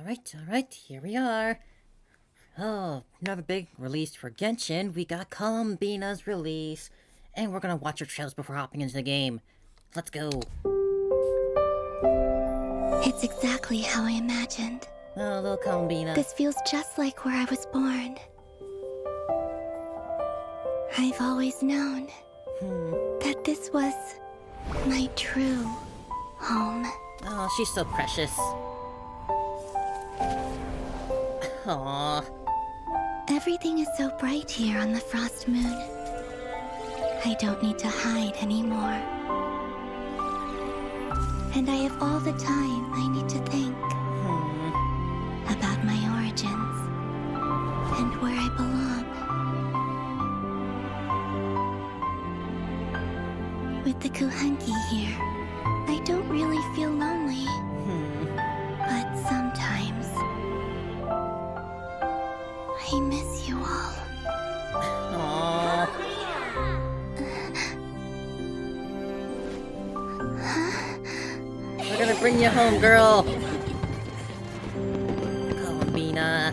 Alright, here we are. Oh, another big release for Genshin. We got Columbina's release. And we're gonna watch our trailers before hopping into the game. Let's go. It's exactly how I imagined. Oh, little Columbina. This feels just like where I was born. I've always known that this was my true home. Oh, she's so precious. Aww. Everything is so bright here on the Frost Moon. I don't need to hide anymore. And I have all the time I need to think about my origins and where I belong. With the Kuhanki here, I don't really feel lonely. But sometimes, I miss you all. Aww. We're gonna bring you home, girl. Columbina.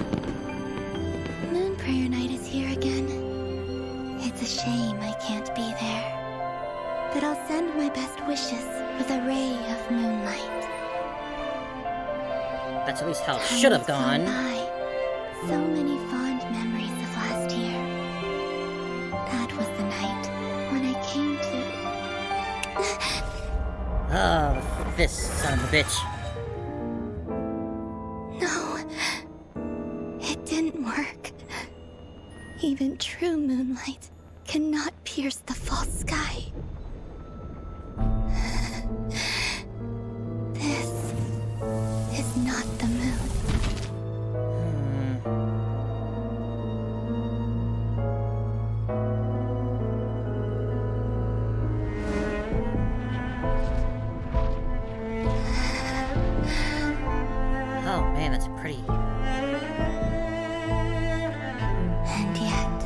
Moon Prayer Night is here again. It's a shame I can't be there. But I'll send my best wishes with a ray of moonlight. That's at least how it should have gone. So many fond memories of last year. That was the night when I came to... Oh, this son of a bitch. No, it didn't work. Even true moonlight cannot pierce the false sky. This is not the moon. Oh man, that's pretty. And yet,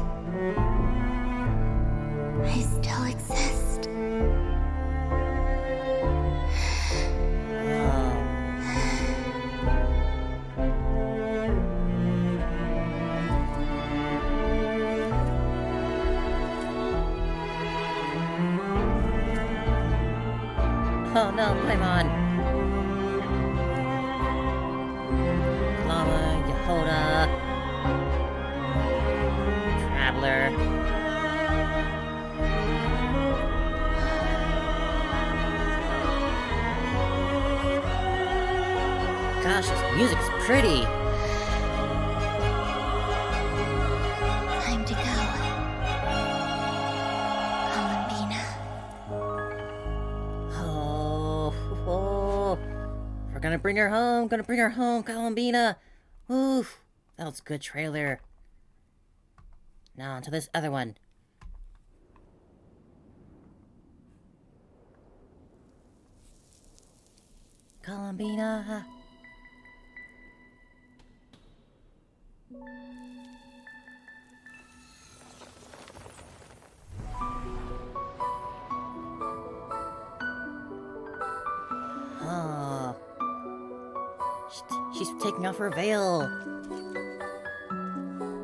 I still exist. Oh no, Paimon. Lama, Yehoda. Traveler. Gosh, this music's pretty. Time to go. Columbina. Oh, we're gonna bring her home, Columbina. Oof, that was a good trailer. Now onto this other one. Columbina. Oh. She's taking off her veil.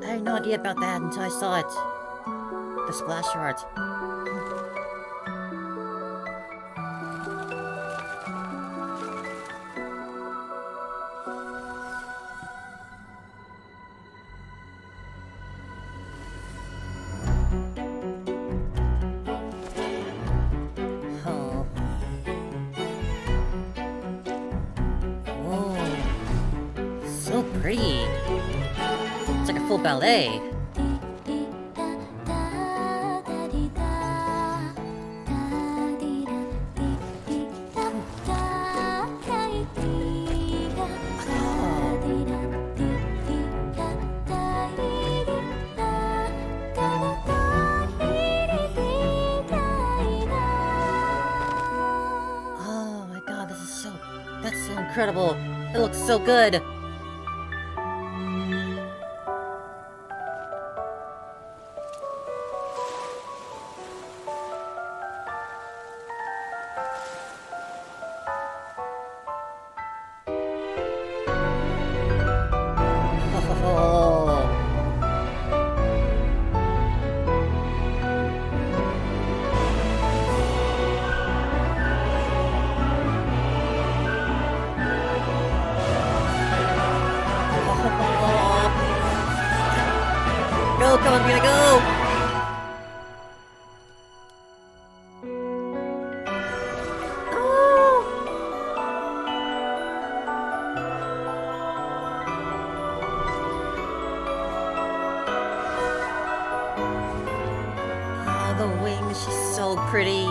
I had no idea about that until I saw it. The splash art. Oh. Whoa. So pretty. It's like a full ballet. Oh my god, that's so incredible. It looks so good. Columbina, go! Oh, the wings, she's so pretty.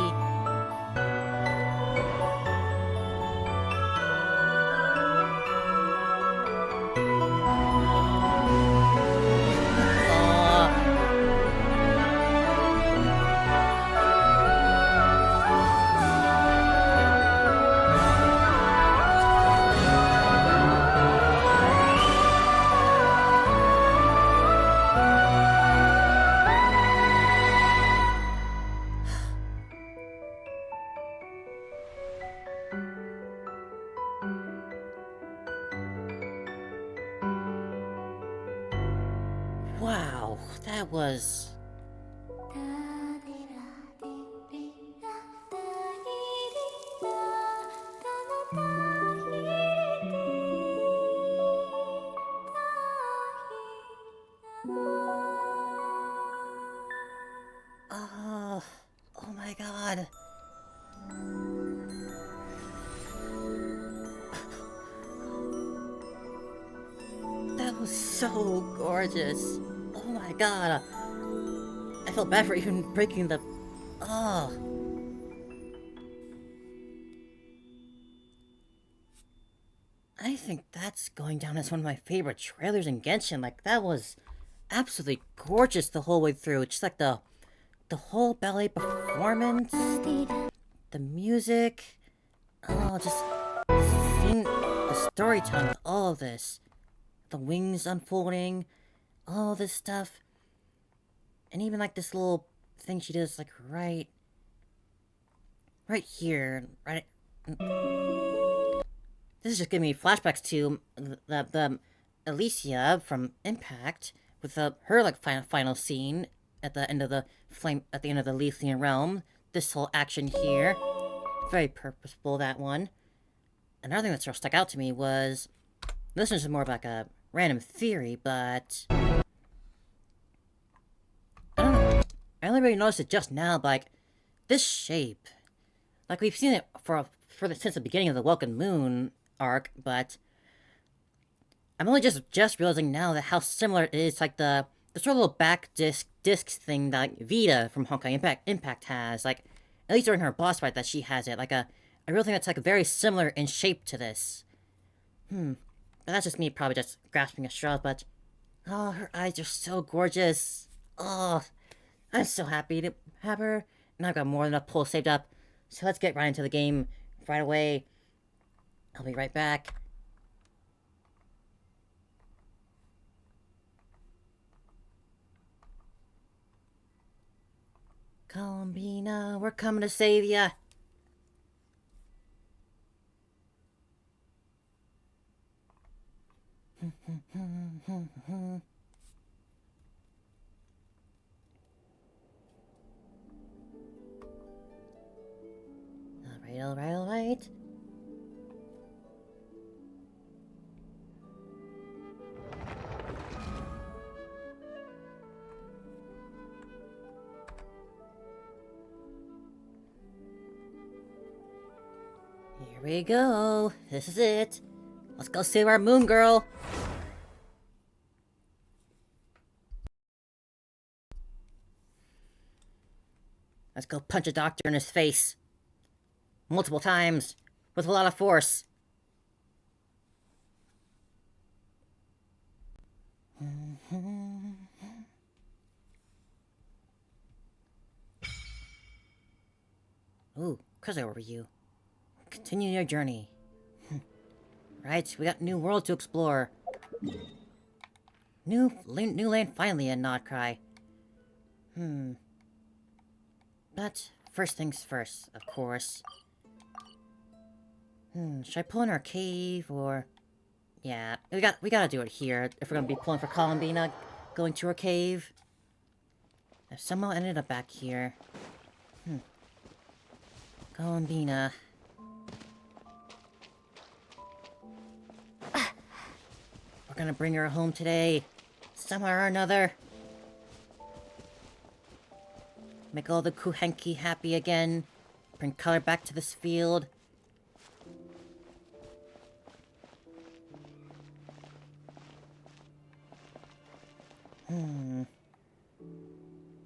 Oh, wow, that was... Oh, oh my god. That was so gorgeous. Oh my god. I felt bad for even breaking the... Oh. I think that's going down as one of my favorite trailers in Genshin. Like, that was absolutely gorgeous the whole way through. Just like the whole ballet performance, the music, oh, just seeing the storytelling with all of this, the wings unfolding, all this stuff, and even like this little thing she does, like right here, right. This is just giving me flashbacks to the Alicia from Impact with her like final scene at the end of the Lethean realm. This whole action here, very purposeful, that one. Another thing that sort of stuck out to me was, this is more of like a random theory, but I don't know. I only really noticed it just now, but like this shape, like we've seen it since the beginning of the Welcome Moon arc, but I'm only just realizing now that how similar it is, like the sort of little back discs thing that like, Vita from Honkai Impact has, like at least during her boss fight that she has it, like a real thing that's like very similar in shape to this. But that's just me probably just grasping at straws, but oh, her eyes are so gorgeous. Oh, I'm so happy to have her, and I've got more than enough pulls saved up, so let's get right into the game right away. I'll be right back. Columbina, we're coming to save ya. Alright. Here we go. This is it. Let's go save our moon girl. Let's go punch a doctor in his face. Multiple times. With a lot of force. Ooh, cause over you. Continue your journey. Right, we got new world to explore. New land finally, a nod cry. But first things first, of course. Should I pull in our cave or... Yeah, we gotta do it here if we're gonna be pulling for Columbina, going to her cave. I've somehow ended up back here. Columbina. We're gonna bring her home today, somehow or another. Make all the Kuhenki happy again. Bring color back to this field.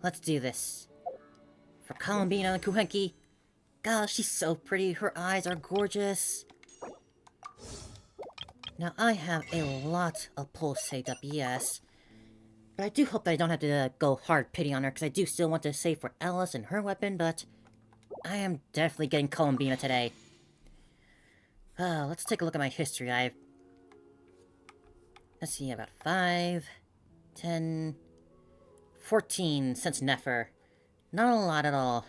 Let's do this. For Columbina and Kuhenki. Gosh, she's so pretty. Her eyes are gorgeous. Now, I have a lot of pulls saved up, yes. But I do hope that I don't have to go hard pity on her, because I do still want to save for Alice and her weapon, but I am definitely getting Columbina today. Let's take a look at my history. Let's see, about 5, 10, 14 since Nefer. Not a lot at all.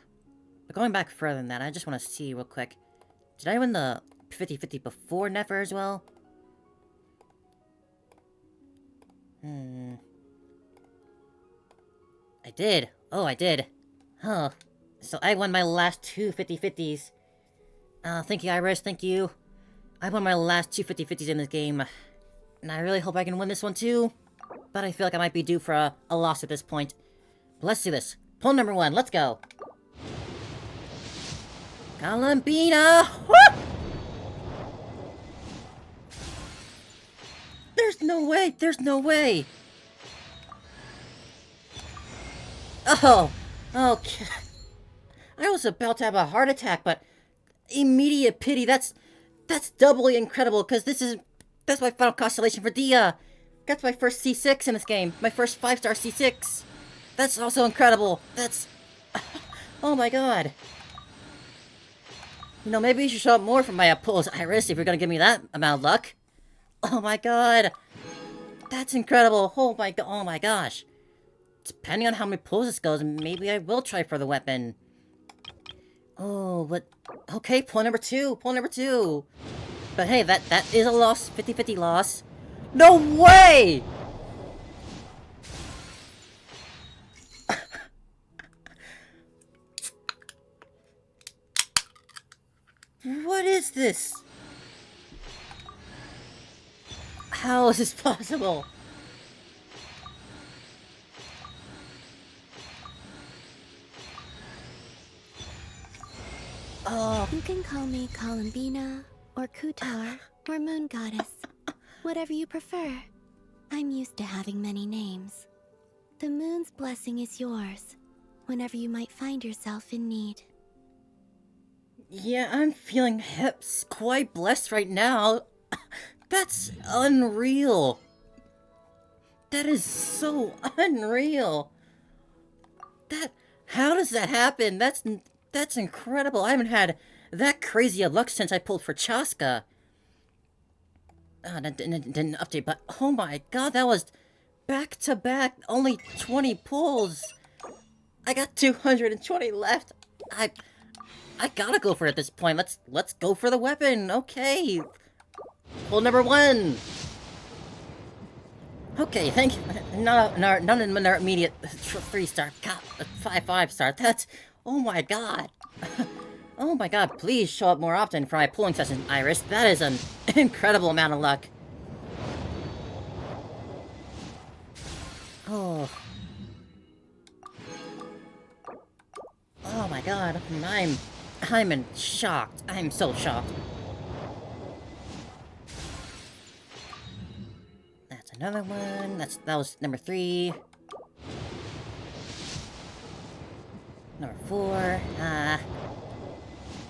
But going back further than that, I just want to see real quick. Did I win the 50-50 before Nefer as well? I did. Oh, I did. Oh. So I won my last two 50-50s. Thank you, Iris. Thank you. I won my last two 50-50s in this game. And I really hope I can win this one too. But I feel like I might be due for a loss at this point. But let's do this. Pull number 1. Let's go. Columbina! There's no way! There's no way! Oh! Okay. I was about to have a heart attack, but immediate pity. That's doubly incredible, because that's my final constellation for Dia. That's my first C6 in this game. My first 5-star C6. That's also incredible. That's... Oh my god. You know, maybe you should show up more from my pulls, Iris, if you're gonna give me that amount of luck. Oh my god. That's incredible. Oh my gosh. Depending on how many pulls this goes, maybe I will try for the weapon. Oh, but... Okay, pull number 2. Pull number 2. But hey, that is a loss. 50-50 loss. No way! What is this? How is this possible? Oh. You can call me Columbina, or Kutar, or Moon Goddess. Whatever you prefer. I'm used to having many names. The moon's blessing is yours, whenever you might find yourself in need. Yeah, I'm feeling quite blessed right now. That's unreal. That is so unreal. How does that happen? That's incredible. I haven't had that crazy of luck since I pulled for Chaska. That didn't update, but oh my god, that was back to back, only 20 pulls. I got 220 left. I gotta go for it at this point. Let's go for the weapon. Okay. Pull number 1. Okay, thank you. None in their immediate 3-star. God, 5-star. That's... Oh my god. Oh my god, please show up more often for my pulling session, Iris. That is an incredible amount of luck. Oh. Oh my god, I'm in shocked. I'm so shocked. That's another one. That was number 3. Number 4.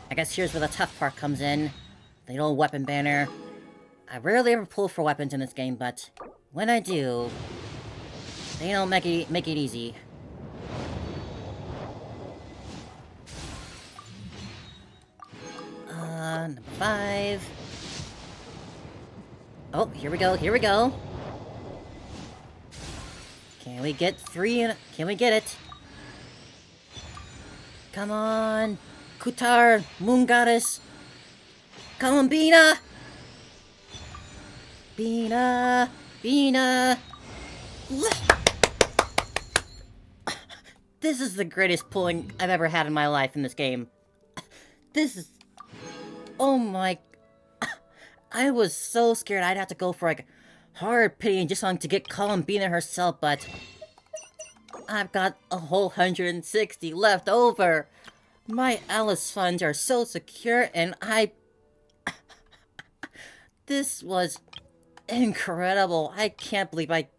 I guess here's where the tough part comes in. The old weapon banner. I rarely ever pull for weapons in this game, but when I do, they don't make it easy. Number 5. Oh, here we go. Can we get 3 in? Can we get it? Come on. Kutar, Moon Goddess. Columbina! Bina! This is the greatest pulling I've ever had in my life in this game. This is... Oh my... I was so scared I'd have to go for, like, hard pity and just to get Columbina herself, but... I've got a whole 160 left over. My Alice funds are so secure, and this was incredible. I can't believe I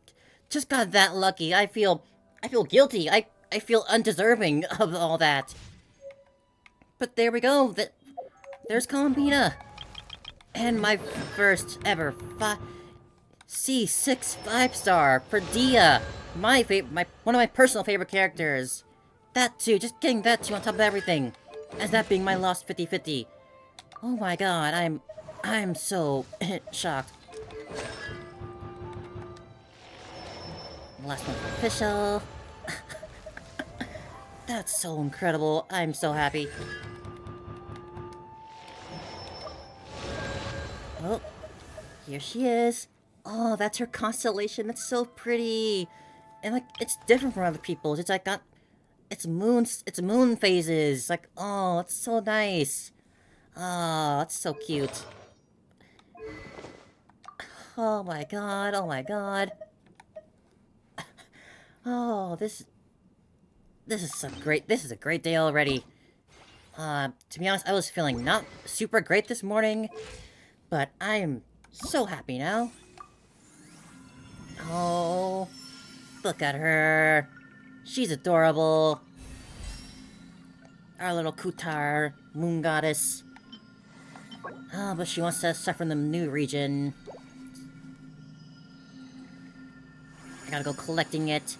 just got that lucky. I feel guilty. I feel undeserving of all that. But there we go. There's Columbina. And my first ever C6 5-star for Dia. One of my personal favorite characters. That too, just getting that too on top of everything. As that being my lost 50-50. Oh my god, I'm so shocked. Last one official. That's so incredible. I'm so happy. Oh, here she is. Oh, that's her constellation. That's so pretty. And like, it's different from other people's. It's like got, it's moon phases. Like, oh, it's so nice. Oh, it's so cute. Oh my god. Oh my god. Oh, this is a great day already. To be honest, I was feeling not super great this morning, but I'm so happy now. Oh, look at her. She's adorable. Our little Kutar, moon goddess. Oh, but she wants to suffer in the new region. I gotta go collecting it.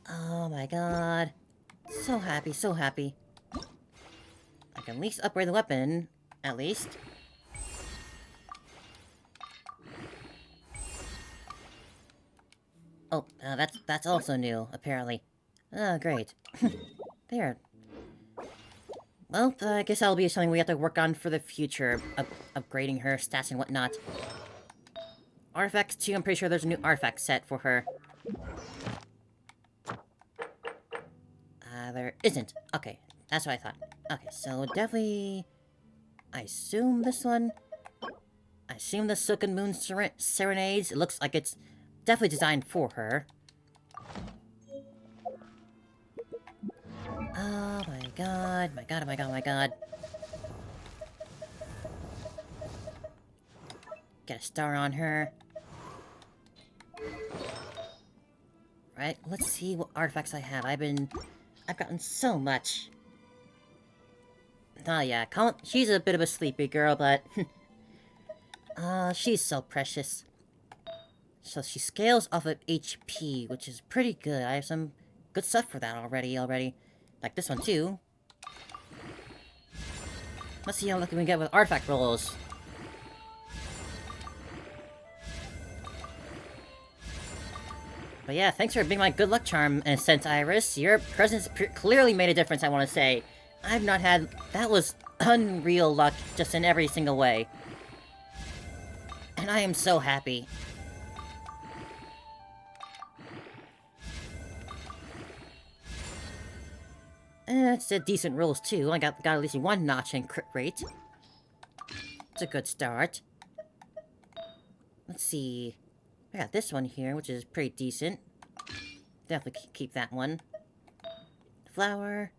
Oh my god. So happy, so happy. I can at least upgrade the weapon. At least. Oh, that's also new, apparently. Oh, great. There. Well, I guess that'll be something we have to work on for the future. Upgrading her stats and whatnot. Artifacts too, I'm pretty sure there's a new artifact set for her. There isn't. Okay, that's what I thought. Okay, so definitely... I assume this one? I assume the Silken Moon Serenades. It looks like it's definitely designed for her. Oh my god, my god, oh my god, oh my god. Get a star on her. Right, let's see what artifacts I have. I've gotten so much. Oh yeah, she's a bit of a sleepy girl, but... she's so precious. So she scales off of HP, which is pretty good. I have some good stuff for that already. Like this one, too. Let's see how lucky we get with artifact rolls. But yeah, thanks for being my good luck charm in a sense, Iris. Your presence clearly made a difference, I want to say. I've not had... That was unreal luck, just in every single way. And I am so happy. It's a decent rolls, too. I got at least one notch in crit rate. It's a good start. Let's see... I got this one here, which is pretty decent. Definitely keep that one. Flower.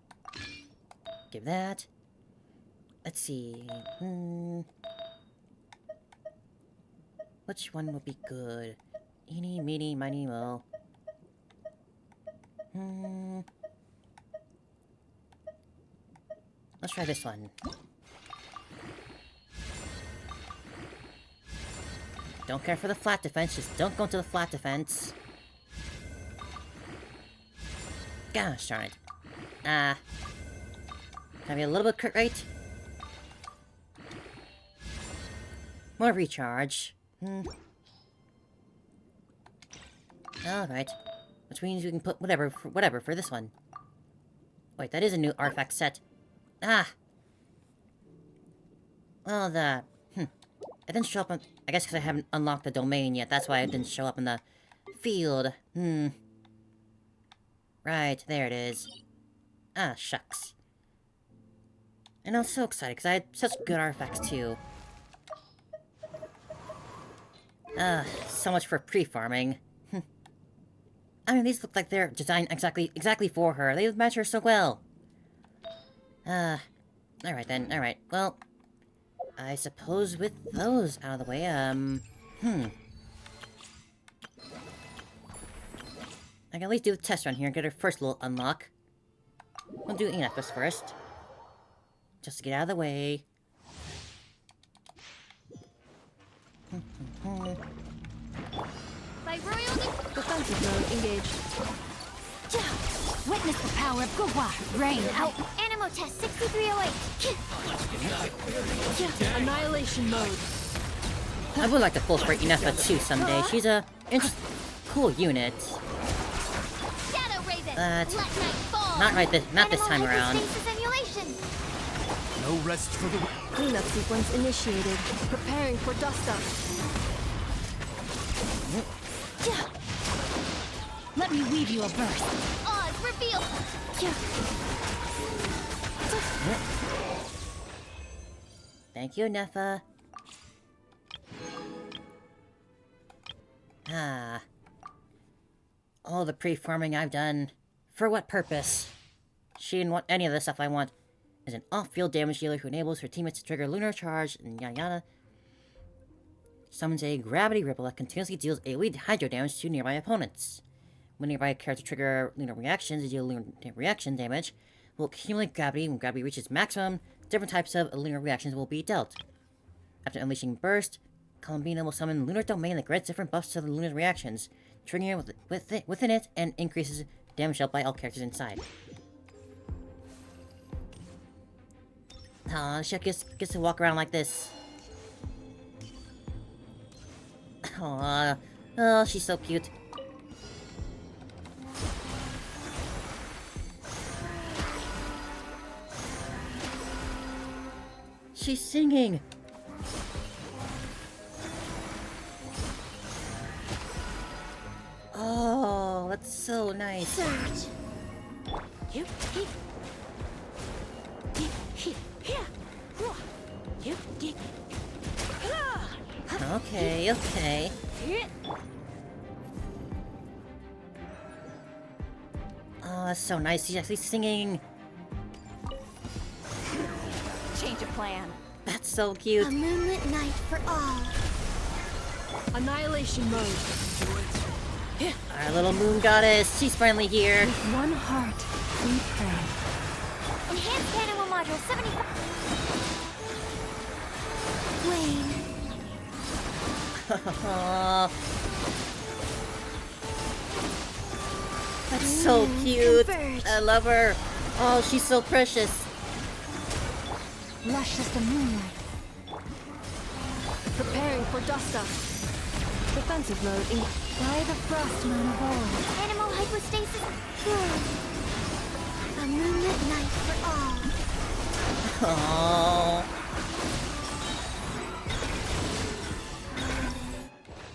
Give that. Let's see. Which one would be good? Eeny, meeny, miny, mo. Let's try this one. Don't care for the flat defense, just don't go into the flat defense. Gosh darn it. Can I be a little bit crit rate? More recharge. Alright. Which means we can put whatever for this one. Wait, that is a new artifact set. Well, it didn't show up on... I guess because I haven't unlocked the domain yet. That's why it didn't show up in the field. Right, there it is. Ah, shucks. And I was so excited, because I had such good artifacts, too. So much for pre-farming. I mean, these look like they're designed exactly for her. They match her so well. Alright then, alright. Well, I suppose with those out of the way, I can at least do the test run here and get her first little unlock. We'll do Enethus first. Just to get out of the way. By royal Defensive mode engaged. witness the power of Gwa. Rain out. Animal test 6308. Annihilation mode. I would like to pull for Enetha too someday. She's a cool unit. Shadow Raven. But Let night fall. not this time around. No rest for the... Cleanup sequence initiated. Preparing for dust up. Let me weave you a verse. Oz reveal. Thank you, Nefa. All the pre-farming I've done. For what purpose? She didn't want any of the stuff I want. Is an off-field damage dealer who enables her teammates to trigger lunar charge and yada yada. Summons a gravity ripple that continuously deals AoE hydro damage to nearby opponents. When nearby characters trigger lunar reactions, they deal lunar reaction damage. Will accumulate gravity. When gravity reaches maximum, different types of lunar reactions will be dealt. After unleashing burst, Columbina will summon lunar domain that grants different buffs to the lunar reactions, triggering it within it and increases damage dealt by all characters inside. Aw, she gets to walk around like this. Aw, oh, she's so cute. She's singing. Oh, that's so nice. Surge. Okay, okay. Oh, that's so nice. She's actually singing. Change of plan. That's so cute. A moonlit night for all. Annihilation mode. Our little moon goddess. She's finally here. With one heart, we pray. Enhanced animal module 75. Wayne. Aw. That's so cute. Converge. I love her. Oh, she's so precious. Lush as the moonlight. Preparing for dust up. Defensive mode in by the frost moon of old. Animal hypostasis. Pure. A moonlit night for all. Oh.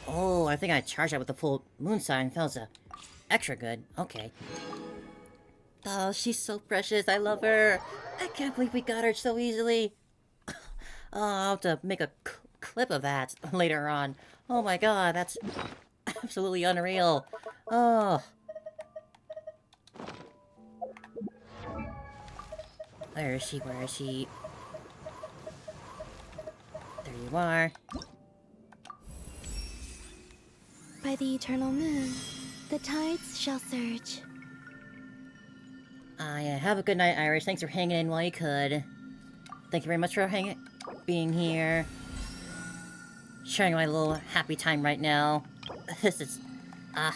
Oh, I think I charged that with the full moon sign. That was extra good. Okay. Oh, she's so precious. I love her. I can't believe we got her so easily. Oh, I'll have to make a clip of that later on. Oh my god, that's absolutely unreal. Oh. Where is she? Where is she? There you are. By the eternal moon, the tides shall surge. Yeah, have a good night, Irish. Thanks for hanging in while you could. Thank you very much for being here. Sharing my little happy time right now. This is... I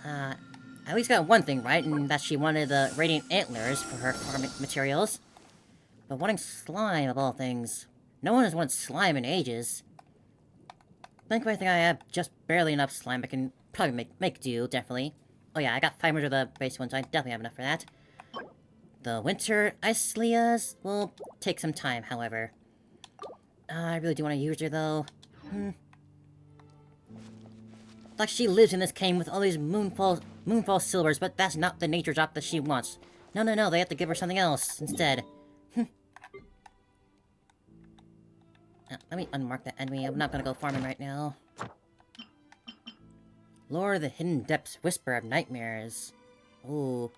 at least got one thing right, and that she wanted the radiant antlers for her farming materials. But wanting slime, of all things. No one has wanted slime in ages. I think I have just barely enough slime. I can probably make do, definitely. Oh yeah, I got 500 of the base ones, so I definitely have enough for that. The winter Icelias will take some time, however. I really do want to use her, though. Like she lives in this cave with all these moonfall silvers, but that's not the nature drop that she wants. No, they have to give her something else instead. Let me unmark that enemy. I'm not gonna go farming right now. Lore of the Hidden Depths, Whisper of Nightmares. Ooh.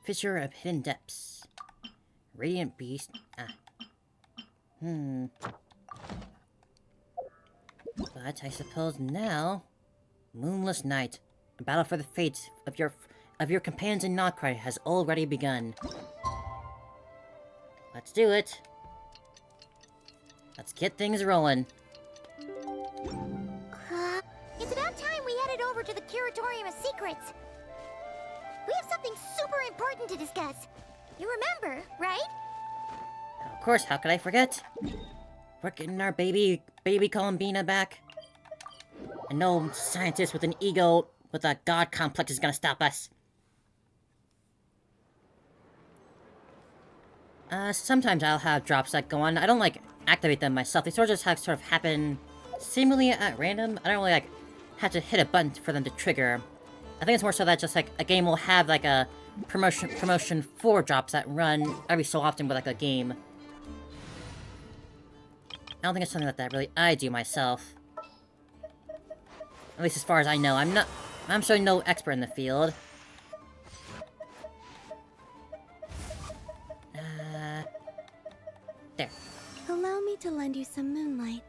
Fissure of Hidden Depths. Radiant Beast. But I suppose now... Moonless Night. A battle for the fates of your companions in Notcry has already begun. Let's do it. Let's get things rolling. It's about time we headed over to the Curatorium of Secrets. We have something super important to discuss. You remember, right? Of course, how could I forget? We're getting our baby Columbina back. And no scientist with an ego with a god complex is gonna stop us. Sometimes I'll have drops that go on. I don't, like, activate them myself. They sort of just happen seemingly at random. I don't really, like, have to hit a button for them to trigger. I think it's more so that just, like, a game will have, like, a promotion for drops that run every so often with, like, a game. I don't think it's something that really I do myself. At least as far as I know. I'm certainly no expert in the field. There. Allow me to lend you some moonlight.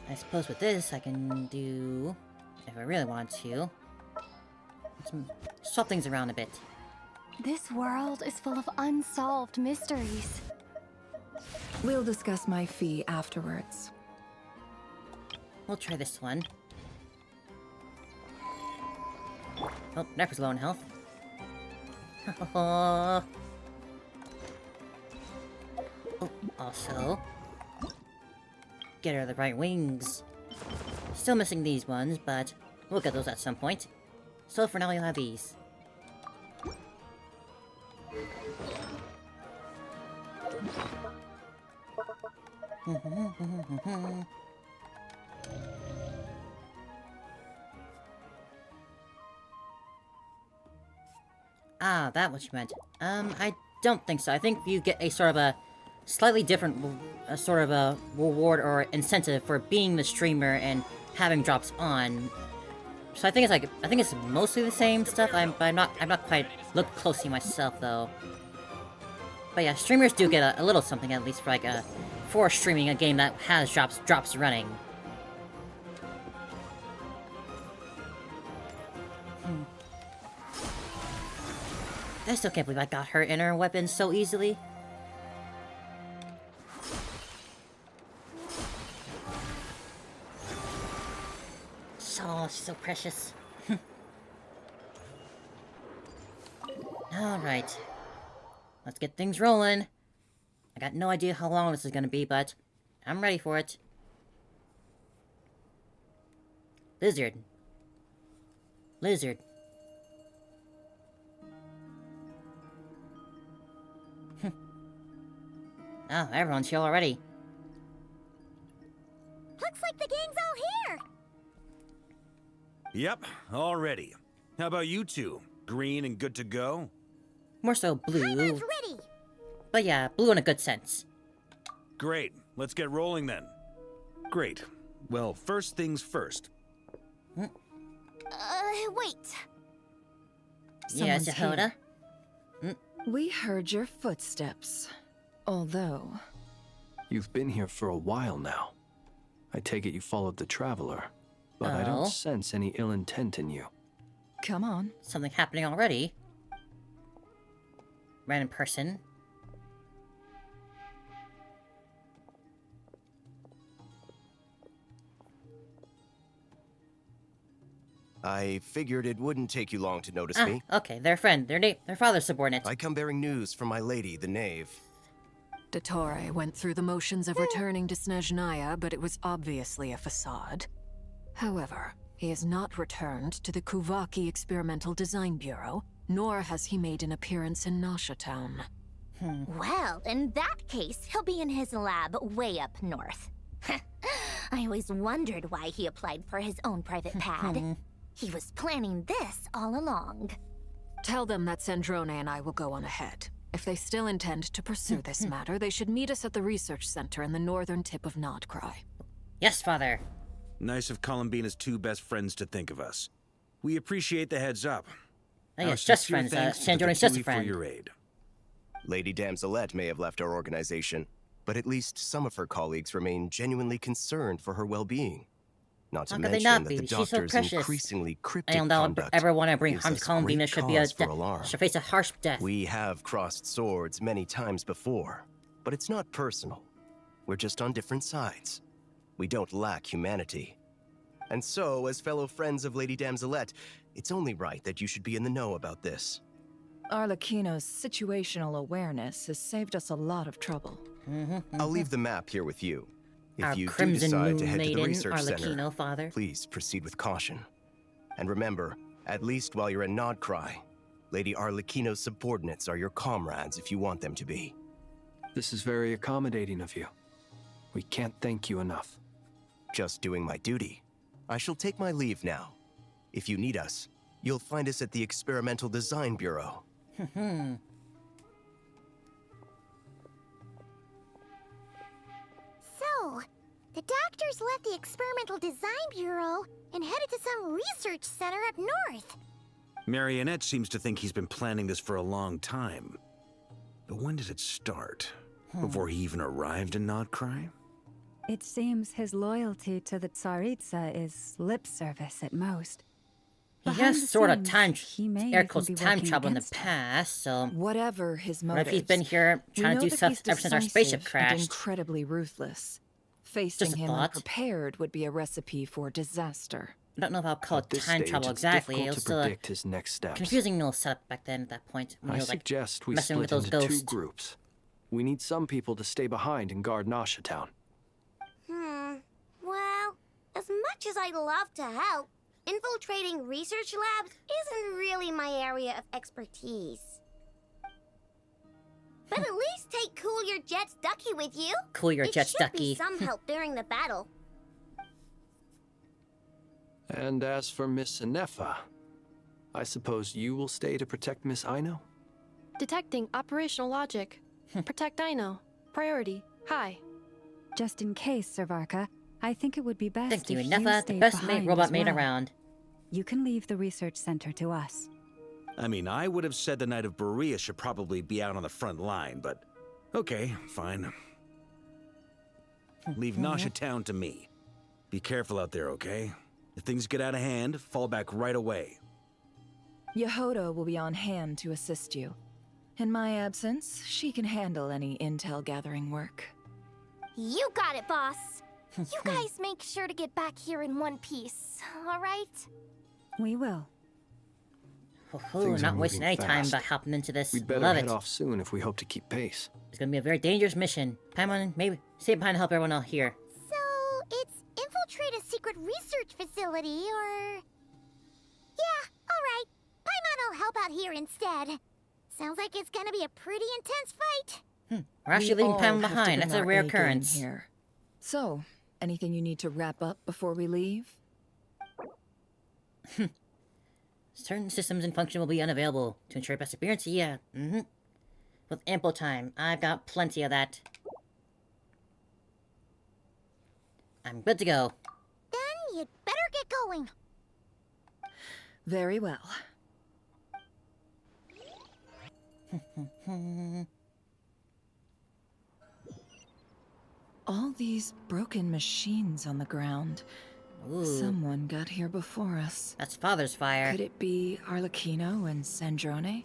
I suppose with this, I can do... if I really want to... swap things around a bit. This world is full of unsolved mysteries. We'll discuss my fee afterwards. We'll try this one. Oh, Nefer's low on health. Oh, also... get her the right wings. Still missing these ones, but we'll get those at some point. So for now, you'll have these. Ah, that what you meant. I don't think so. I think you get a sort of a slightly different sort of a reward or incentive for being the streamer and having drops on. So I think it's like, I think it's mostly the same stuff. I've not quite looked closely myself though. But yeah, streamers do get a little something at least for like for streaming a game that has drops running. I still can't believe I got her inner weapon so easily. Oh, she's so precious. Alright. Let's get things rolling. I got no idea how long this is gonna be, but I'm ready for it. Lizard. Lizard. Oh, everyone's here already. Looks like the gang's all here. Yep, all ready. How about you two? Green and good to go? More so blue. Highline's ready. But yeah, blue in a good sense. Great, let's get rolling then. Great. Well, first things first. Wait. Yes, Someone's Yehoda? here. We heard your footsteps. Although... You've been here for a while now. I take it you followed the Traveler, but I Oh. don't sense any ill intent in you. Come on. Something happening already. Random person. I figured it wouldn't take you long to notice Ah, me. okay, their friend, their father's subordinate. I come bearing news from my lady, the knave. Dottore went through the motions of returning to Snezhnaya, but it was obviously a facade. However, he has not returned to the Kuvaki Experimental Design Bureau, nor has he made an appearance in Nasha Town. Well, in that case, he'll be in his lab way up north. I always wondered why he applied for his own private pad. He was planning this all along. Tell them that Sandrone and I will go on ahead. If they still intend to pursue this matter, they should meet us at the research center in the northern tip of Nodcry. Yes, father. Nice of Columbina's two best friends to think of us. We appreciate the heads up. Oh, Our yes, just sincere friends. thanks to the Sandrone's just a Fatui friend. for your aid. Lady Damselette may have left our organization, but at least some of her colleagues remain genuinely concerned for her well-being. Not to How could they mention not that be? the She's so doctor's precious. increasingly cryptic Anyone that would conduct ever want to bring gives harm to us Columbina great should be a cause for alarm. should face a harsh death. We have crossed swords many times before, but it's not personal. We're just on different sides. We don't lack humanity. And so, as fellow friends of Lady Damselette, it's only right that you should be in the know about this. Arlecchino's situational awareness has saved us a lot of trouble. I'll leave the map here with you. If Our you do Crimson decide Moon to head to the Maiden, research center, Arlecchino, father. please proceed with caution. And remember, at least while you're in Nodcry, Lady Arlecchino's subordinates are your comrades if you want them to be. This is very accommodating of you. We can't thank you enough. Just doing my duty. I shall take my leave now. If you need us, you'll find us at the Experimental Design Bureau. So, the doctors left the Experimental Design Bureau and headed to some research center up north. Marionette seems to think he's been planning this for a long time. But when did it start? Before he even arrived in Nodcry? It seems his loyalty to the Tsaritsa is lip service at most. He Behind has the sort of scenes, time, he may air even quotes, be time working travel in the against us. past, so... Whatever his What motives, if he's been here we trying know to do that stuff he's ever since our spaceship decisive and crashed? incredibly ruthless. Facing Just a him thought. unprepared would be a recipe for disaster. I don't know if I'll call At it this time stage, travel it's exactly. It difficult was to still a predict his next steps. confusing little setup back then at that point. When I he was, like, suggest we messing with split those into ghosts. two groups. We need some people to stay behind and guard Nasha Town. Well, as much as I'd love to help, infiltrating research labs isn't really my area of expertise. But at least take Cool Your Jet's Ducky with you. Cool Your Jet's It should Ducky. be some help during the battle. And as for Miss Inefa, I suppose you will stay to protect Miss Aino? Detecting operational logic. Protect Aino. Priority. High. Just in case, Servarka, I think it would be best Thank you, if Nefa, the stayed best behind robot as maid well. around. You can leave the research center to us. I mean, I would have said the Knight of Berea should probably be out on the front line, but okay, fine. Leave Nasha Town to me. Be careful out there, okay? If things get out of hand, fall back right away. Yehoda will be on hand to assist you. In my absence, she can handle any intel gathering work. You got it, boss. You guys make sure to get back here in one piece, all right? We will. Things are Not wasting moving any time fast. by hopping into this. We'd better Love head it. off soon if we hope to keep pace. It's gonna be a very dangerous mission. Paimon, maybe stay behind to help everyone out here. So, it's infiltrate a secret research facility, or... Yeah, alright. Paimon will help out here instead. Sounds like it's gonna be a pretty intense fight. We're actually We leaving all Paimon have to behind. bring That's a our rare A game occurrence. here. So, anything you need to wrap up before we leave? Certain systems in function will be unavailable to ensure best appearance. Yeah. With ample time. I've got plenty of that. I'm good to go. Then you'd better get going. Very well. All these broken machines on the ground. Ooh, Someone got here before us. that's Father's fire. Could it be Arlecchino and Sandrone?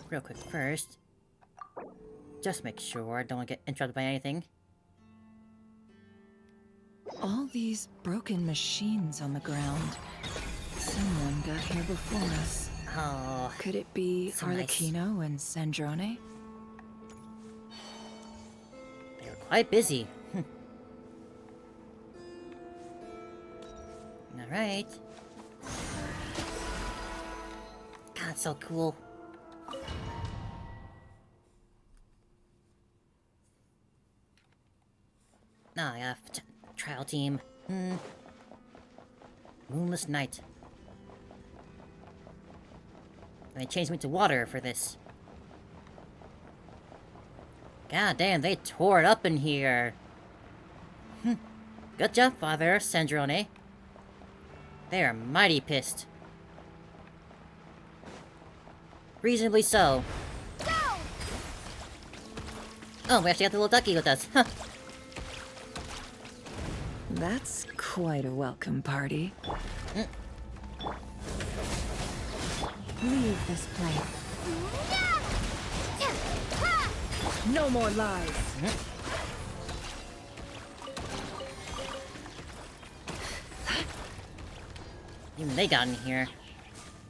Real quick first. Just make sure I don't get interrupted by anything. All these broken machines on the ground. Someone got here before us. Oh, Could it be So nice. Arlecchino and Sandrone? they were quite busy. Alright. God, so cool. Oh, yeah, trial team. Moonless night. And they changed me to water for this. God damn, they tore it up in here. Good job, Father Sandrone. They are mighty pissed. Reasonably so. Go! Oh, we actually got the little ducky with us. Huh. That's quite a welcome party. Leave this place. No more lies. Even they got in here.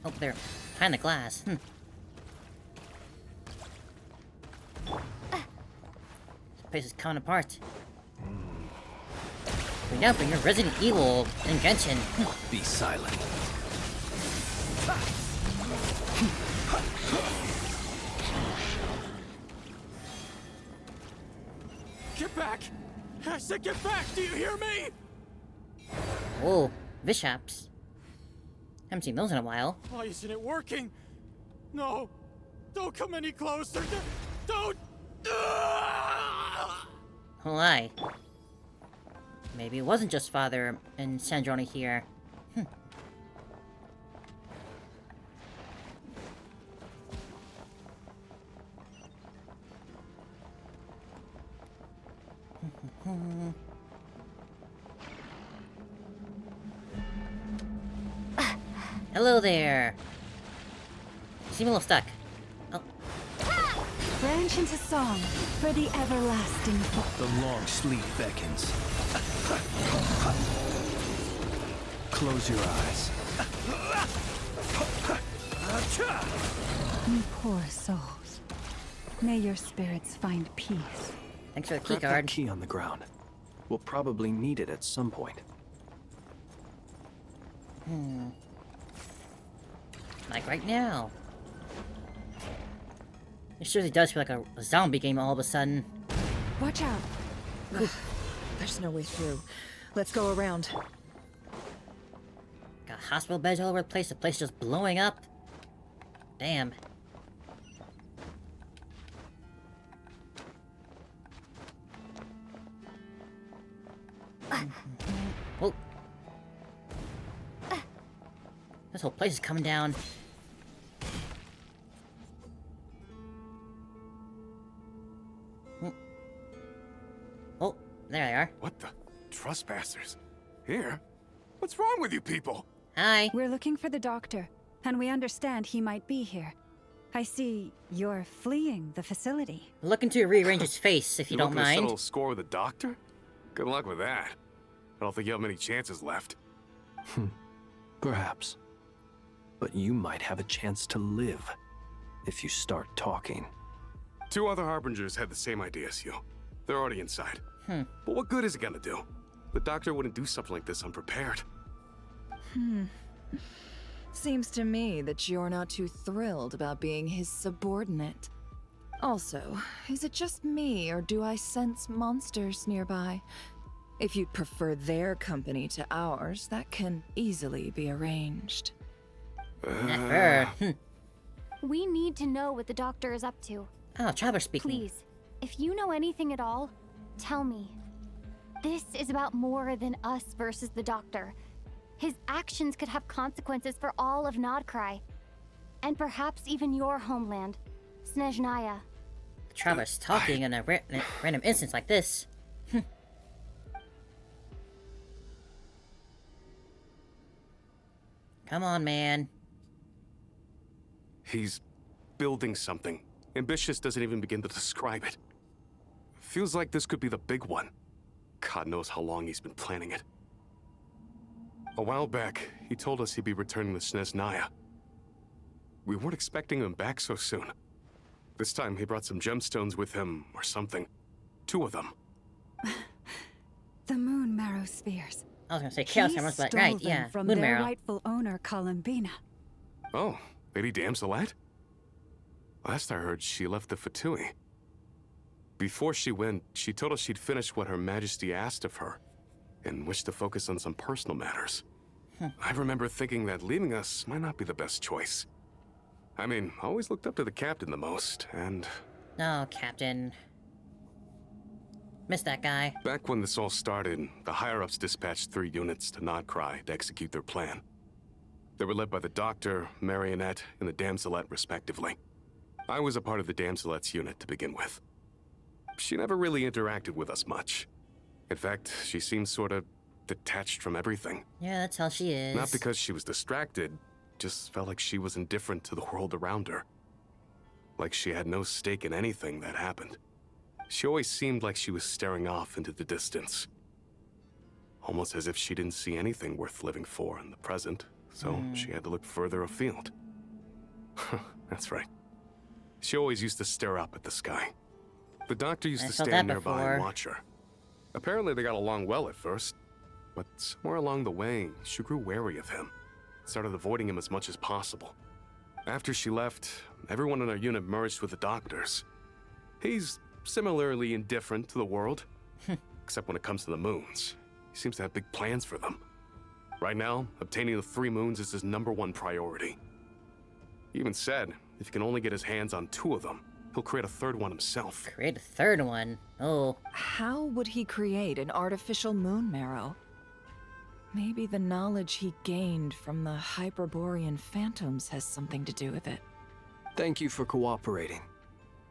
Oh, they're behind the glass. This place is coming apart. We now bring your Resident Evil in Genshin. Be silent. Get back! I said get back! Do you hear me? Oh, Vishaps. Haven't seen those in a while. Why isn't it working? No! Don't come any closer! Don't! Oh, aye. Maybe it wasn't just Father and Sandrone here. Hello there. You seem a little stuck. Oh, Branch into song for the everlasting fall. The long sleep beckons. Close your eyes. You poor souls. May your spirits find peace. thanks for the Drop that keycard. key on the ground. We'll probably need it at some point. Like right now. It surely does feel like a zombie game all of a sudden. Watch out. There's no way through. Let's go around. Got hospital beds all over the place. The place just blowing up. Damn. Oh. This whole place is coming down. Oh, there they are. What the? Trespassers? Here? What's wrong with you people? Hi. We're looking for the doctor, and we understand he might be here. I see you're fleeing the facility. Looking to rearrange his face, if you don't looking to settle mind. a score with the doctor? Good luck with that. I don't think you have many chances left. Perhaps. But you might have a chance to live if you start talking. 2 other harbingers had the same idea as you. They're already inside. But what good is it gonna do? The doctor wouldn't do something like this unprepared. Seems to me that you're not too thrilled about being his subordinate. Also, is it just me, or do I sense monsters nearby? If you'd prefer their company to ours, that can easily be arranged. Never. We need to know what the doctor is up to. Oh, Traveler speaking. Please, if you know anything at all, tell me. This is about more than us versus the doctor. His actions could have consequences for all of Nodcry. And perhaps even your homeland, Snezhnaya. Traveler's talking in a random instance like this. Come on, man. He's building something. Ambitious doesn't even begin to describe it. Feels like this could be the big one. God knows how long he's been planning it. A while back, he told us he'd be returning to Snezhnaya. We weren't expecting him back so soon. This time he brought some gemstones with him, or something. 2 of them. The moon marrow spheres. I was gonna say Chaos He Emeralds, but stole right, them yeah. from Moon their Marrow. rightful owner, Columbina. Oh, Lady Damselette? Last I heard, she left the Fatui. Before she went, she told us she'd finished what Her Majesty asked of her, and wished to focus on some personal matters. I remember thinking that leaving us might not be the best choice. I mean, I always looked up to the captain the most, and... No, Captain. Missed that guy. Back when this all started, the higher-ups dispatched 3 units to Nodcry to execute their plan. They were led by the Doctor, Marionette, and the Damselette, respectively. I was a part of the Damselette's unit to begin with. She never really interacted with us much. In fact, she seemed sort of detached from everything. Yeah, that's how she is. Not because she was distracted, just felt like she was indifferent to the world around her. Like she had no stake in anything that happened. She always seemed like she was staring off into the distance. Almost as if she didn't see anything worth living for in the present, so she had to look further afield. That's right. She always used to stare up at the sky. The Doctor used to stand nearby and watch her. Apparently they got along well at first, but somewhere along the way, she grew wary of him. Started avoiding him as much as possible. After she left, everyone in our unit merged with the Doctor's. He's similarly indifferent to the world, except when it comes to the moons. He seems to have big plans for them. Right now, obtaining the 3 moons is his #1 priority. He even said, if he can only get his hands on 2 of them, he'll create a 3rd one himself. Create a 3rd one? Oh. How would he create an artificial moon marrow? Maybe the knowledge he gained from the Hyperborean phantoms has something to do with it. Thank you for cooperating.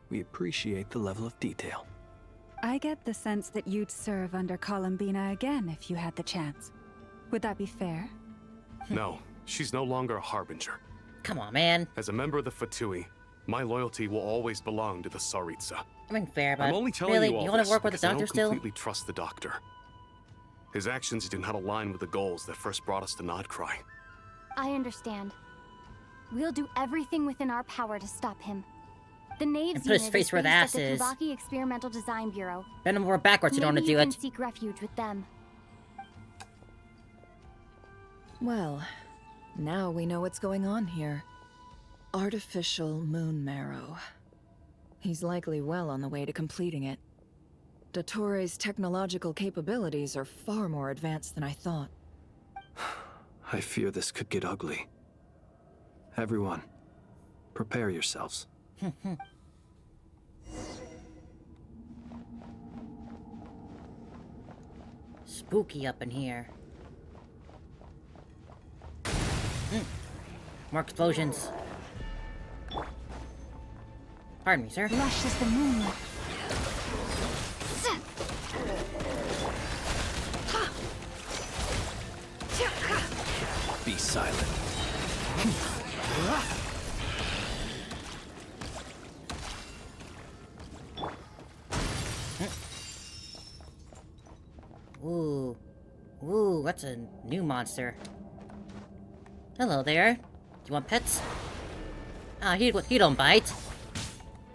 We appreciate the level of detail. I get the sense that you'd serve under Columbina again if you had the chance. Would that be fair? No, she's no longer a Harbinger. Come on, man. As a member of the Fatui, my loyalty will always belong to the Tsaritsa. I mean, fair, but I'm only telling really, you all want this to work with the because I Doctor don't still? completely trust the Doctor. His actions did not align with the goals that first brought us to Nodcry. I understand. We'll do everything within our power to stop him. The Knaves And put his unit face is where the based at ass the is. Kuvaki Experimental Design Bureau. Bend him more backwards in order to Maybe do you it. can seek refuge with them. Well, now we know what's going on here. Artificial moon marrow. He's likely well on the way to completing it. Dottore technological capabilities are far more advanced than I thought. I fear this could get ugly. Everyone, prepare yourselves. Spooky up in here. More explosions. Pardon me, sir. Lush as the moonlight. Be silent. Ooh. Ooh, that's a new monster. Hello there. Do you want pets? Ah, he don't bite.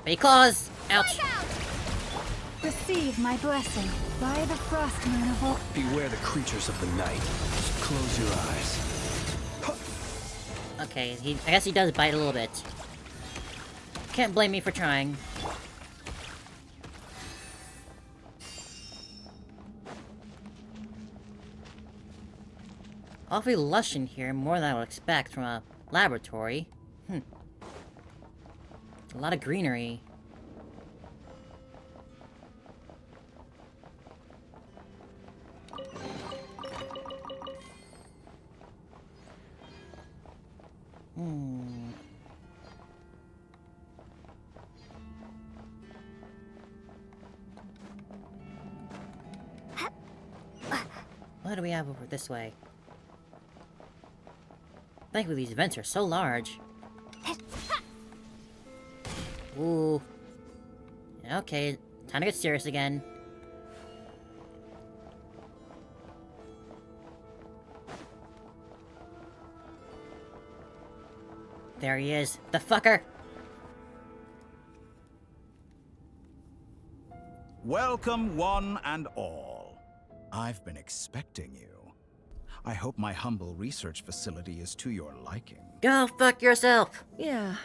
But he claws! Ouch! Receive my blessing by the frost moon of all. Beware the creatures of the night. Just close your eyes. Okay, I guess he does bite a little bit. Can't blame me for trying. Awfully lush in here, more than I would expect from a laboratory. A lot of greenery. What do we have over this way? Thankfully, these vents are so large. Ooh. Okay, time to get serious again. There he is, the fucker! Welcome, one and all. I've been expecting you. I hope my humble research facility is to your liking. Go fuck yourself! Yeah,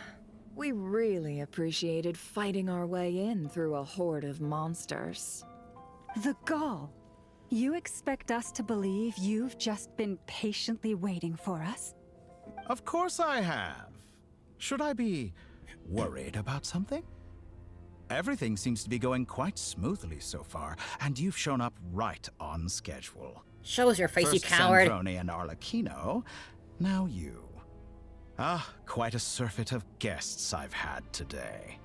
we really appreciated fighting our way in through a horde of monsters. The gall. You expect us to believe you've just been patiently waiting for us? Of course I have. Should I be worried about something? Everything seems to be going quite smoothly so far, and you've shown up right on schedule. Show us your face, you First coward. Sandrone and Arlecchino, now you. Ah, quite a surfeit of guests I've had today.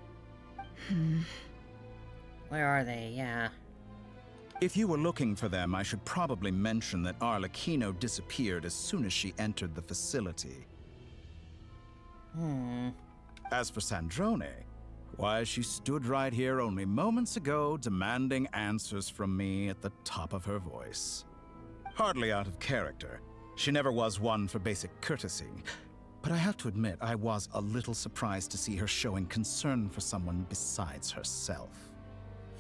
Where are they? Yeah. If you were looking for them, I should probably mention that Arlecchino disappeared as soon as she entered the facility. As for Sandrone, why, she stood right here only moments ago demanding answers from me at the top of her voice. Hardly out of character. She never was one for basic courtesy. But I have to admit, I was a little surprised to see her showing concern for someone besides herself.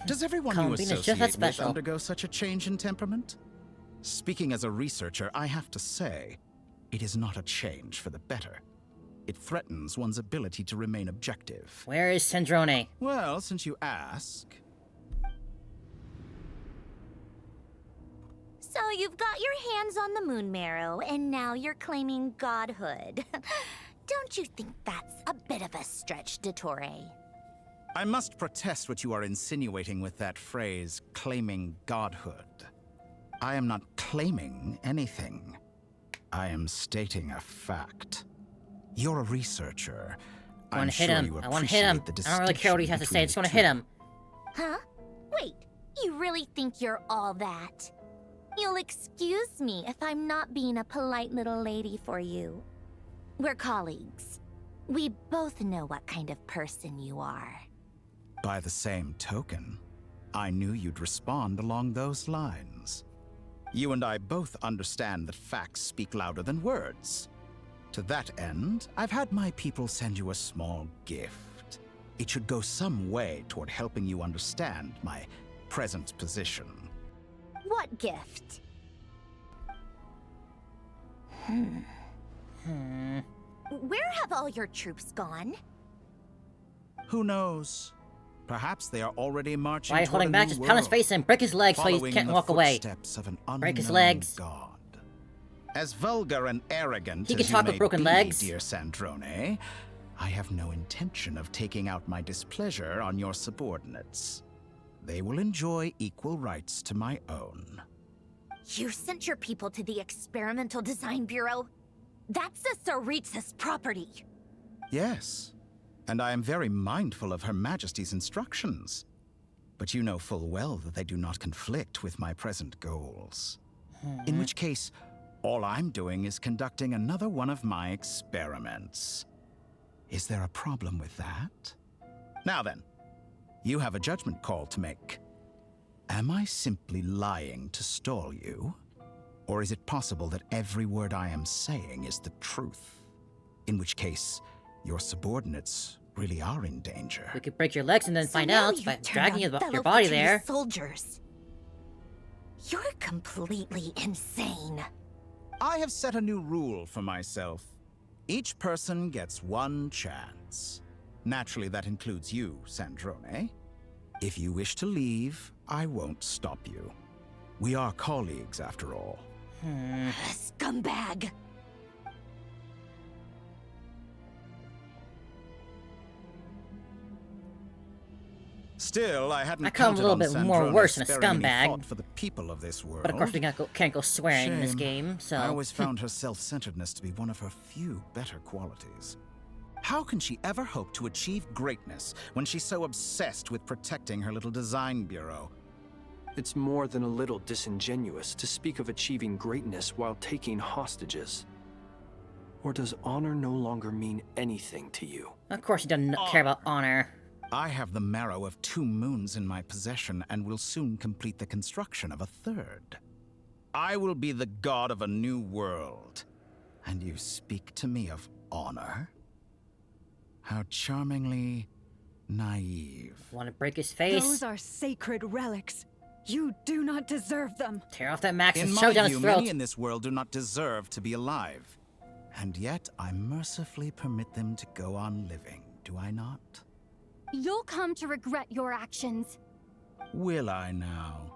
Does everyone you Columbina's just that associate with special. undergo such a change in temperament? Speaking as a researcher, I have to say, it is not a change for the better. It threatens one's ability to remain objective. Where is Sandrone? Well, since you ask... So you've got your hands on the moon marrow, and now you're claiming godhood. Don't you think that's a bit of a stretch, Dottore? I must protest what you are insinuating with that phrase, claiming godhood. I am not claiming anything. I am stating a fact. You're a researcher. I want I'm to hit sure him. you I want to hit him. appreciate the I don't really care what he has to say. I just want to hit him. Huh? Wait, you really think you're all that? You'll excuse me if I'm not being a polite little lady for you. We're colleagues. We both know what kind of person you are. By the same token, I knew you'd respond along those lines. You and I both understand that facts speak louder than words. To that end, I've had my people send you a small gift. It should go some way toward helping you understand my present position. What gift? Where have all your troops gone? Who knows? Perhaps they are already marching Why are you toward holding a back? new Just pound his world, face and break his legs so he following can't the walk away. footsteps of an Break his unknown legs. god. As vulgar and arrogant He as can talk you with may broken be, legs. dear Sandrone, I have no intention of taking out my displeasure on your subordinates. They will enjoy equal rights to my own. You sent your people to the Experimental Design Bureau? That's a Saritsa's property. Yes, and I am very mindful of Her Majesty's instructions. But you know full well that they do not conflict with my present goals. In which case, all I'm doing is conducting another one of my experiments. Is there a problem with that? Now then, you have a judgment call to make. Am I simply lying to stall you? Or is it possible that every word I am saying is the truth? In which case, your subordinates really are in danger. We could break your legs and then find now out you've by turned dragging on your fellow body Fatui there. Soldiers. You're completely insane. I have set a new rule for myself. Each person gets one chance. Naturally, that includes you, Sandrone. If you wish to leave, I won't stop you. We are colleagues, after all. Scumbag. Still, I hadn't I call him a counted little on bit more Sandrone worse than a sparing any scumbag. thought for the people of this world. But of course we can't go swearing in this Shame. game, so... I always found her self-centeredness to be one of her few better qualities. How can she ever hope to achieve greatness when she's so obsessed with protecting her little design bureau? It's more than a little disingenuous to speak of achieving greatness while taking hostages. Or does honor no longer mean anything to you? Of course he doesn't care about honor. I have the marrow of 2 moons in my possession and will soon complete the construction of a 3rd. I will be the god of a new world. And you speak to me of honor? How charmingly naive. Want to break his face? Those are sacred relics. You do not deserve them. Tear off that max and In shove my it down view, his throat. many in this world do not deserve to be alive. And yet, I mercifully permit them to go on living, do I not? You'll come to regret your actions. Will I now?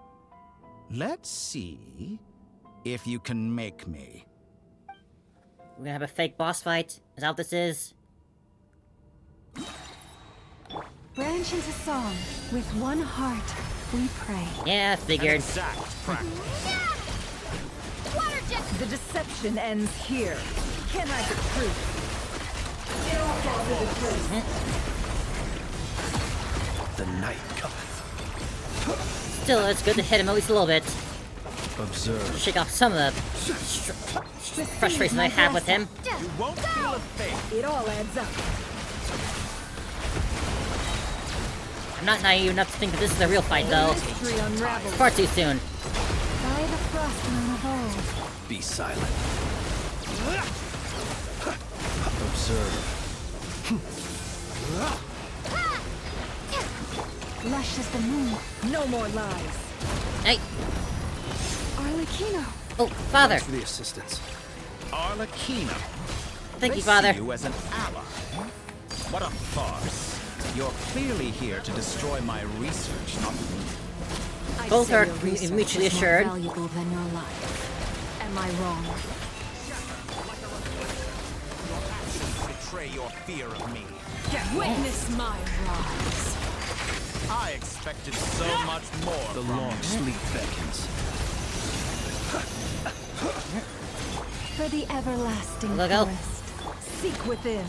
Let's see if you can make me. We're gonna have a fake boss fight? Is that what this is? Branch into song. With one heart, we pray. Yeah, figured. Exact practice. Water jet! The deception ends here. Can I the truth? The night cometh. Still, it's good to hit him at least a little bit. Observe. Shake off some of the frustration I have with him. You won't feel a thing. It all adds up. I'm not naive enough to think that this is a real fight, though. Mystery unravels. Far too soon. By the frost moon of old. Be silent. Observe. Lush as the moon. No more lies. Hey! Arlecchino. Oh, father! Thanks for the assistance. Arlecchino. Thank They you, father. See you as an ally. What a farce. You're clearly here to destroy my research, not me. I'd Both say are your research mutually is more assured. valuable than your life. Am I wrong? Betray your fear of me. Witness my rise. I expected so much more. The long sleep beckons. For the everlasting Look out. forest. Seek within.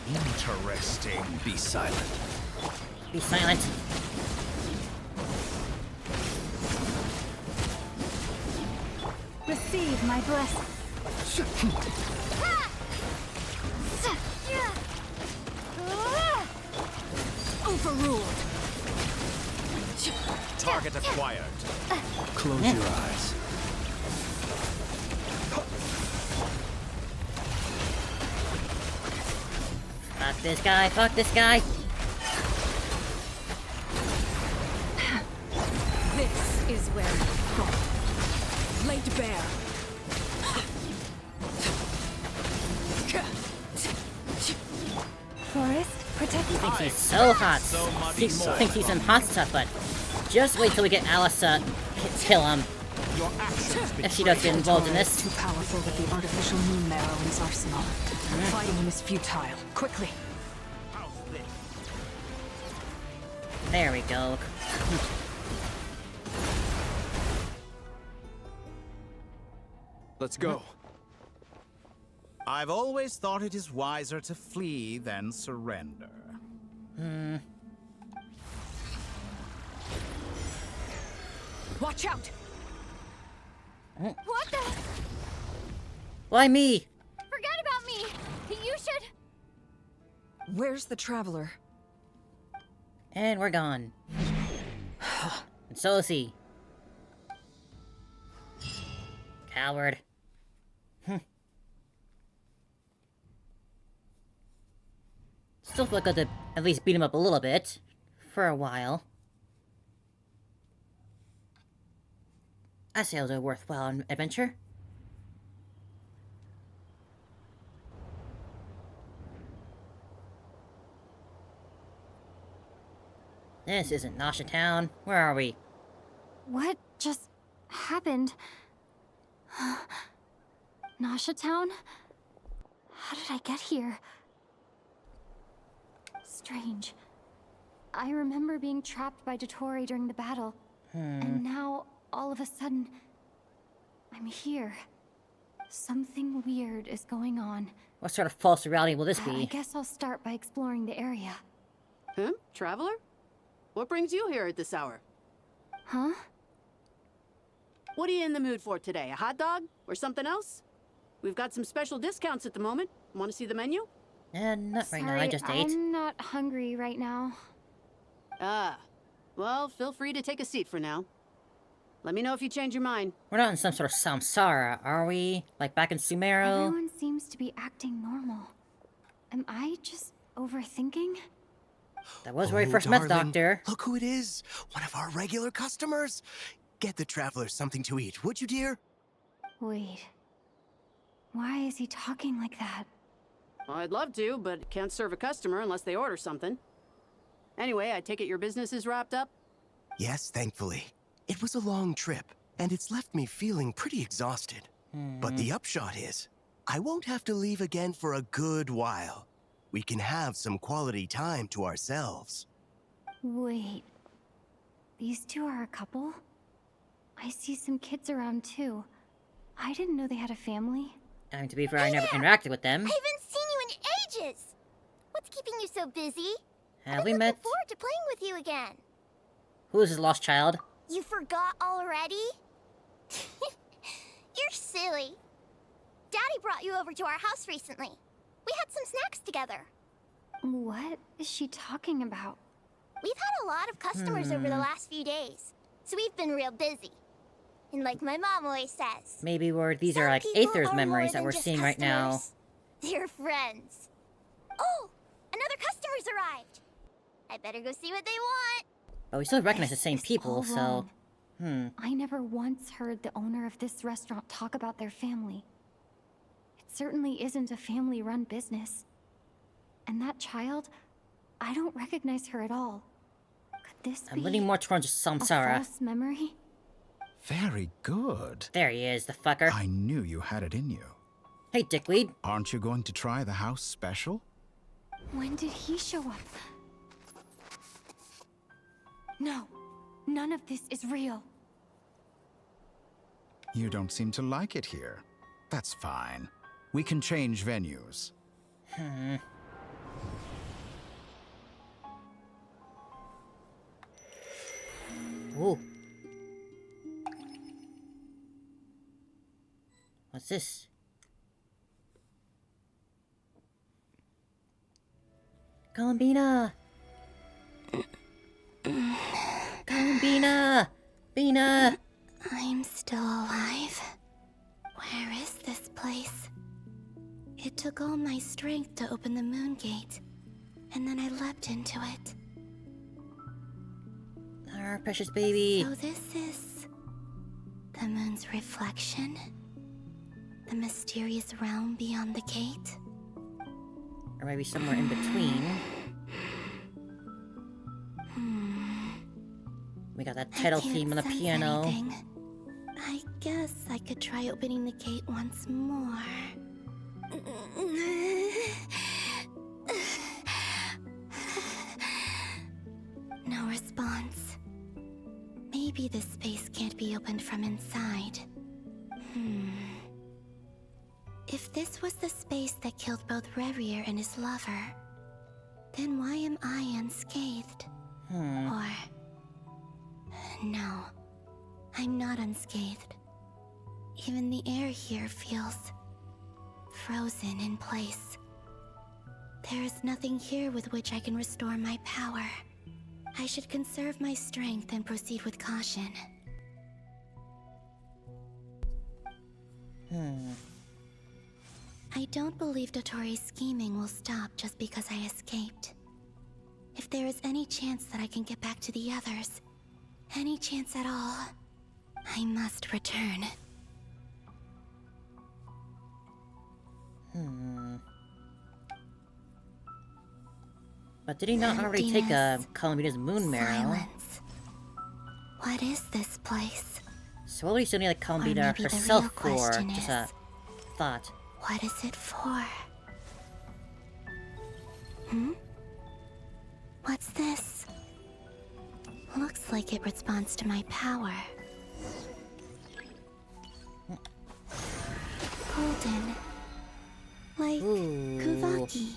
Interesting. Be silent. Be silent. Receive my blessing. Overruled. Target acquired. Close your eyes. Fuck this guy, fuck this guy. This is where you go. Laid bare. Forest, protect He thinks he's so hot. He thinks he's some hot stuff, but just wait till we get Alice to kill him. Your actions If she does get involved in this. Too powerful with the artificial moon marrow in his arsenal. Fighting him is futile. Quickly. There we go. Let's go. I've always thought it is wiser to flee than surrender. Watch out! What the? Why me? Forget about me! You should... Where's the traveler? And we're gone. And so is he. Coward. Still feel good to at least beat him up a little bit. For a while. I say it was a worthwhile adventure. This isn't Nasha Town. Where are we? What just happened? Nasha Town? How did I get here? Strange. I remember being trapped by Dottore during the battle. And now, all of a sudden, I'm here. Something weird is going on. What sort of false reality will this I be? guess I'll start by exploring the area. Huh? Traveler? What brings you here at this hour? Huh? What are you in the mood for today? A hot dog? Or something else? We've got some special discounts at the moment. Want to see the menu? Not right now, I Sorry, just ate. I'm not hungry right now. Ah. Well, feel free to take a seat for now. Let me know if you change your mind. We're not in some sort of samsara, are we? Like back in Sumero? Everyone seems to be acting normal. Am I just overthinking? That was where we first met the darling, Doctor. Look who it is. One of our regular customers. Get the traveler something to eat, would you, dear? Wait. Why is he talking like that? Well, I'd love to, but can't serve a customer unless they order something. Anyway, I take it your business is wrapped up? Yes, thankfully. It was a long trip, and it's left me feeling pretty exhausted. But the upshot is, I won't have to leave again for a good while. We can have some quality time to ourselves. Wait. These two are a couple? I see some kids around too. I didn't know they had a family. I mean, to be fair, I never interacted with them. I haven't seen you in ages! What's keeping you so busy? Have we I'm met? looking forward to playing with you again. Who is his lost child? You forgot already? You're silly. Daddy brought you over to our house recently. We had some snacks together. What is she talking about? We've had a lot of customers over the last few days, so we've been real busy. And like my mom always says, Maybe these some are like people Aether's are memories more that than we're just seeing right now. customers. They're friends. Oh, another customer's arrived. I better go see what they want. But we still recognize the same It's people, all so... wrong. I never once heard the owner of this restaurant talk about their family. It certainly isn't a family-run business. And that child, I don't recognize her at all. Could this I'm be leaning more towards a Samsara. false memory? Very good. There he is, the fucker. I knew you had it in you. Hey, dickweed. Aren't you going to try the house special? When did he show up? No, none of this is real. You don't seem to like it here. That's fine. We can change venues. Ooh. What's this? Columbina! Columbina! Bina! I'm still alive. Where is this place? It took all my strength to open the moon gate, and then I leapt into it. Our precious baby. So this is the moon's reflection? The mysterious realm beyond the gate? Or maybe somewhere in between. We got that title theme on the piano. Anything. I guess I could try opening the gate once more. No response. Maybe this space can't be opened from inside. If this was the space that killed both Revier and his lover, then why am I unscathed? Or... No, I'm not unscathed. Even the air here feels frozen in place. There is nothing here with which I can restore my power. I should conserve my strength and proceed with caution. I don't believe Dotori's scheming will stop just because I escaped. If there is any chance that I can get back to the others, any chance at all, I must return. But did he not already take Columbina's moon marrow? Silence. What is this place? So what do you still need like Columbina maybe the herself real for? question Just is, a thought. What is it for? What's this? Looks like it responds to my power. Golden. Like Kuvaki.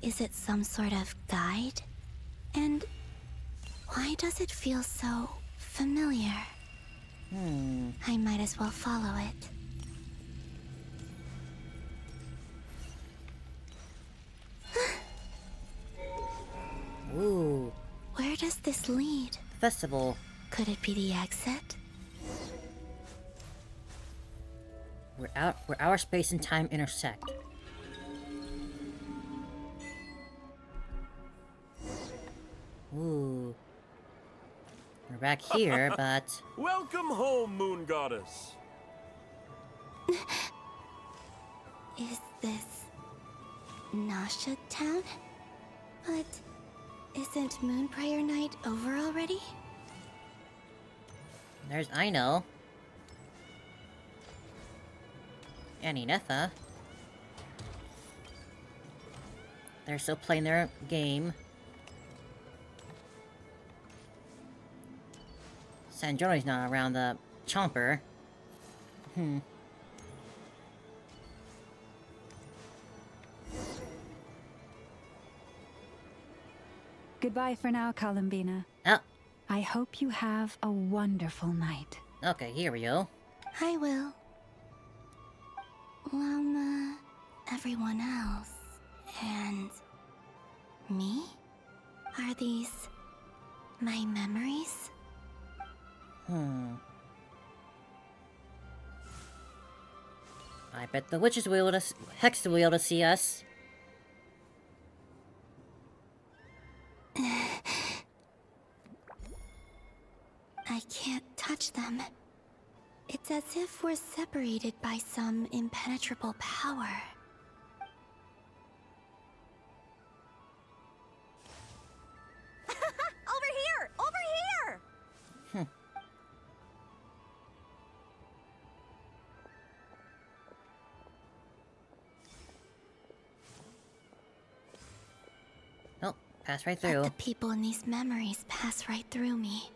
Is it some sort of guide? And why does it feel so familiar? I might as well follow it. Ooh. Where does this lead? Festival. Could it be the exit? Where our space and time intersect. Ooh. We're back here, but... Welcome home, Moon Goddess. Is this Nasha Town? But isn't Moonprayer Night over already? There's Aino. And Inetha. They're still playing their game. Sandroni's not around the Chomper. Goodbye for now, Columbina. Oh, I hope you have a wonderful night. okay, here we go. I will. Lama, everyone else, and me? Are these my memories? I bet the witches will be able to, Hex will be able to see us. I can't touch them. It's as if we're separated by some impenetrable power. Over here! Over here! Oh, pass right Let through. the people in these memories pass right through me.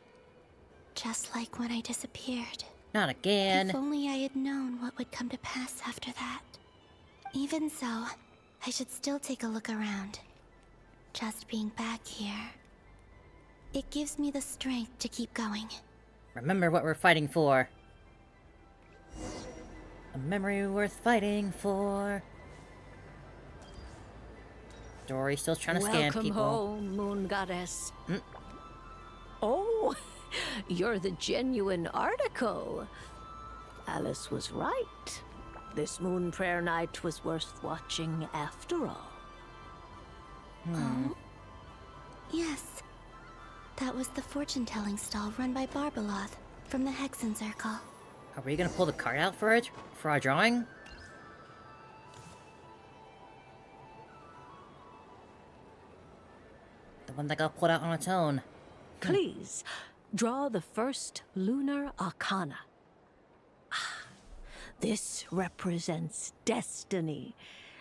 Just like when I disappeared. Not again. If only I had known what would come to pass after that. Even so, I should still take a look around. Just being back here. It gives me the strength to keep going. Remember what we're fighting for. A memory worth fighting for. Dory's still trying to scam Welcome people. home, Moon Goddess. Oh, you're the genuine article. Alice was right. This Moon Prayer Night was worth watching after all. Oh? Yes. That was the fortune-telling stall run by Barbeloth from the Hexen Circle. Are we gonna pull the card out for it? For our drawing? The one that got pulled out on its own. Please, draw the first lunar arcana. This represents destiny,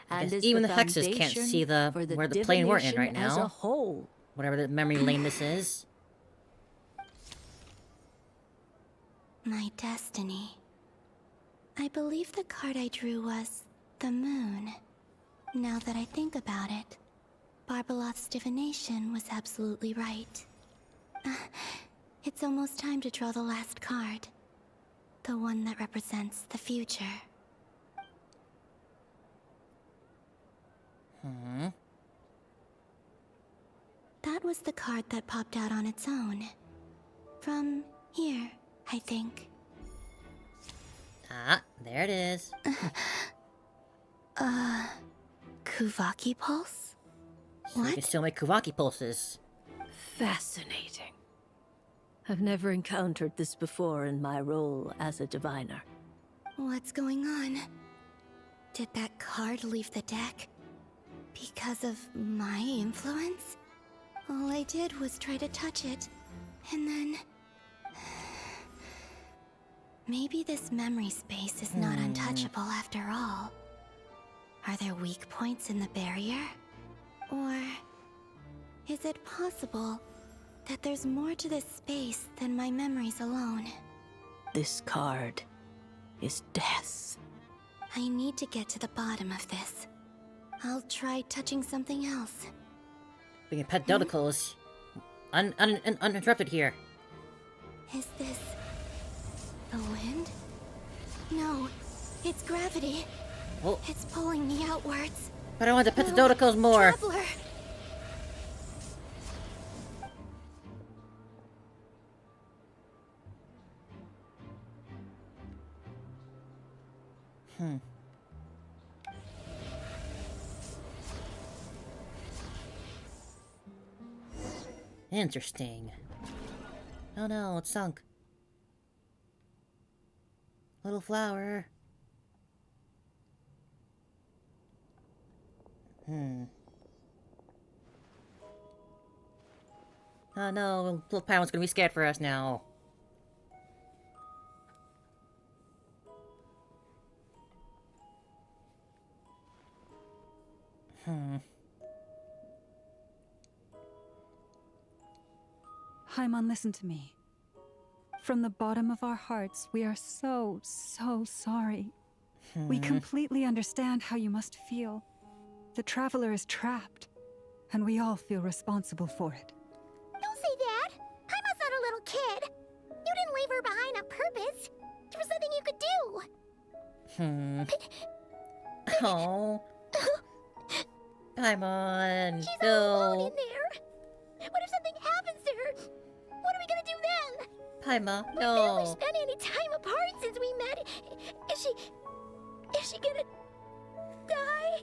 and guess is even the the hexes can't foundation see the for where the plane we're in divination right as now. a whole. Whatever the memory lane this is. My destiny. I believe the card I drew was the moon. Now that I think about it, Barbeloth's divination was absolutely right. It's almost time to draw the last card. The one that represents the future. That was the card that popped out on its own. From here, I think. Ah, there it is. Kuvaki Pulse? So we can still make Kuvaki pulses. Fascinating. I've never encountered this before in my role as a diviner. What's going on? Did that card leave the deck? Because of my influence? All I did was try to touch it, and then... Maybe this memory space is not untouchable after all. Are there weak points in the barrier? Or... is it possible that there's more to this space than my memories alone? This card is death. I need to get to the bottom of this. I'll try touching something else. We can pet Dodicals. Uninterrupted here. Is this... the wind? No, it's gravity. Oh. It's pulling me outwards. But I want to pet the Dodicals more. Traveler! Interesting. Oh no, it's sunk. Little flower. Oh no, little Paimon's gonna be scared for us now. Paimon, listen to me. From the bottom of our hearts, we are so sorry. We completely understand how you must feel. The Traveler is trapped, and we all feel responsible for it. Don't say that! Paimon's not a little kid! You didn't leave her behind on purpose! There was nothing you could do! Oh. Paimon, She's no. all alone in there! What if something happens to her? What are we gonna do then? Paimon, We barely no. spent any time apart since we met. Is she gonna die?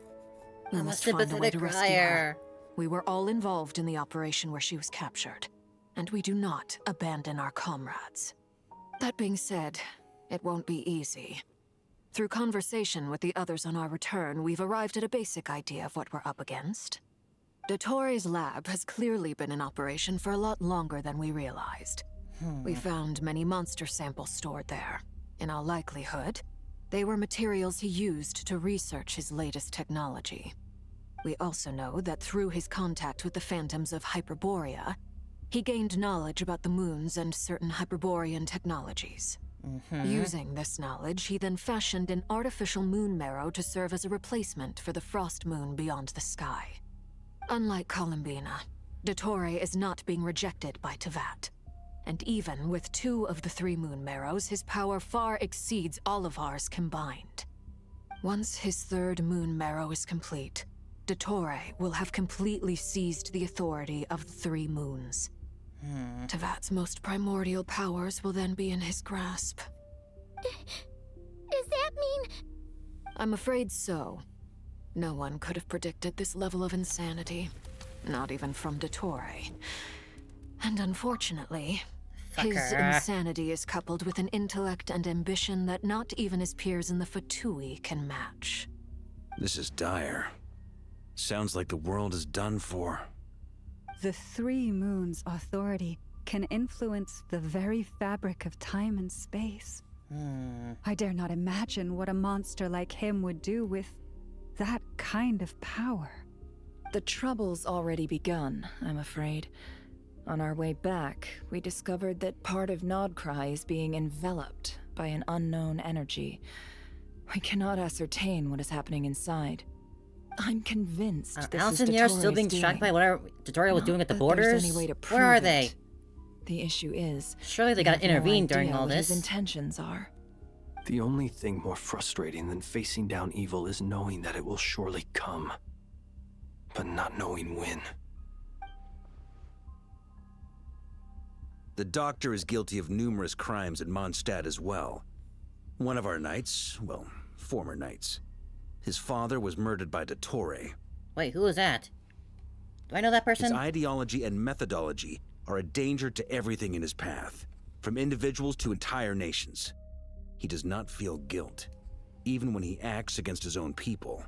We I'm a must find a way sympathetic to rescue her. crier. We were all involved in the operation where she was captured, and we do not abandon our comrades. That being said, it won't be easy. Through conversation with the others on our return, we've arrived at a basic idea of what we're up against. Dottoro's lab has clearly been in operation for a lot longer than we realized. We found many monster samples stored there. In all likelihood, they were materials he used to research his latest technology. We also know that through his contact with the phantoms of Hyperborea, he gained knowledge about the moons and certain Hyperborean technologies. Using this knowledge, he then fashioned an artificial moon marrow to serve as a replacement for the frost moon beyond the sky. Unlike Columbina, Dottore is not being rejected by Teyvat. And even with 2 of the 3 moon marrows, his power far exceeds all of ours combined. Once his 3rd moon marrow is complete, Dottore will have completely seized the authority of the 3 moons. Teyvat's most primordial powers will then be in his grasp. Does that mean... I'm afraid so. No one could have predicted this level of insanity. Not even from Dottore. And unfortunately, his insanity is coupled with an intellect and ambition that not even his peers in the Fatui can match. This is dire. Sounds like the world is done for. The 3 moons' authority can influence the very fabric of time and space. I dare not imagine what a monster like him would do with that kind of power. The trouble's already begun, I'm afraid. On our way back, we discovered that part of Nodcry is being enveloped by an unknown energy. We cannot ascertain what is happening inside. I'm convinced this Alice is and Nero still Dottori's being distracted by doing. whatever Dottore was doing at the Not that there's borders? any way to Where are prove they? it. The issue is, Surely they we gotta have no intervene during idea all what his this. intentions are. The only thing more frustrating than facing down evil is knowing that it will surely come, but not knowing when. The Doctor is guilty of numerous crimes at Mondstadt as well. One of our knights, well, former knights. His father was murdered by Dottore. Wait, who is that? Do I know that person? His ideology and methodology are a danger to everything in his path, from individuals to entire nations. He does not feel guilt, even when he acts against his own people.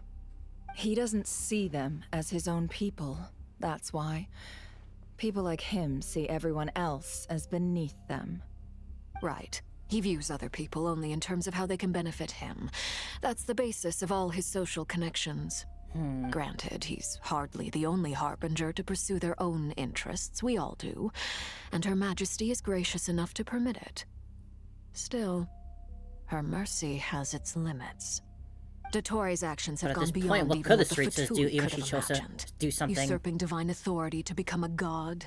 He doesn't see them as his own people, that's why. People like him see everyone else as beneath them. Right. He views other people only in terms of how they can benefit him. That's the basis of all his social connections. Granted, he's hardly the only harbinger to pursue their own interests. We all do. And Her Majesty is gracious enough to permit it. Still, her mercy has its limits. Dottore's actions have But at gone this beyond point, what even could the what the Streets do Fatui even if could she have chose to imagined. do something? Usurping divine authority to become a god.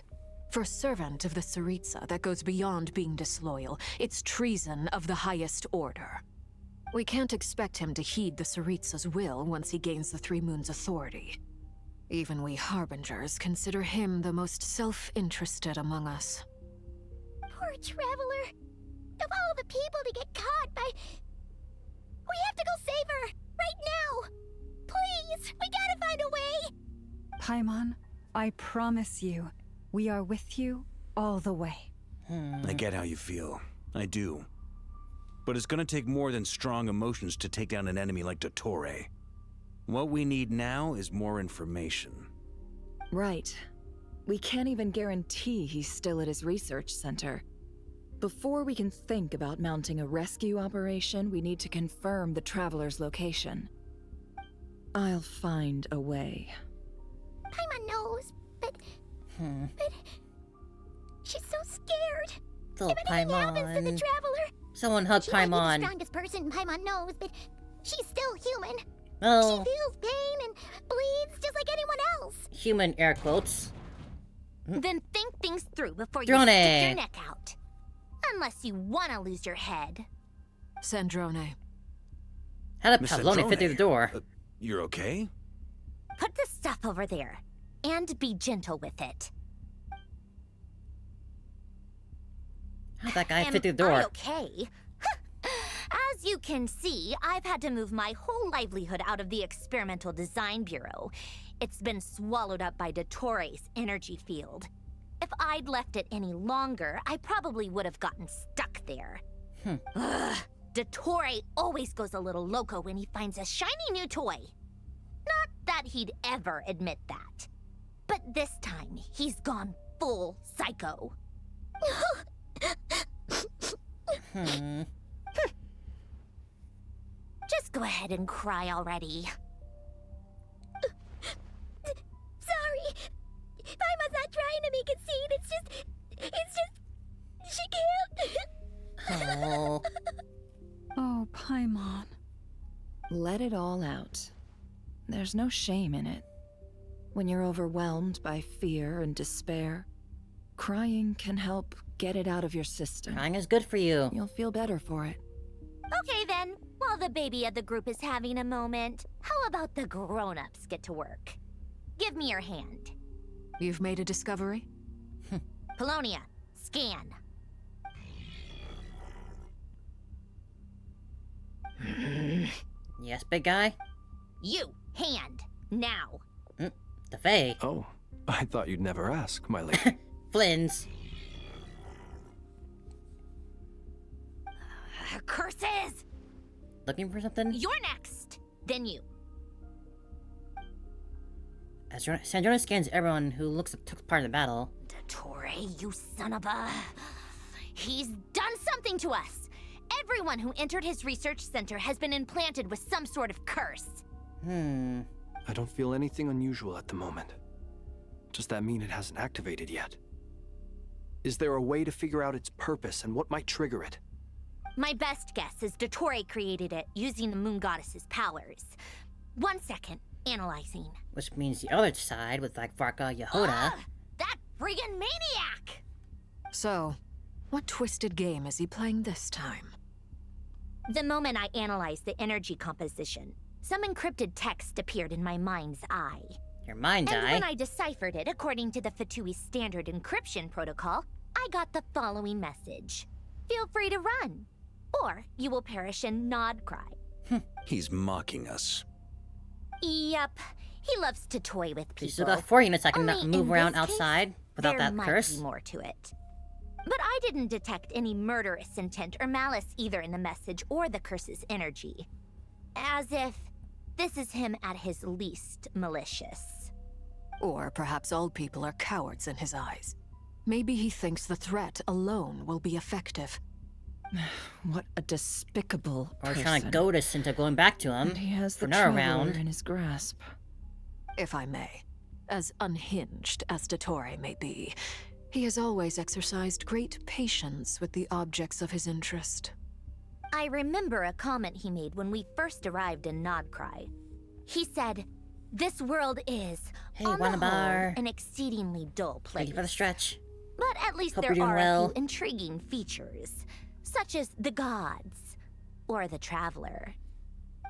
For a servant of the Tsaritsa, that goes beyond being disloyal. It's treason of the highest order. We can't expect him to heed the Tsaritsa's will once he gains the 3 Moons' authority. Even we Harbingers consider him the most self-interested among us. Poor Traveler. Of all the people to get caught by... We have to go save her! Right now! Please! We gotta find a way! Paimon, I promise you, we are with you all the way. I get how you feel. I do. But it's gonna take more than strong emotions to take down an enemy like Dottore. What we need now is more information. Right. We can't even guarantee he's still at his research center. Before we can think about mounting a rescue operation, we need to confirm the Traveler's location. I'll find a way. Paimon knows, but she's so scared. Little If anything happens to the Paimon. Traveler, Someone hug she might be the Paimon. strongest person Paimon knows, but she's still human. Oh, She feels pain and bleeds just like anyone else. human air quotes. Then think things through before you Drone. stick your neck out. Unless you want to lose your head. Sandrone. How did Miss Pavloni fit through the door? You're okay? Put the stuff over there. And be gentle with it. How'd that guy Am fit through the I door? okay? As you can see, I've had to move my whole livelihood out of the Experimental Design Bureau. It's been swallowed up by Dottores' energy field. If I'd left it any longer, I probably would have gotten stuck there. Ugh, Dottore always goes a little loco when he finds a shiny new toy. Not that he'd ever admit that. But this time, he's gone full psycho. Just go ahead and cry already. Sorry. Paimon's not trying to make a scene. It's just, she can't. Oh. Oh, Paimon. Let it all out. There's no shame in it. When you're overwhelmed by fear and despair, crying can help get it out of your system. Crying is good for you. You'll feel better for it. Okay then, while the baby of the group is having a moment, how about the grown-ups get to work? Give me your hand. You've made a discovery? Polonia, scan. Yes, big guy? You, hand, now. The Fae. Oh, I thought you'd never ask, my lady. Flynn's. Curses! Looking for something? You're next. Then you. As Sandrona scans everyone who looks like took part in the battle. Dottore, you son of a... He's done something to us. Everyone who entered his research center has been implanted with some sort of curse. I don't feel anything unusual at the moment. Does that mean it hasn't activated yet? Is there a way to figure out its purpose and what might trigger it? My best guess is Dottore created it using the Moon Goddess's powers. 1 second, analyzing. Which means the other side with like Varka Yehoda. That friggin' maniac! So, what twisted game is he playing this time? The moment I analyzed the energy composition, some encrypted text appeared in my mind's eye. Your mind's And eye? when I deciphered it according to the Fatui standard encryption protocol, I got the following message. Feel free to run, or you will perish in nod cry. He's mocking us. Yep, he loves to toy with people. You still got 4 units I can Only move in around this case, outside without there that might curse. be more to it. But I didn't detect any murderous intent or malice either in the message or the curse's energy. As if this is him at his least malicious. Or perhaps all people are cowards in his eyes. Maybe he thinks the threat alone will be effective. What a despicable Or person. trying to goad us into going back to him And he has for the another Traveler round. in his grasp. If I may, as unhinged as Dottore may be, he has always exercised great patience with the objects of his interest. I remember a comment he made when we first arrived in Nodcry. He said, "This world is, Hey, on the want a bar? whole, an exceedingly dull place. Thank you for the stretch. But at least Hope there you're doing are well. a few intriguing features, such as the gods, or the Traveler.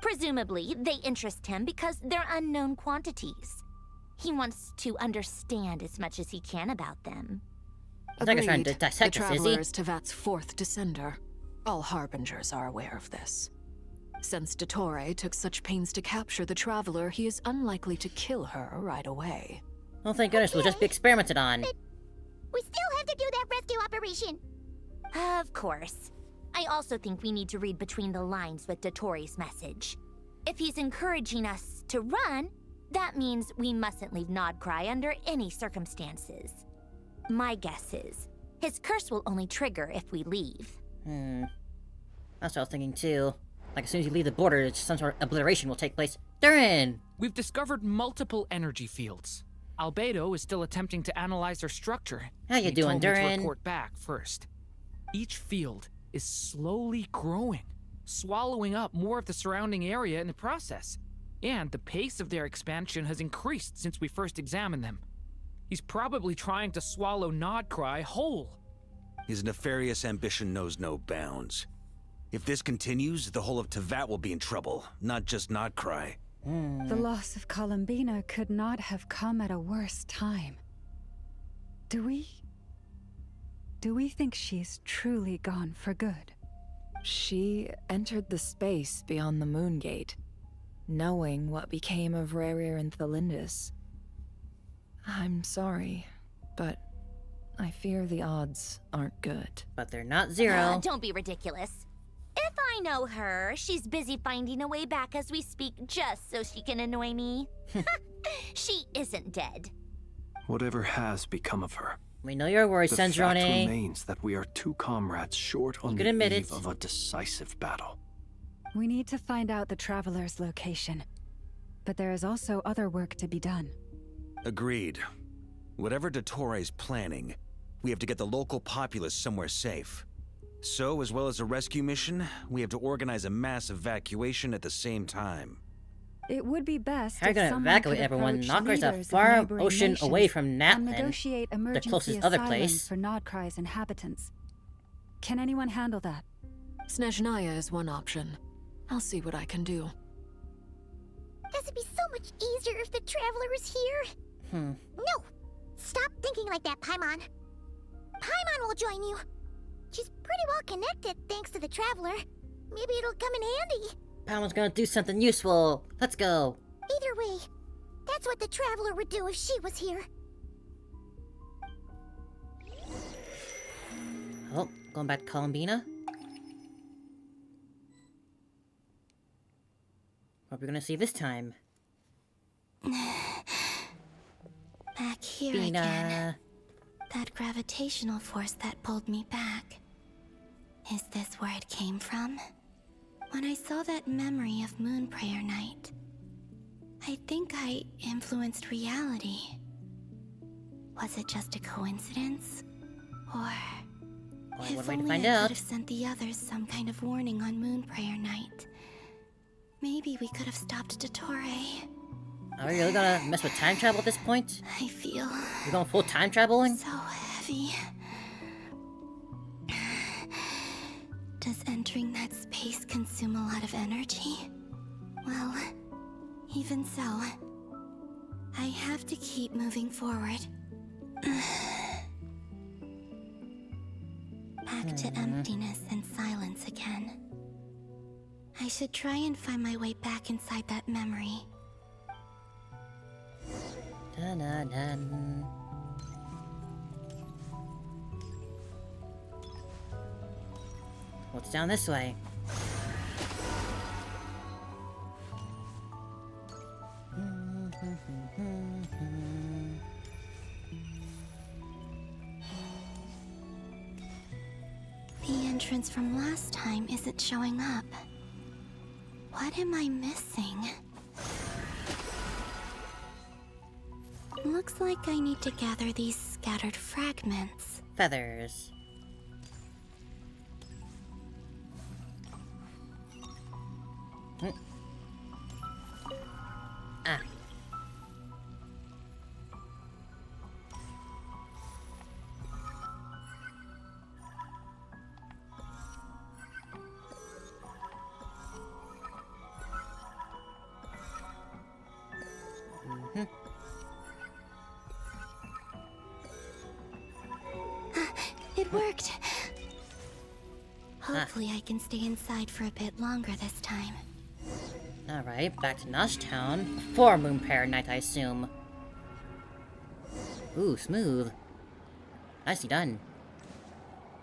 Presumably, they interest him because they're unknown quantities. He wants to understand as much as he can about them." I think I'm trying to Agreed. dissect the us, is Traveler he? is Tevat's 4th descender. All Harbingers are aware of this. Since Dottore took such pains to capture the Traveler, he is unlikely to kill her right away. Well, thank goodness we'll just be experimented on. We still have to do that rescue operation. Of course. I also think we need to read between the lines with Dottori's message. If he's encouraging us to run, that means we mustn't leave Nodcry under any circumstances. My guess is, his curse will only trigger if we leave. That's what I was thinking too. Like, as soon as you leave the border, some sort of obliteration will take place. They're in! We've discovered multiple energy fields. Albedo is still attempting to analyze their structure. How you He doing, told me to Durin? report back first. Each field is slowly growing, swallowing up more of the surrounding area in the process. And the pace of their expansion has increased since we first examined them. He's probably trying to swallow Nodcry whole. His nefarious ambition knows no bounds. If this continues, the whole of Tevat will be in trouble, not just Nodcry. The loss of Columbina could not have come at a worse time. Do we think she's truly gone for good? She entered the space beyond the Moon Gate, knowing what became of Rerir and Thelindis. I'm sorry, but I fear the odds aren't good. But they're not zero. Don't be ridiculous. If I know her, she's busy finding a way back as we speak just so she can annoy me. She isn't dead. Whatever has become of her, We know your worries, the fact Sandrone. remains that we are two comrades short on can the admit eve it. of a decisive battle. We need to find out the Traveler's location. But there is also other work to be done. Agreed. Whatever Dottore is planning, we have to get the local populace somewhere safe. So, as well as a rescue mission, we have to organize a mass evacuation at the same time. It would be best How are you if gonna someone evacuate could everyone? approach Nodcry's a leaders of far neighboring ocean away nations from and Natlin, negotiate the emergency closest other asylum place. for Nodcry's inhabitants. Can anyone handle that? Snezhnaya is one option. I'll see what I can do. This would be so much easier if the Traveler was here. No! Stop thinking like that, Paimon. Paimon will join you. She's pretty well connected thanks to the Traveler. Maybe it'll come in handy. Paimon's gonna do something useful. Let's go. Either way, that's what the Traveler would do if she was here. Oh, going back to Columbina. What are we gonna see this time? Back here Bina. again. That gravitational force that pulled me back. Is this where it came from? When I saw that memory of Moon Prayer Night, I think I influenced reality. Was it just a coincidence? Or Only one if way to only find I out. could have sent the others some kind of warning on Moon Prayer Night. Maybe we could have stopped Dottore. Are we really gonna mess with time travel at this point? I feel You're going full time traveling? so heavy. Does entering that space consume a lot of energy? Well, even so, I have to keep moving forward. Back to emptiness and silence again. I should try and find my way back inside that memory. Dun, dun, dun. What's down this way? The entrance from last time isn't showing up. What am I missing? Looks like I need to gather these scattered fragments. Feathers. Ah. It worked! Hopefully I can stay inside for a bit longer this time. Alright, back to Nosh Town. Before Moon Prayer Night, I assume. Ooh, smooth. Nicely done.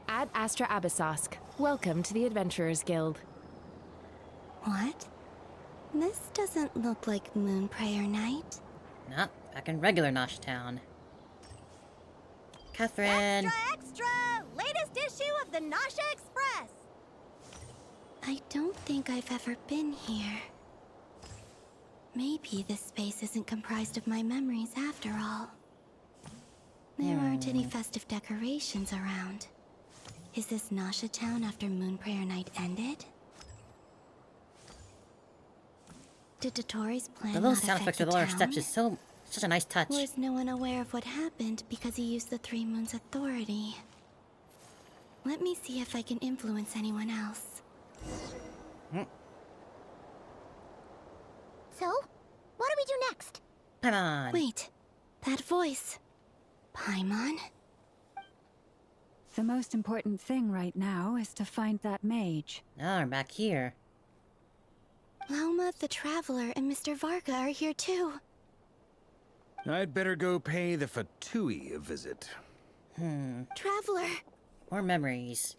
Ad Astra Abyssosk. Welcome to the Adventurers Guild. What? This doesn't look like Moon Prayer Night. Not back in regular Nosh Town. Catherine! Extra! Latest issue of the Nasha Express! I don't think I've ever been here. Maybe this space isn't comprised of my memories after all. There aren't any festive decorations around. Is this Nasha Town after Moon Prayer Night ended? Did Dotori's plan The little not sound affect effects with the all our town? steps is such a nice touch. Or is no one aware of what happened because he used the Three Moons' authority? Let me see if I can influence anyone else. So, what do we do next? Paimon! Wait, that voice. Paimon? The most important thing right now is to find that mage. Now we're back here. Lauma the Traveler and Mr. Varga are here too. I'd better go pay the Fatui a visit. Traveler! More memories.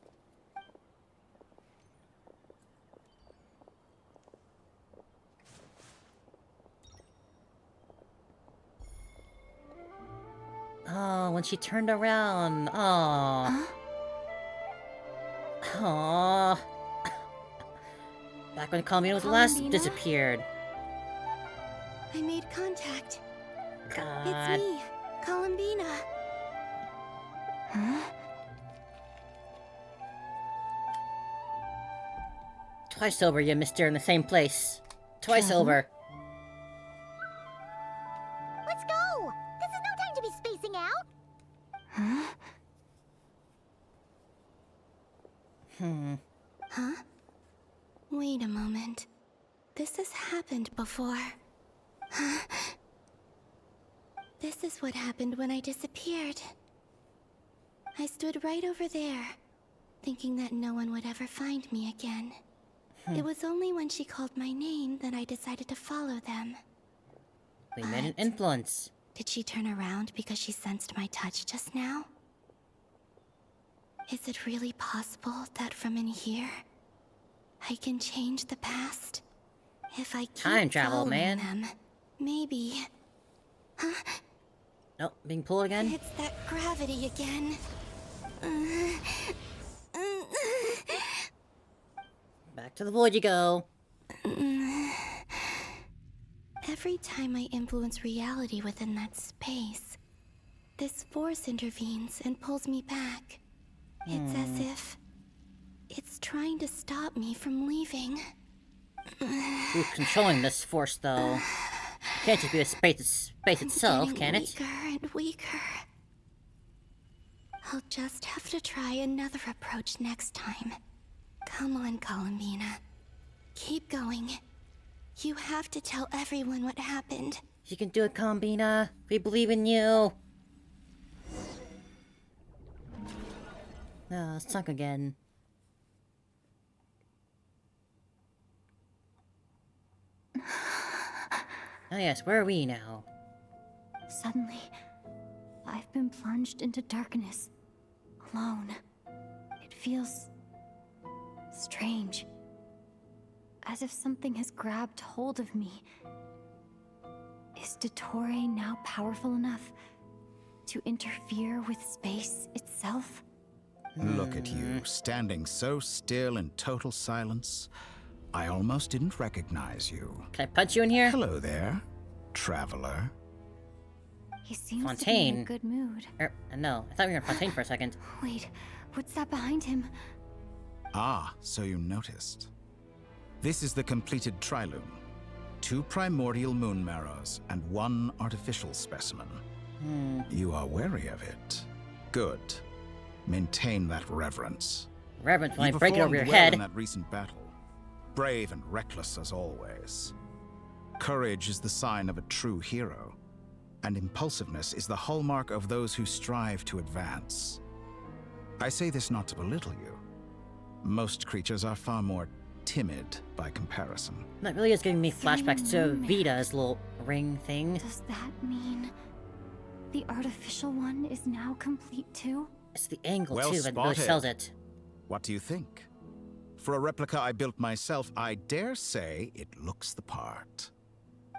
Oh, when she turned around. Oh. Oh. Back when Columbina was last Columbina? disappeared. I made contact. God. It's me, Columbina. Huh? Twice over, you missed her in the same place. Twice Traveler? over. Let's go! This is no time to be spacing out! Huh? Huh? Wait a moment. This has happened before. This is what happened when I disappeared. I stood right over there, thinking that no one would ever find me again. It was only when she called my name that I decided to follow them. We made an influence. Did she turn around because she sensed my touch just now? Is it really possible that from in here, I can change the past? If I keep Time travel, following man. them, maybe. Huh? Nope, being pulled again. It's that gravity again. Back to the void you go. Every time I influence reality within that space, this force intervenes and pulls me back. It's as if it's trying to stop me from leaving. Who's controlling this force, though? Can't just be the space itself, can it? Weaker and weaker. I'll just have to try another approach next time. Come on, Columbina. Keep going. You have to tell everyone what happened. You can do it, Columbina. We believe in you. Oh, sunk again. Oh yes, where are we now? Suddenly, I've been plunged into darkness, alone. It feels strange, as if something has grabbed hold of me. Is Dottore now powerful enough to interfere with space itself? Look at you, standing so still in total silence. I almost didn't recognize you. Can I punch you in here? Hello there, traveler. He seems Fontaine. to be in a good mood. No, I thought we were in Fontaine for a second. Wait, what's that behind him? Ah, so you noticed. This is the completed Triloom. 2 primordial moon marrows and 1 artificial specimen. You are wary of it. Good. Maintain that reverence. Reverence when You I break it over performed your well head. in that recent battle. Brave and reckless as always. Courage is the sign of a true hero, and impulsiveness is the hallmark of those who strive to advance. I say this not to belittle you. Most creatures are far more timid by comparison. That really is giving me flashbacks to Vita's little ring thing. Does that mean the artificial one is now complete too? It's the angle Well too that really spotted. sells it. What do you think? For a replica I built myself, I dare say it looks the part.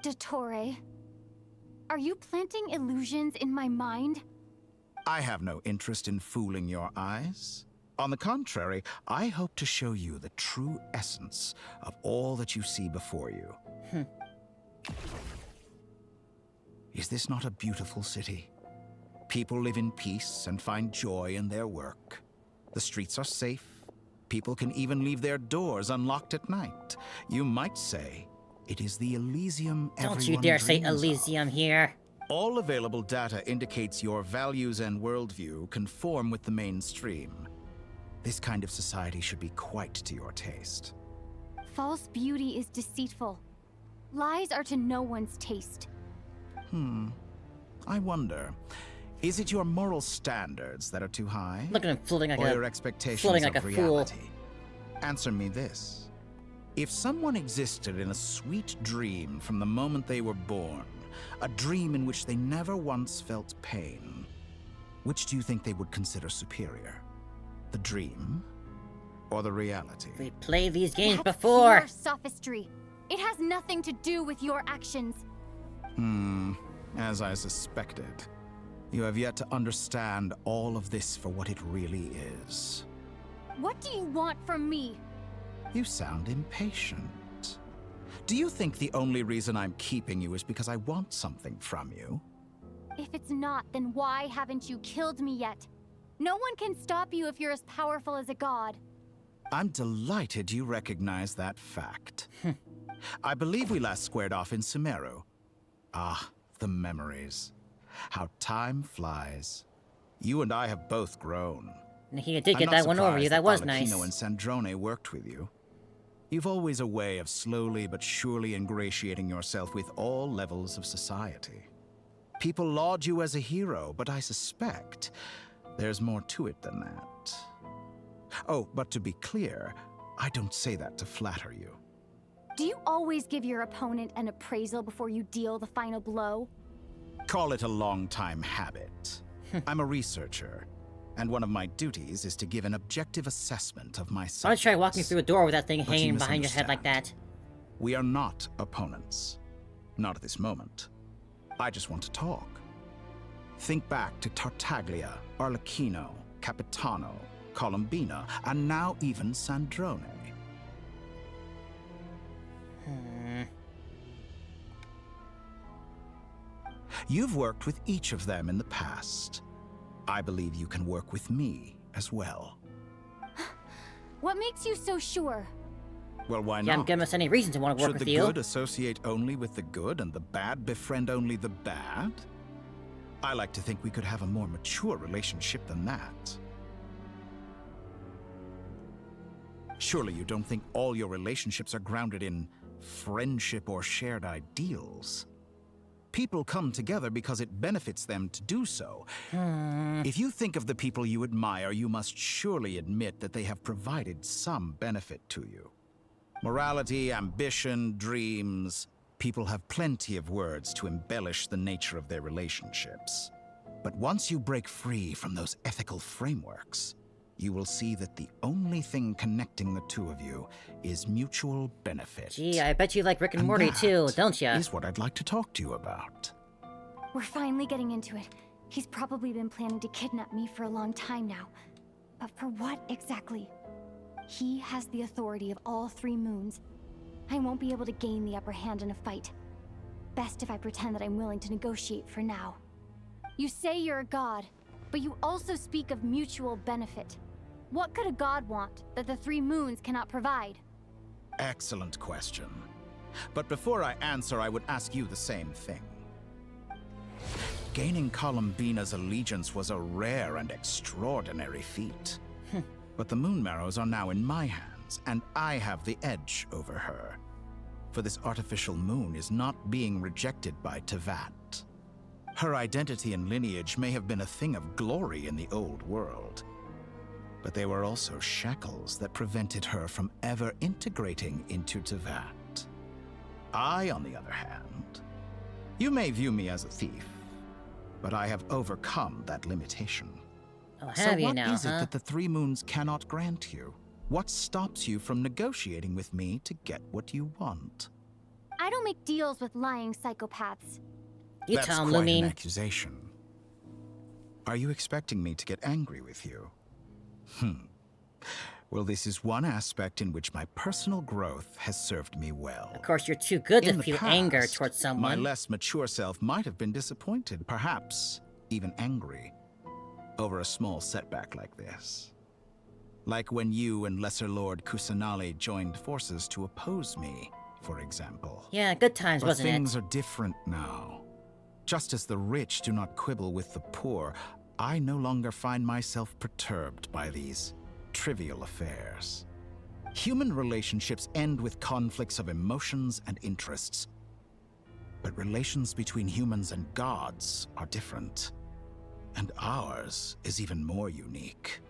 Dottore, are you planting illusions in my mind? I have no interest in fooling your eyes. On the contrary, I hope to show you the true essence of all that you see before you. Is this not a beautiful city? People live in peace and find joy in their work. The streets are safe. People can even leave their doors unlocked at night. You might say it is the Elysium everyone Don't you dare say dreams of. Elysium here. All available data indicates your values and worldview conform with the mainstream. This kind of society should be quite to your taste. False beauty is deceitful. Lies are to no one's taste. I wonder, is it your moral standards that are too high? Look at him floating like or a your expectations floating like of a fool. reality? Answer me this. If someone existed in a sweet dream from the moment they were born, a dream in which they never once felt pain, which do you think they would consider superior? The dream or the reality? We played these games That's before. pure sophistry. It has nothing to do with your actions. As I suspected. You have yet to understand all of this for what it really is. What do you want from me? You sound impatient. Do you think the only reason I'm keeping you is because I want something from you? If it's not, then why haven't you killed me yet? No one can stop you if you're as powerful as a god. I'm delighted you recognize that fact. I believe we last squared off in Sumeru. Ah, the memories. How time flies. You and I have both grown. He did get that one over you. That was nice. Balakino and Sandrone worked with you. You've always a way of slowly but surely ingratiating yourself with all levels of society. People laud you as a hero, but I suspect there's more to it than that. Oh, but to be clear, I don't say that to flatter you. Do you always give your opponent an appraisal before you deal the final blow? Call it a long-time habit. I'm a researcher, and one of my duties is to give an objective assessment of my subjects. Why don't you try walking through a door with that thing But hanging you behind your head like misunderstand. that? We are not opponents. Not at this moment. I just want to talk. Think back to Tartaglia, Arlecchino, Capitano, Columbina, and now even Sandrone. You've worked with each of them in the past. I believe you can work with me as well. What makes you so sure? Well, why You not? haven't given us any reason to want to work Should with the you. good associate only with the good and the bad befriend only the bad? I like to think we could have a more mature relationship than that. Surely you don't think all your relationships are grounded in friendship or shared ideals? People come together because it benefits them to do so. If you think of the people you admire, you must surely admit that they have provided some benefit to you. Morality, ambition, dreams. People have plenty of words to embellish the nature of their relationships. But once you break free from those ethical frameworks, you will see that the only thing connecting the two of you is mutual benefit. Gee, I bet you like Rick and Morty too, don't ya? Is what I'd like to talk to you about. We're finally getting into it. He's probably been planning to kidnap me for a long time now. But for what exactly? He has the authority of all three moons. I won't be able to gain the upper hand in a fight. Best if I pretend that I'm willing to negotiate for now. You say you're a god, but you also speak of mutual benefit. What could a god want that the three moons cannot provide? Excellent question. But before I answer, I would ask you the same thing. Gaining Columbina's allegiance was a rare and extraordinary feat. But the Moon Marrows are now in my hands, and I have the edge over her. For this artificial moon is not being rejected by Tevat. Her identity and lineage may have been a thing of glory in the old world, but they were also shackles that prevented her from ever integrating into Tevat. I, on the other hand, you may view me as a thief, but I have overcome that limitation. Oh, So have you what now, is it huh? that the three moons cannot grant you? What stops you from negotiating with me to get what you want? I don't make deals with lying psychopaths. You That's tell him, quite Lumine. an accusation. Are you expecting me to get angry with you? Well, this is one aspect in which my personal growth has served me well. Of course, you're too good to In the feel anger past, towards my someone. less mature self might have been disappointed, perhaps even angry, over a small setback like this. Like when you and Lesser Lord Kusanali joined forces to oppose me, for example. Yeah, good times, But wasn't it? things are different now. Just as the rich do not quibble with the poor, I no longer find myself perturbed by these trivial affairs. Human relationships end with conflicts of emotions and interests. But relations between humans and gods are different. And ours is even more unique.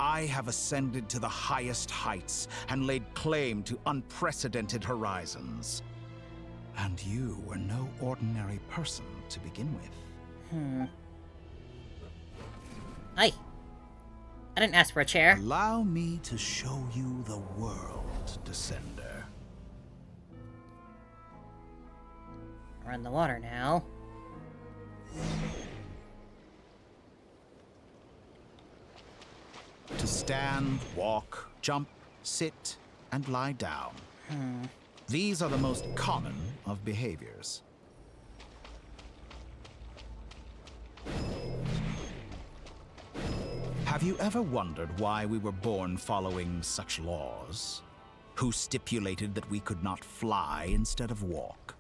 I have ascended to the highest heights and laid claim to unprecedented horizons. And you were no ordinary person to begin with. Hey. I didn't ask for a chair. Allow me to show you the world, Descender. We're in the water now. To stand, walk, jump, sit, and lie down. These are the most common of behaviors. Have you ever wondered why we were born following such laws? Who stipulated that we could not fly instead of walk?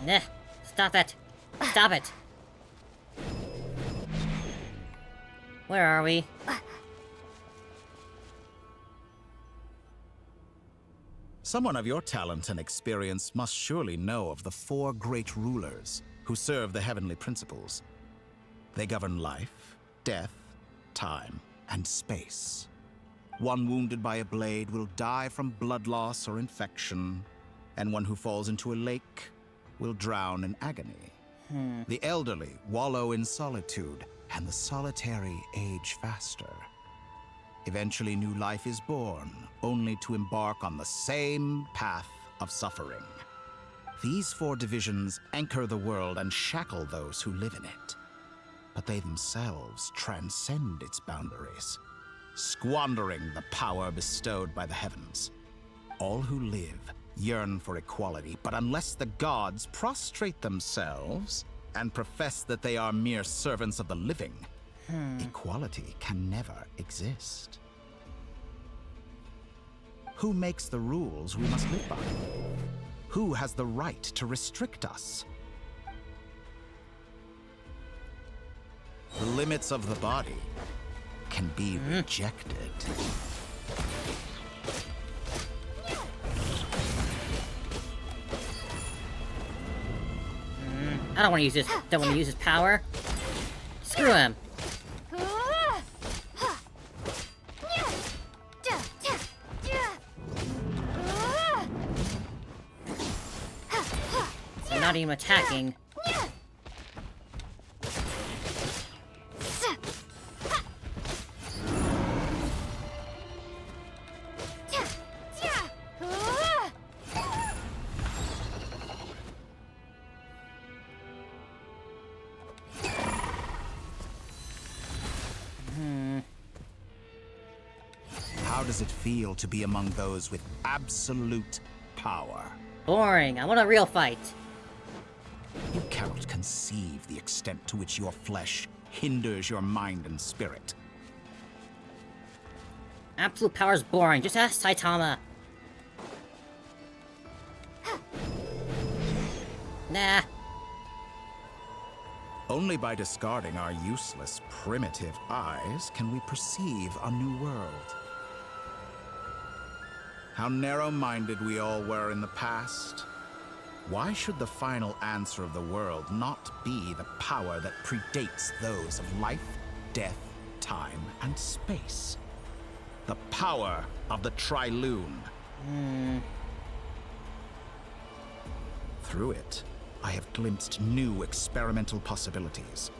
Nah, stop it. Stop it. Where are we? Someone of your talent and experience must surely know of the 4 great rulers who serve the heavenly principles. They govern life, death, time, and space. One wounded by a blade will die from blood loss or infection, and one who falls into a lake will drown in agony. The elderly wallow in solitude, and the solitary age faster. Eventually, new life is born, only to embark on the same path of suffering. These 4 divisions anchor the world and shackle those who live in it. But they themselves transcend its boundaries, squandering the power bestowed by the heavens. All who live yearn for equality, but unless the gods prostrate themselves and profess that they are mere servants of the living, equality can never exist. Who makes the rules we must live by? Who has the right to restrict us? The limits of the body can be rejected. I don't want to use this. Don't want to use his power. Screw him. They're not even attacking. How does it feel to be among those with absolute power? Boring. I want a real fight. You cannot conceive the extent to which your flesh hinders your mind and spirit. Absolute power's boring. Just ask Saitama. Nah. Only by discarding our useless, primitive eyes can we perceive a new world. How narrow-minded we all were in the past. Why should the final answer of the world not be the power that predates those of life, death, time, and space? The power of the Triloon. Through it, I have glimpsed new experimental possibilities.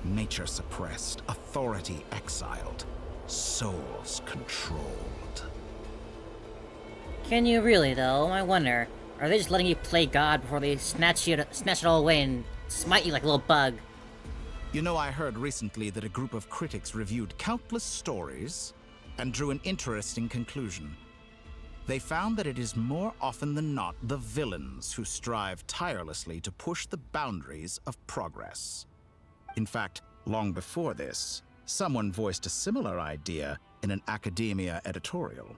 Nature suppressed, authority exiled, souls controlled. Can you really, though? I wonder. Are they just letting you play God before they snatch it all away and smite you like a little bug? You know, I heard recently that a group of critics reviewed countless stories and drew an interesting conclusion. They found that it is more often than not the villains who strive tirelessly to push the boundaries of progress. In fact, long before this, someone voiced a similar idea in an academia editorial.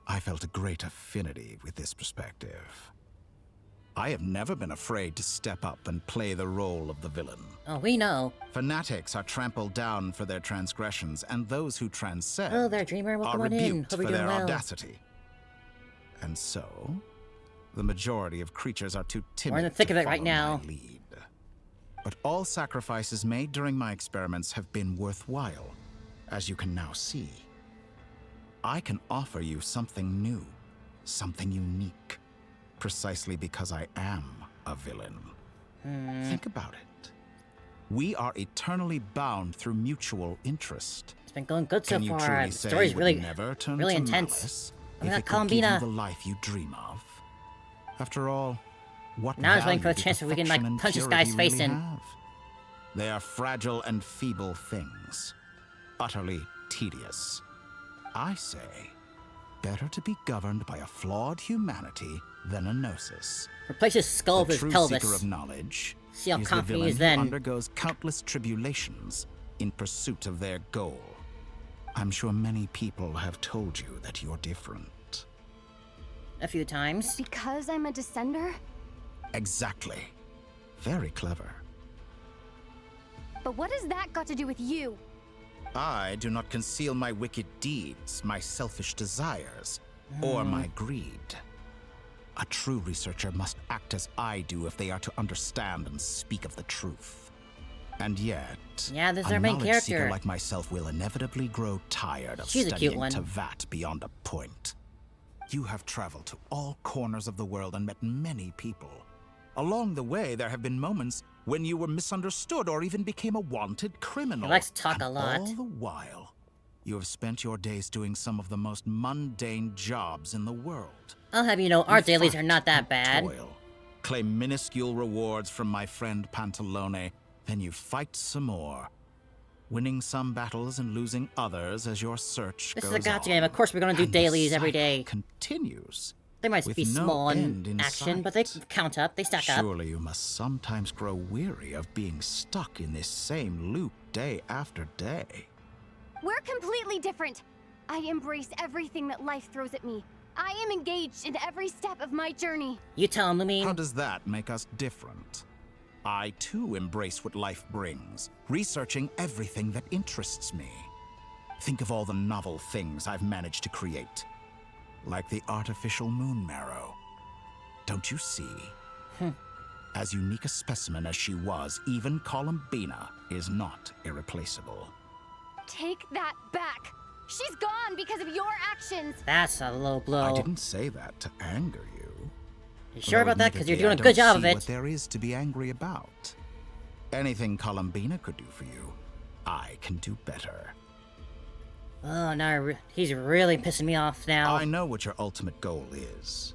I felt a great affinity with this perspective. I have never been afraid to step up and play the role of the villain. Oh, we know. Fanatics are trampled down for their transgressions, and those who transcend Hello there, Dreamer. Welcome are on in. rebuked Hope for you're doing their well. audacity. And so, the majority of creatures are too timid We're in the thick to of it right follow now. my lead. But all sacrifices made during my experiments have been worthwhile, as you can now see. I can offer you something new, something unique, precisely because I am a villain. Think about it. We are eternally bound through mutual interest. It's been going good so Can you far. truly The say story's you would really, never turn really to intense. malice I'm if not it could give you Columbina. the life you dream of? After all, what Now I was waiting for value a do chance where we can, like, affection and punch this purity guy's face really in. have? They are fragile and feeble things, utterly tedious. I say, better to be governed by a flawed humanity than a gnosis. Replace his skull with The his true pelvis. seeker of knowledge See how is the confident he villain is who then. undergoes countless tribulations in pursuit of their goal. I'm sure many people have told you that you're different. A few times. Because I'm a descender? Exactly. Very clever. But what has that got to do with you? I do not conceal my wicked deeds, my selfish desires, or my greed. A true researcher must act as I do if they are to understand and speak of the truth. And yet, Yeah, this is a our main knowledge character. seeker like myself will inevitably grow tired of She's a cute studying one. to that beyond a point. You have traveled to all corners of the world and met many people. Along the way, there have been moments when you were misunderstood or even became a wanted criminal. He likes to talk And a lot. all the while, you have spent your days doing some of the most mundane jobs in the world. I'll have you know, our You dailies fight are not that and bad. Toil, claim minuscule rewards from my friend Pantalone, then you fight some more, winning some battles and losing others as your search This goes is a gacha on. game. Of course, we're gonna do And the dailies every day. cycle continues. They might with be no small end in in action, sight. but they count up. They stack up. Surely you must sometimes grow weary of being stuck in this same loop day after day. We're completely different. I embrace everything that life throws at me. I am engaged in every step of my journey. You tell him, Lumine. How does that make us different? I too embrace what life brings, researching everything that interests me. Think of all the novel things I've managed to create. Like the artificial moon marrow. Don't you see? As unique a specimen as she was, even Columbina is not irreplaceable. Take that back. She's gone because of your actions. That's a low blow. I didn't say that to anger you. You sure Although about that? Because you're admittedly, doing a I good don't job of see it. What there is to be angry about. Anything Columbina could do for you, I can do better. Oh, no, he's really pissing me off now. I know what your ultimate goal is.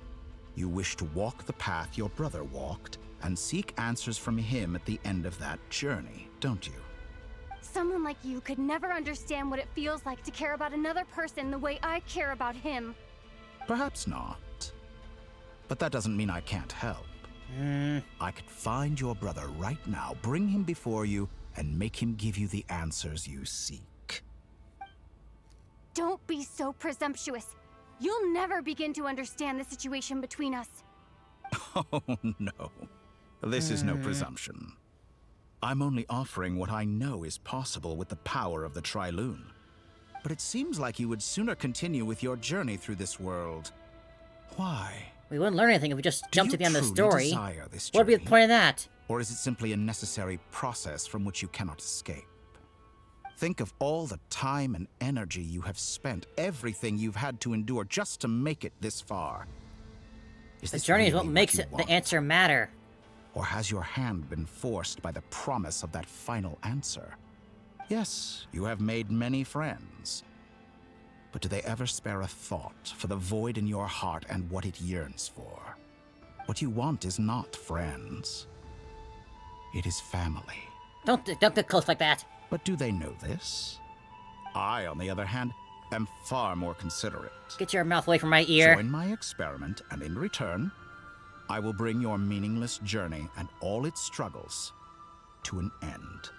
You wish to walk the path your brother walked and seek answers from him at the end of that journey, don't you? Someone like you could never understand what it feels like to care about another person the way I care about him. Perhaps not. But that doesn't mean I can't help. I could find your brother right now, bring him before you, and make him give you the answers you seek. Don't be so presumptuous. You'll never begin to understand the situation between us. Oh, no. This is no presumption. I'm only offering what I know is possible with the power of the Triloon. But it seems like you would sooner continue with your journey through this world. Why? We wouldn't learn anything if we just jumped to the end of the story. Desire this What would be the journey? point of that? Or is it simply a necessary process from which you cannot escape? Think of all the time and energy you have spent, everything you've had to endure just to make it this far. Is The this journey is what really makes you it the want? answer matter. Or has your hand been forced by the promise of that final answer? Yes, you have made many friends. But do they ever spare a thought for the void in your heart and what it yearns for? What you want is not friends. It is family. Don't get close like that. But do they know this? I, on the other hand, am far more considerate. Get your mouth away from my ear. Join my experiment, and in return, I will bring your meaningless journey and all its struggles to an end.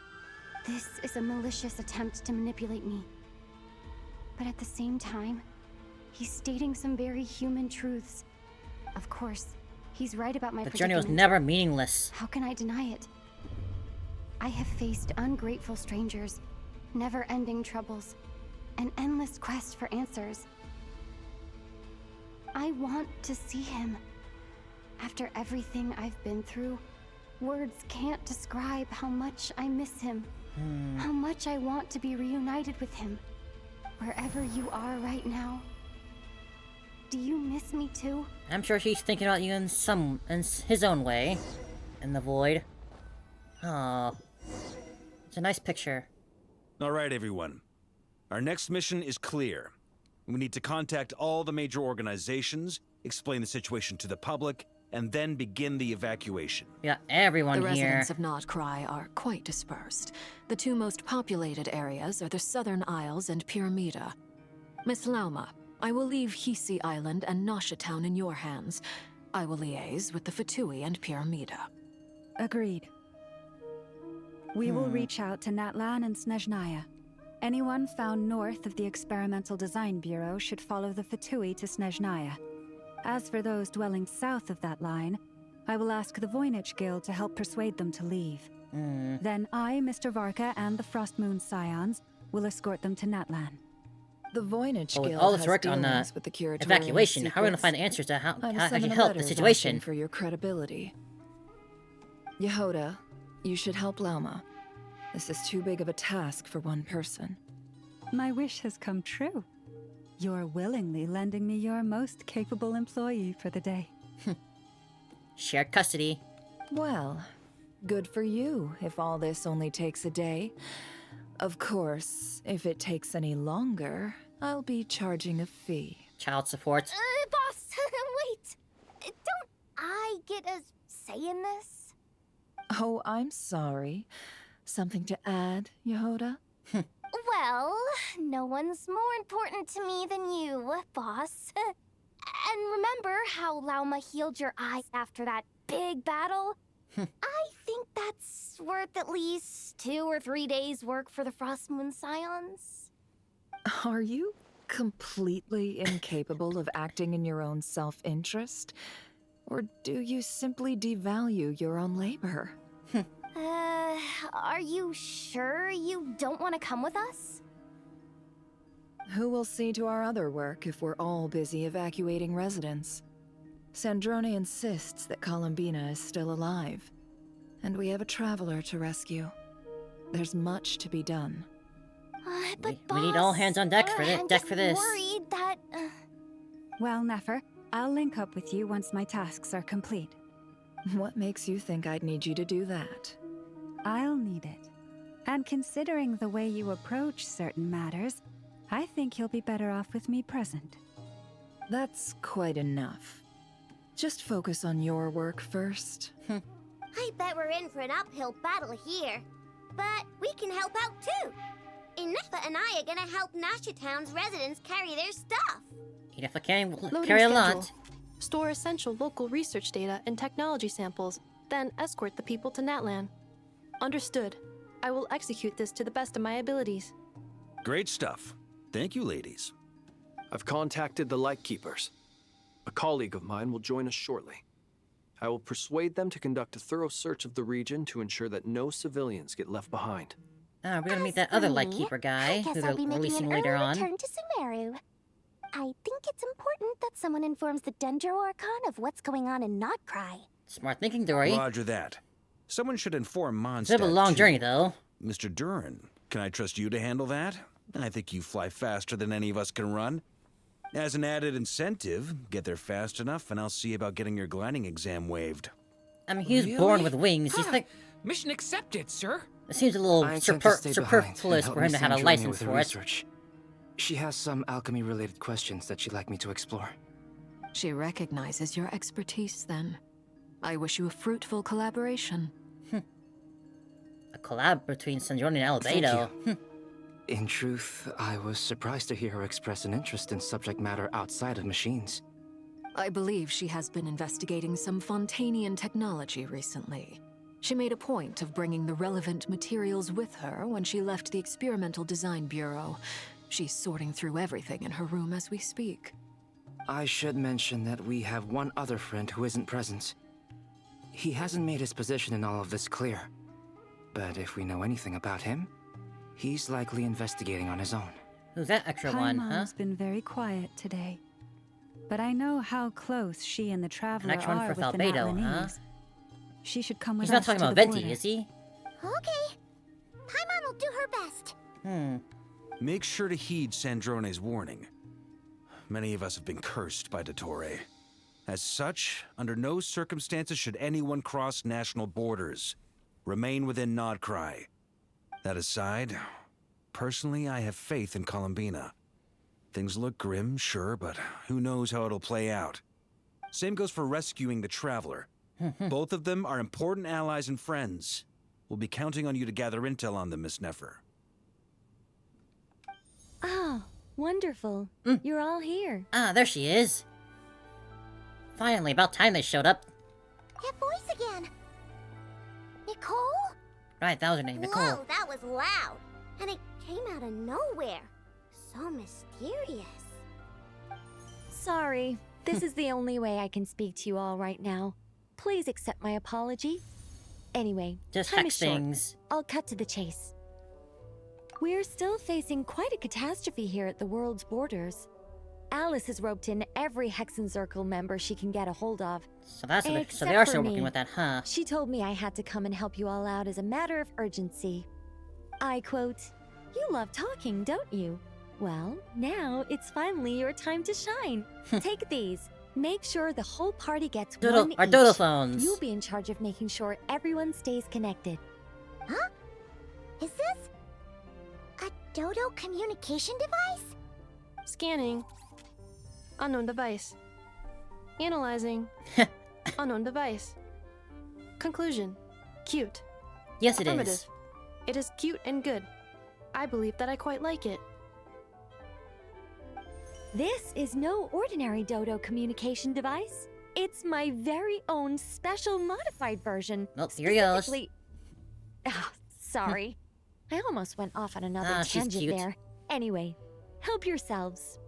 This is a malicious attempt to manipulate me. But at the same time, he's stating some very human truths. Of course, he's right about my The journey was predicament. never meaningless. How can I deny it? I have faced ungrateful strangers, never-ending troubles, an endless quest for answers. I want to see him. After everything I've been through, words can't describe how much I miss him. How much I want to be reunited with him. Wherever you are right now. Do you miss me too? I'm sure she's thinking about you in his own way. In the void. Oh. It's a nice picture. All right, everyone. Our next mission is clear. We need to contact all the major organizations, explain the situation to the public, and then begin the evacuation. Yeah, everyone The here. residents of Notcry are quite dispersed. The two most populated areas are the Southern Isles and Pyramida. Miss Lauma, I will leave Hisi Island and Nasha Town in your hands. I will liaise with the Fatui and Pyramida. Agreed. We will reach out to Natlan and Snezhnaya. Anyone found north of the Experimental Design Bureau should follow the Fatui to Snezhnaya. As for those dwelling south of that line, I will ask the Voynich Guild to help persuade them to leave. Then I, Mr. Varka, and the Frostmoon Scions will escort them to Natlan. The Voynich But with Guild all this has work on dealings with the Curatorium of evacuation, how are we going to Secrets. find answers to how I will I send can them a help letter the situation? vouching for your credibility. Yehoda, you should help Lauma. This is too big of a task for one person. My wish has come true. You're willingly lending me your most capable employee for the day. Shared custody. Well, good for you if all this only takes a day. Of course, if it takes any longer, I'll be charging a fee. Child support. Boss, wait. Don't I get a say in this? Oh, I'm sorry. Something to add, Yehoda? Well, no one's more important to me than you, boss. And remember how Lauma healed your eyes after that big battle? I think that's worth at least 2 or 3 days' work for the Frostmoon Scions. Are you completely incapable of acting in your own self-interest? Or do you simply devalue your own labor? Are you sure you don't want to come with us? Who will see to our other work if we're all busy evacuating residents? Sandrone insists that Columbina is still alive, and we have a traveler to rescue. There's much to be done. But We need all hands on deck for I'm this. just worried that... Well, Nefer, I'll link up with you once my tasks are complete. What makes you think I'd need you to do that? I'll need it. And considering the way you approach certain matters, I think you'll be better off with me present. That's quite enough. Just focus on your work first. I bet we're in for an uphill battle here. But we can help out too. Inefa and I are gonna help Nasha Town's residents carry their stuff. If I can Loading carry a schedule. lot. Store essential local research data and technology samples, then escort the people to Natlan. Understood. I will execute this to the best of my abilities. Great stuff. Thank you, ladies. I've contacted the Lightkeepers. A colleague of mine will join us shortly. I will persuade them to conduct a thorough search of the region to ensure that no civilians get left behind. We're gonna meet that other Lightkeeper guy who they're releasing later on. Return to Sumeru. I think it's important that someone informs the Dendro Archon of what's going on in Notcry. Smart thinking, Dory. Roger that. Someone should inform Mondstadt. It's a bit of a long too. journey, though. Mr. Durin, can I trust you to handle that? I think you fly faster than any of us can run. As an added incentive, get there fast enough and I'll see about getting your gliding exam waived. I mean, he was born with wings. He's like... Mission accepted, sir. It seems a little I intend to stay behind and superfluous help for him to Miss have a Androni license with her for it. research. She has some alchemy-related questions that she'd like me to explore. She recognizes your expertise, then. I wish you a fruitful collaboration. A collab between Sandrone and Thank Albedo. you. In truth, I was surprised to hear her express an interest in subject matter outside of machines. I believe she has been investigating some Fontanian technology recently. She made a point of bringing the relevant materials with her when she left the Experimental Design Bureau. She's sorting through everything in her room as we speak. I should mention that we have one other friend who isn't present. He hasn't made his position in all of this clear. But if we know anything about him, he's likely investigating on his own. Who's that extra one, huh? Paimon's been very quiet today. But I know how close she and the Traveler extra one are for with the Albedo, huh? Natlanese. She should come with He's not us talking to about the Venti, border. is he? Okay. Paimon will do her best. Make sure to heed Sandrone's warning. Many of us have been cursed by Dottore. As such, under no circumstances should anyone cross national borders. Remain within Nodcry. That aside, personally, I have faith in Columbina. Things look grim, sure, but who knows how it'll play out. Same goes for rescuing the Traveler. Both of them are important allies and friends. We'll be counting on you to gather intel on them, Miss Nefer. Oh, wonderful. You're all here. Ah, there she is. Finally, about time they showed up. That voice again. Nicole? Right, that was her name, Nicole. Whoa, that was loud. And it came out of nowhere. So mysterious. Sorry. This is the only way I can speak to you all right now. Please accept my apology. Anyway, Just time hex is short. things. I'll cut to the chase. We're still facing quite a catastrophe here at the world's borders. Alice has roped in every Hexenzirkel member she can get a hold of. So that's what so they Except are for still working me. with that, huh? She told me I had to come and help you all out as a matter of urgency. I quote, "You love talking, don't you? Well, now it's finally your time to shine. Take these. Make sure the whole party gets one Our each. dodo phones. You'll be in charge of making sure everyone stays connected." Huh? Is this a dodo communication device? Scanning. Unknown device. Analyzing. Unknown device. Conclusion. Cute. Yes, it Affirmative. is. It is cute and good. I believe that I quite like it. This is no ordinary dodo communication device. It's my very own special modified version. Nope, here he goes. Specifically- Ah, sorry. I almost went off on another Ah, she's tangent cute. there. Anyway, help yourselves.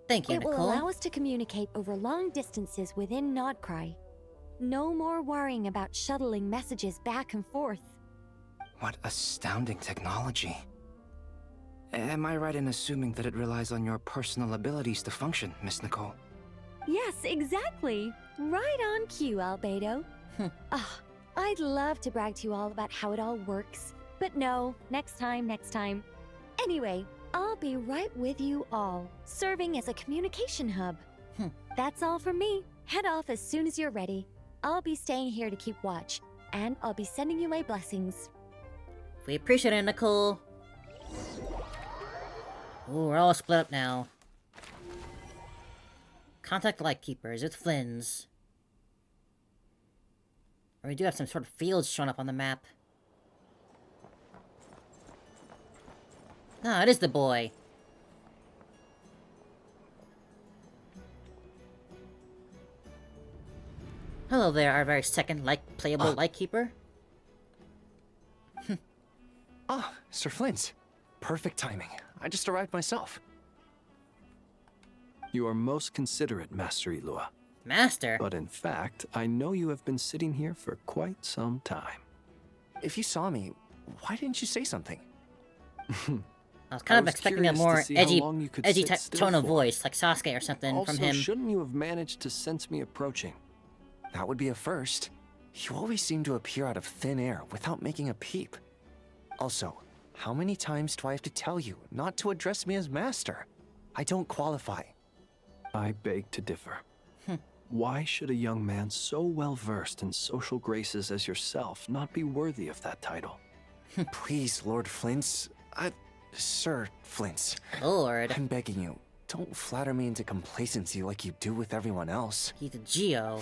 Thank you, It will Nicole. allow us to communicate over long distances within Nodcry. No more worrying about shuttling messages back and forth. What astounding technology. Am I right in assuming that it relies on your personal abilities to function, Miss Nicole? Yes, exactly. Right on cue, Albedo. I'd love to brag to you all about how it all works. But no, next time. Anyway, I'll be right with you all, serving as a communication hub. That's all from me. Head off as soon as you're ready. I'll be staying here to keep watch, and I'll be sending you my blessings. We appreciate it, Nicole. Ooh, we're all split up now. Contact Lightkeepers with Flynn's. Or we do have some sort of fields showing up on the map. Ah, it is the boy. Hello there, our very second playable Lightkeeper. Ah, Sir Flint. Perfect timing. I just arrived myself. You are most considerate, Master Ilua. Master? But in fact, I know you have been sitting here for quite some time. If you saw me, why didn't you say something? I was kind of expecting a curious more to see how edgy long you could edgy sit type still tone of for. voice, like Sasuke or something Also, from him. shouldn't you have managed to sense me approaching? That would be a first. You always seem to appear out of thin air without making a peep. Also, how many times do I have to tell you not to address me as master? I don't qualify. I beg to differ. Why should a young man so well versed in social graces as yourself not be worthy of that title? Please, Lord Flint's. Sir Flint's. Lord. I'm begging you, don't flatter me into complacency like you do with everyone else. He's a Geo.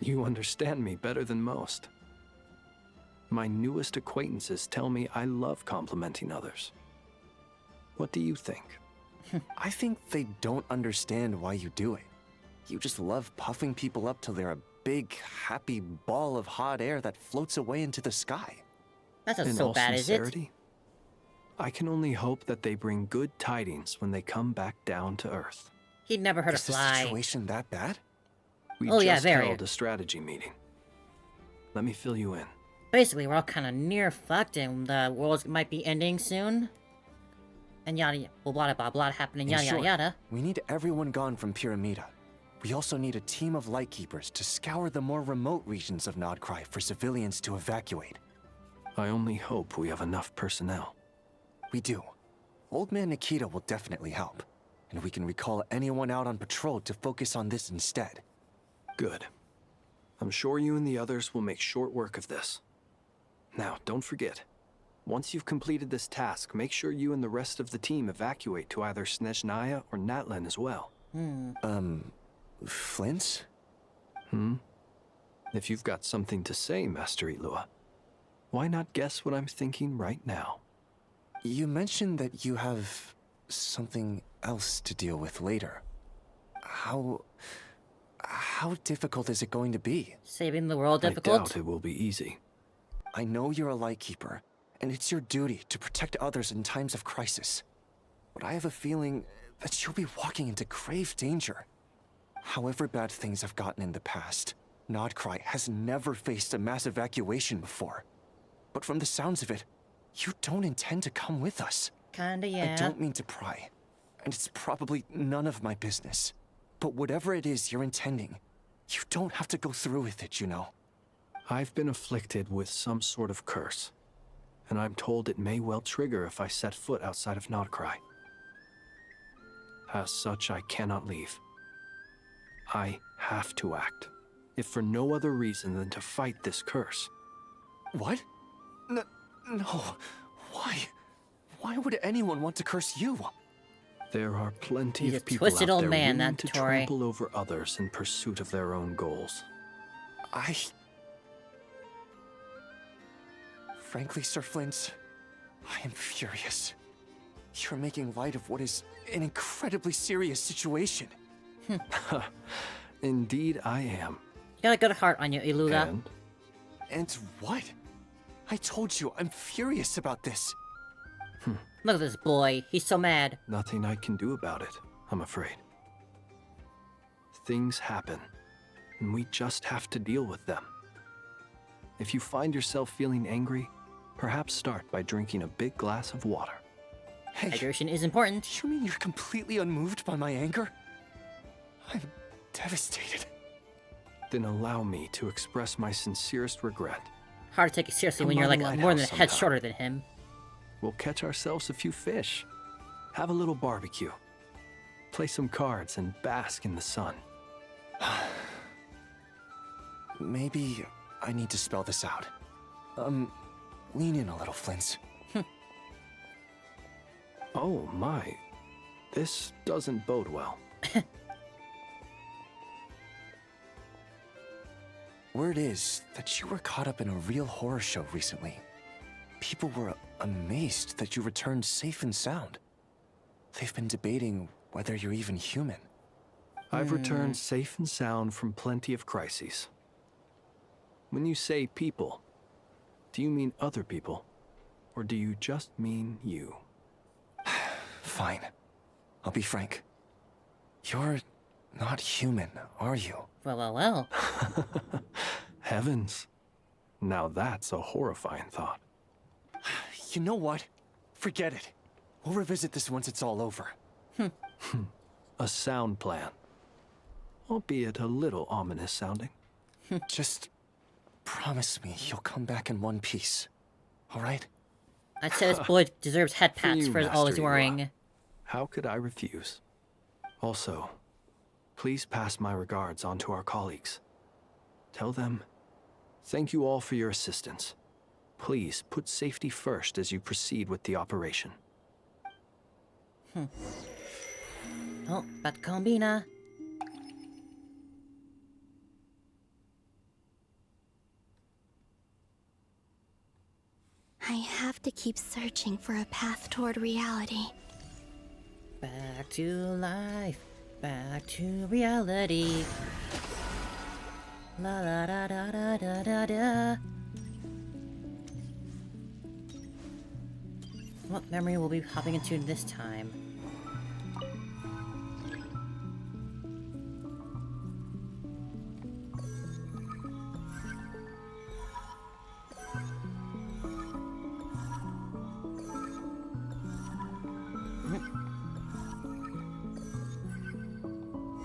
You understand me better than most. My newest acquaintances tell me I love complimenting others. What do you think? I think they don't understand why you do it. You just love puffing people up till they're a big, happy ball of hot air that floats away into the sky. That's not In so all bad, is it? sincerity, I can only hope that they bring good tidings when they come back down to Earth. He'd never heard of Is the fly. situation that bad? We Oh, yeah, just very. held a strategy meeting. Let me fill you in. Basically, we're all kind of near fucked, and the world might be ending soon. And yada, blah blah blah blah happening, In yada yada short, yada. we need everyone gone from Pyramida. We also need a team of lightkeepers to scour the more remote regions of Nodcry for civilians to evacuate. I only hope we have enough personnel. We do. Old Man Nikita will definitely help, and we can recall anyone out on patrol to focus on this instead. Good. I'm sure you and the others will make short work of this. Now, don't forget, once you've completed this task, make sure you and the rest of the team evacuate to either Snezhnaya or Natlan as well. Flint? If you've got something to say, Master Ilua, why not guess what I'm thinking right now? You mentioned that you have something else to deal with later. How difficult is it going to be? Saving the world I difficult? doubt it will be easy. I know you're a lightkeeper, and it's your duty to protect others in times of crisis. But I have a feeling that you'll be walking into grave danger. However bad things have gotten in the past, Nodcry has never faced a mass evacuation before. But from the sounds of it, you don't intend to come with us. Kinda, yeah. I don't mean to pry, and it's probably none of my business. But whatever it is you're intending, you don't have to go through with it, you know. I've been afflicted with some sort of curse, and I'm told it may well trigger if I set foot outside of Nodcry. As such, I cannot leave. I have to act, if for no other reason than to fight this curse. What? No. Why? Why would anyone want to curse you? There are plenty He's of a people twisted out old there man, willing that to Tory. trample over others in pursuit of their own goals. Frankly, Sir Flint, I am furious. You're making light of what is an incredibly serious situation. Indeed, I am. You got a good heart on you, Ilula. And what? I told you, I'm furious about this. Look at this boy. He's so mad. Nothing I can do about it, I'm afraid. Things happen, and we just have to deal with them. If you find yourself feeling angry, perhaps start by drinking a big glass of water. Hey, hydration is important. You mean you're completely unmoved by my anger? I'm devastated. Then allow me to express my sincerest regret. Hard to take it seriously Come when you're by like the more than a lighthouse head sometime. shorter than him. We'll catch ourselves a few fish, have a little barbecue, play some cards, and bask in the sun. Maybe I need to spell this out. Lean in a little, Flint. Oh my, this doesn't bode well. Word is that you were caught up in a real horror show recently. People were amazed that you returned safe and sound. They've been debating whether you're even human. I've returned safe and sound from plenty of crises. When you say people, do you mean other people? Or do you just mean you? Fine. I'll be frank. You're not human, are you? Well. Heavens. Now that's a horrifying thought. You know what? Forget it. We'll revisit this once it's all over. A sound plan. Albeit a little ominous sounding. Just promise me you'll come back in one piece. All right? I'd say this boy deserves head For pats you, for all he's Master Ilua. wearing. How could I refuse? Also, Please pass my regards on to our colleagues. Tell them, thank you all for your assistance. Please put safety first as you proceed with the operation. Oh, but Columbina. I have to keep searching for a path toward reality. Back to life. Back to reality. La la da da da da da da. What memory will we be hopping into this time?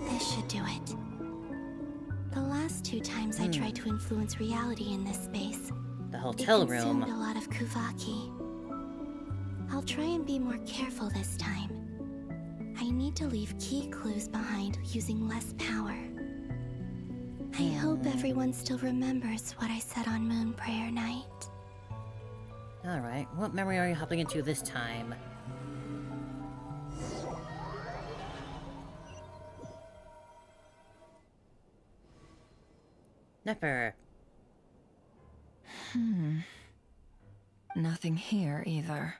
This should do it. The last 2 times I tried to influence reality in this space, The hotel it consumed room. a lot of Kuvaki. I'll try and be more careful this time. I need to leave key clues behind using less power. I hope everyone still remembers what I said on Moon Prayer Night. Alright, what memory are you hopping into this time? Never. Nothing here either.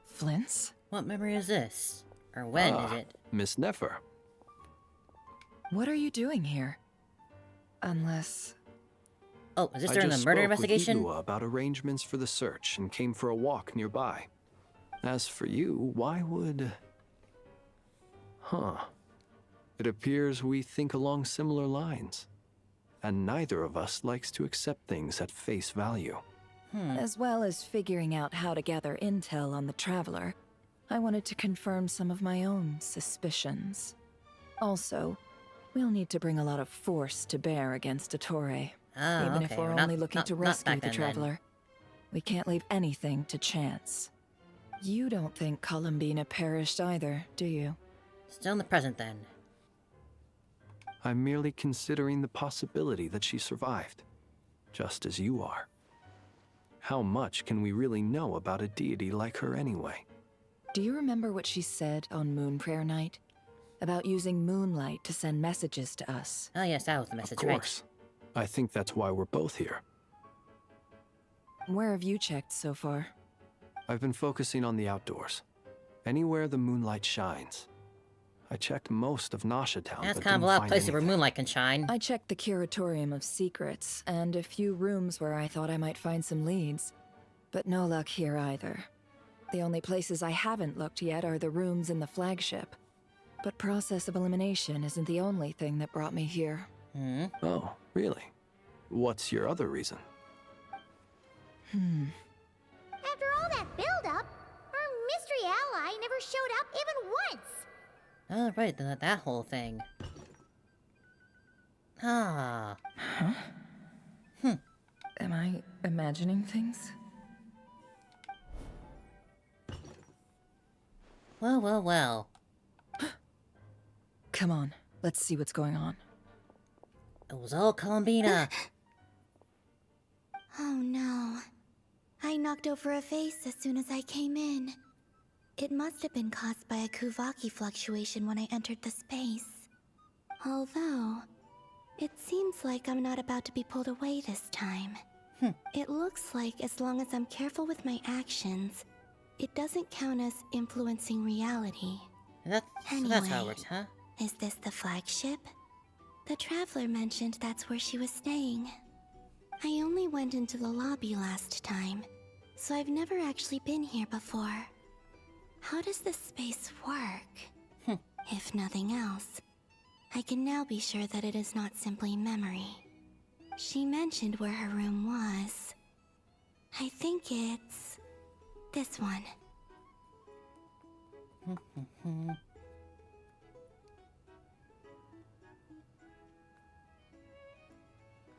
Flint's? What memory is this? Or when is it? Miss Nefer. What are you doing here? Unless... Oh, is this I during the just murder spoke with investigation? Igua about arrangements for the search and came for a walk nearby. As for you, why would... Huh. It appears we think along similar lines. And neither of us likes to accept things at face value. As well as figuring out how to gather intel on the Traveler, I wanted to confirm some of my own suspicions. Also, we'll need to bring a lot of force to bear against Dottore. Ah, Even okay. if we're Not- only looking not- to not rescue back the then. Traveler. We can't leave anything to chance. You don't think Columbina perished either, do you? Still in the present then. I'm merely considering the possibility that she survived, just as you are. How much can we really know about a deity like her anyway? Do you remember what she said on Moon Prayer Night? About using moonlight to send messages to us. Oh yes, that was the message, Of course. I think that's why we're both here. Where have you checked so far? I've been focusing on the outdoors. Anywhere the moonlight shines. I checked most of Nasha Town, That's but kind of didn't a lot of find places where anything. moonlight can shine. I checked the Curatorium of Secrets, and a few rooms where I thought I might find some leads. But no luck here either. The only places I haven't looked yet are the rooms in the flagship. But process of elimination isn't the only thing that brought me here. Oh, really? What's your other reason? After all that build-up, our mystery ally never showed up even once. Oh right, that whole thing. Ah. Am I imagining things? Well, well, well. Come on, let's see what's going on. It was all Columbina. Oh no. I knocked over a vase as soon as I came in. It must have been caused by a Kuvaki fluctuation when I entered the space. Although, it seems like I'm not about to be pulled away this time. It looks like as long as I'm careful with my actions, it doesn't count as influencing reality. That's how it Anyway. works, huh? Is this the flagship? The Traveler mentioned that's where she was staying. I only went into the lobby last time, so I've never actually been here before. How does this space work? If nothing else, I can now be sure that it is not simply memory. She mentioned where her room was. I think it's this one.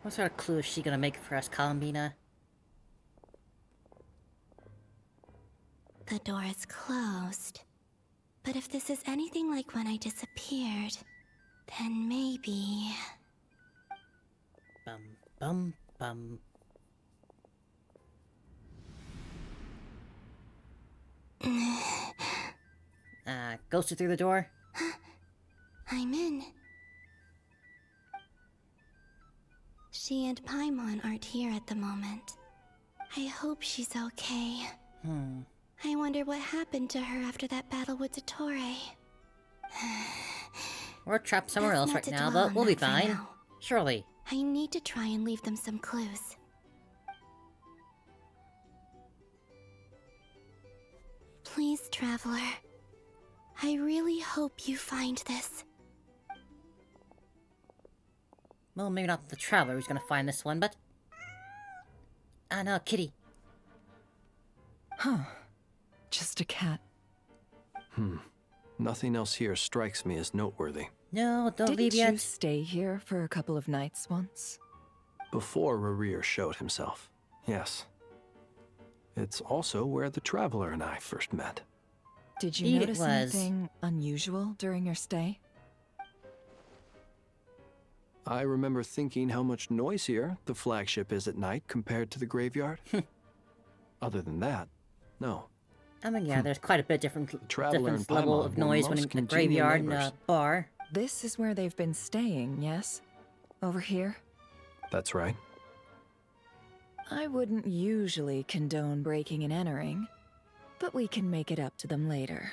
What sort of clue is she gonna make for us, Columbina? The door is closed. But if this is anything like when I disappeared, then maybe... Bum, bum, bum. Ghosted through the door? I'm in. She and Paimon aren't here at the moment. I hope she's okay. I wonder what happened to her after that battle with Dottore. We're trapped somewhere Best else not right to now, dwell but on we'll be that for fine. now. Surely. I need to try and leave them some clues. Please, Traveler. I really hope you find this. Well, maybe not the Traveler who's gonna find this one, but... Ah, no, Kitty. Huh. Just a cat. Nothing else here strikes me as noteworthy. No, don't Didn't leave you yet. stay here for a couple of nights once? Before Rerir showed himself, yes. It's also where the Traveler and I first met. Did you Indeed it notice was. anything unusual during your stay? I remember thinking how much noisier the flagship is at night compared to the graveyard. Other than that, no. I mean, yeah, there's quite a bit different Traveler and level Paimon of were noise when most in a congenial graveyard and neighbors. a bar. This is where they've been staying, yes? Over here? That's right. I wouldn't usually condone breaking and entering, but we can make it up to them later.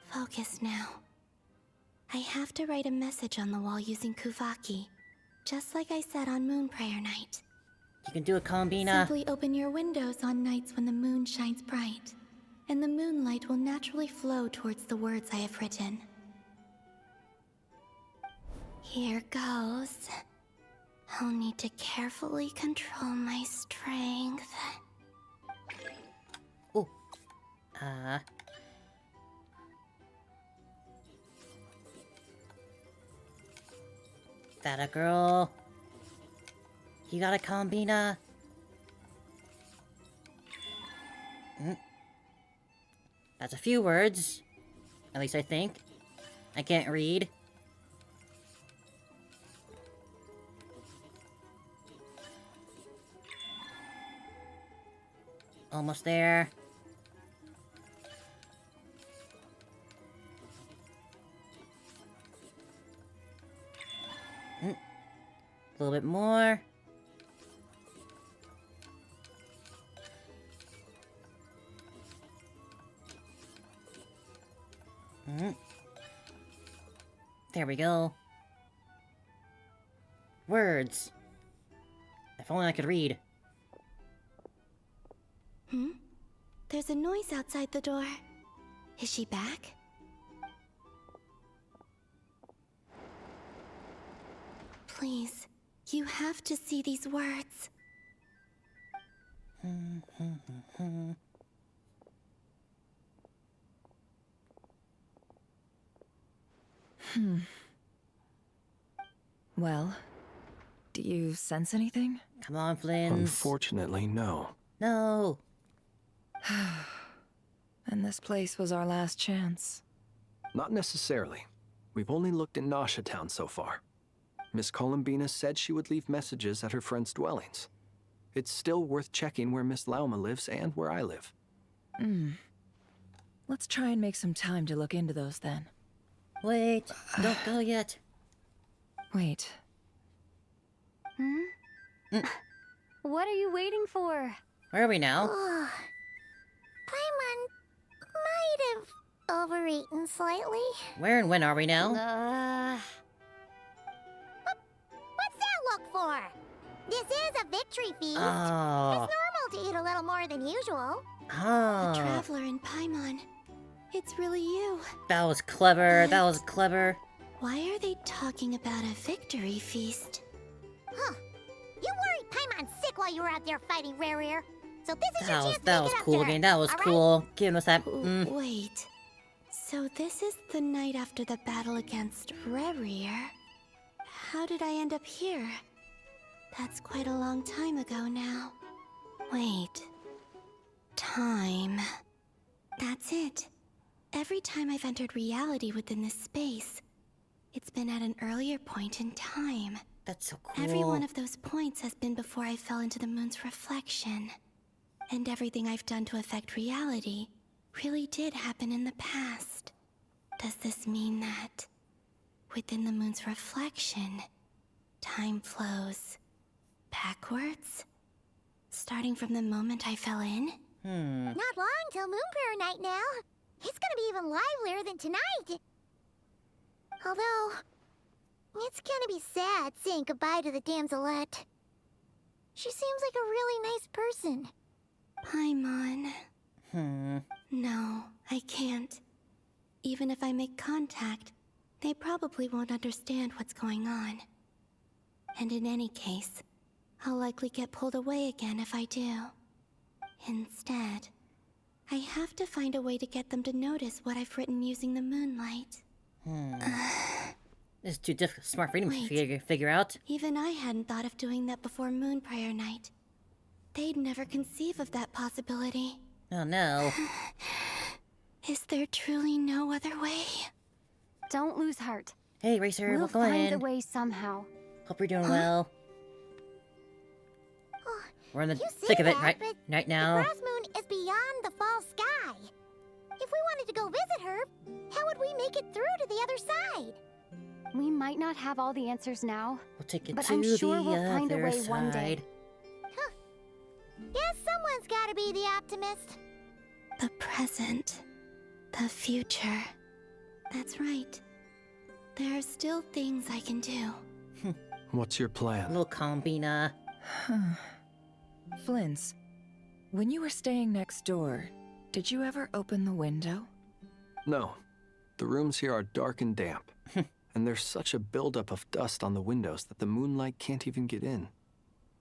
Focus now. I have to write a message on the wall using Kuvaki, just like I said on Moon Prayer Night. You can do it, Columbina. Simply open your windows on nights when the moon shines bright, and the moonlight will naturally flow towards the words I have written. Here goes. I'll need to carefully control my strength. Ooh. That a girl. You got a Columbina. That's a few words. At least I think. I can't read. Almost there. A little bit more. There we go. Words. If only I could read. There's a noise outside the door. Is she back? Please, you have to see these words. Well, do you sense anything? Come on, Flynn. Unfortunately, no. No. And this place was our last chance. Not necessarily. We've only looked in Nasha Town so far. Miss Columbina said she would leave messages at her friends' dwellings. It's still worth checking where Miss Lauma lives and where I live. Let's try and make some time to look into those then. Wait, don't go yet. Wait. What are you waiting for? Where are we now? Paimon might have overeaten slightly. Where and when are we now? What's that look for? This is a victory feast. Oh. It's normal to eat a little more than usual. Oh. The Traveler and Paimon. It's really you. That was clever. That was clever. Why are they talking about a victory feast? Huh. You worried Paimon's sick while you were out there fighting Rerir. So this is your chance to That make was it up cool to her, again. That was all right? cool. Giving us that. Wait. So this is the night after the battle against Rerir. How did I end up here? That's quite a long time ago now. Wait. Time. That's it. Every time I've entered reality within this space, it's been at an earlier point in time. That's so cool. Every one of those points has been before I fell into the moon's reflection. And everything I've done to affect reality really did happen in the past. Does this mean that within the moon's reflection, time flows backwards? Starting from the moment I fell in? Not long till Moon Prayer Night now. It's gonna be even livelier than tonight. Although, it's gonna be sad saying goodbye to the Damselette. She seems like a really nice person. Paimon. No, I can't. Even if I make contact, they probably won't understand what's going on. And in any case, I'll likely get pulled away again if I do. Instead, I have to find a way to get them to notice what I've written using the moonlight. This is too smart for me to Wait. figure out. Even I hadn't thought of doing that before Moon Prayer Night. They'd never conceive of that possibility. Oh no. Is there truly no other way? Don't lose heart. Hey, Racer, We'll what's going find a on? way somehow. Hope you're doing well. We're in the You say thick of it that, but right the now. Frost Moon is beyond the fall sky. If we wanted to go visit her, how would we make it through to the other side? We might not have all the answers now, We'll take it but to I'm sure the we'll find a other way one day. side. Guess someone's gotta be the optimist. The present. The future. That's right. There are still things I can do. What's your plan? Little Columbina. Flins, when you were staying next door, did you ever open the window? No. The rooms here are dark and damp. And there's such a buildup of dust on the windows that the moonlight can't even get in.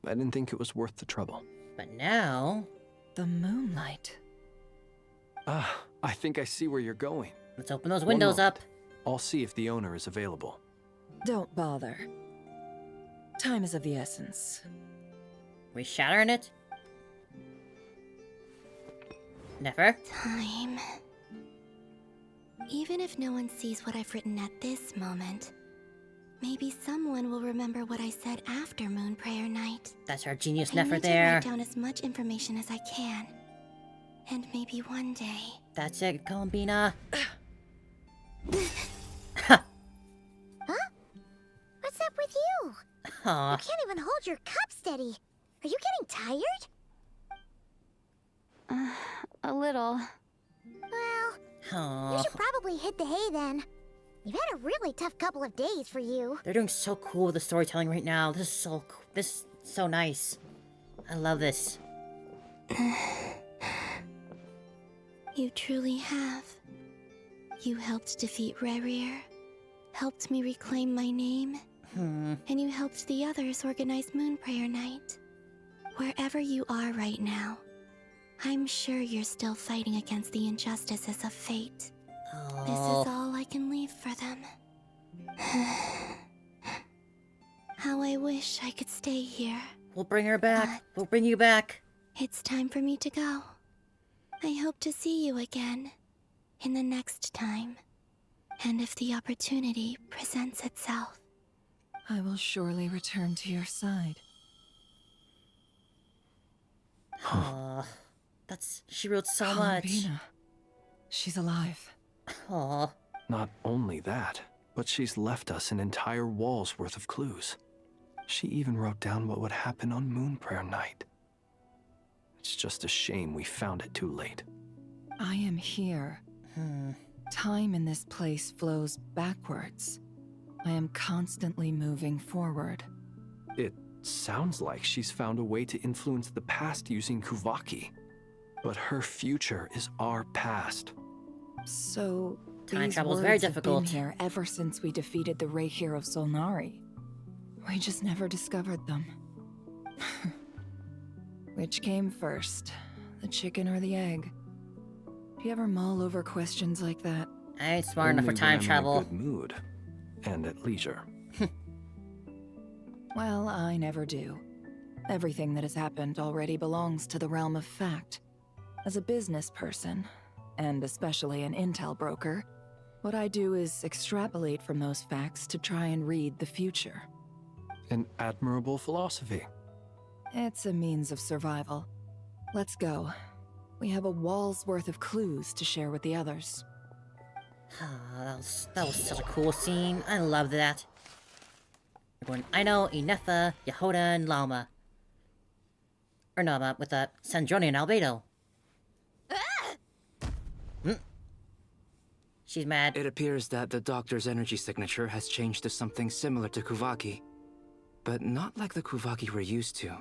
I didn't think it was worth the trouble. But now... The moonlight. Ah, I think I see where you're going. Let's open those windows up. I'll see if the owner is available. Don't bother. Time is of the essence. We shattering it? Never. Time. Even if no one sees what I've written at this moment, maybe someone will remember what I said after Moon Prayer Night. That's our genius I Nefer need to there. write down as much information as I can. And maybe one day... That's it, Columbina. Huh? What's up with you? Aw. You can't even hold your cup steady. Are you getting tired? A little. Well, Aw. you should probably hit the hay then. You've had a really tough couple of days for you. They're doing so cool with the storytelling right now. This is so cool. This is so nice. I love this. You truly have. You helped defeat Rerir, helped me reclaim my name, and you helped the others organize Moon Prayer Night. Wherever you are right now, I'm sure you're still fighting against the injustices of fate. This is all I can leave for them. How I wish I could stay here. We'll bring her back. We'll bring you back. It's time for me to go. I hope to see you again in the next time. And if the opportunity presents itself. I will surely return to your side. Aw. She wrote so much. Columbina. She's alive. Aw. Not only that, but she's left us an entire wall's worth of clues. She even wrote down what would happen on Moon Prayer Night. It's just a shame we found it too late. I am here. Time in this place flows backwards. I am constantly moving forward. It sounds like she's found a way to influence the past using Kuvaki. But her future is our past. So, Time these travel's words very have difficult. been here ever since we defeated the Ray Hero Solnari. We just never discovered them. Which came first, the chicken or the egg? Do you ever mull over questions like that? I ain't smart enough for Only time when I'm travel. in a good mood and at leisure. Well, I never do. Everything that has happened already belongs to the realm of fact. As a business person, and especially an intel broker, what I do is extrapolate from those facts to try and read the future. An admirable philosophy. It's a means of survival. Let's go. We have a wall's worth of clues to share with the others. That was such a cool scene. I love that. We're going Aino, Inefa, Yehoda, and Lauma. Or no, with Sandrone and Albedo. She's mad. It appears that the doctor's energy signature has changed to something similar to Kuvaki, but not like the Kuvaki we're used to.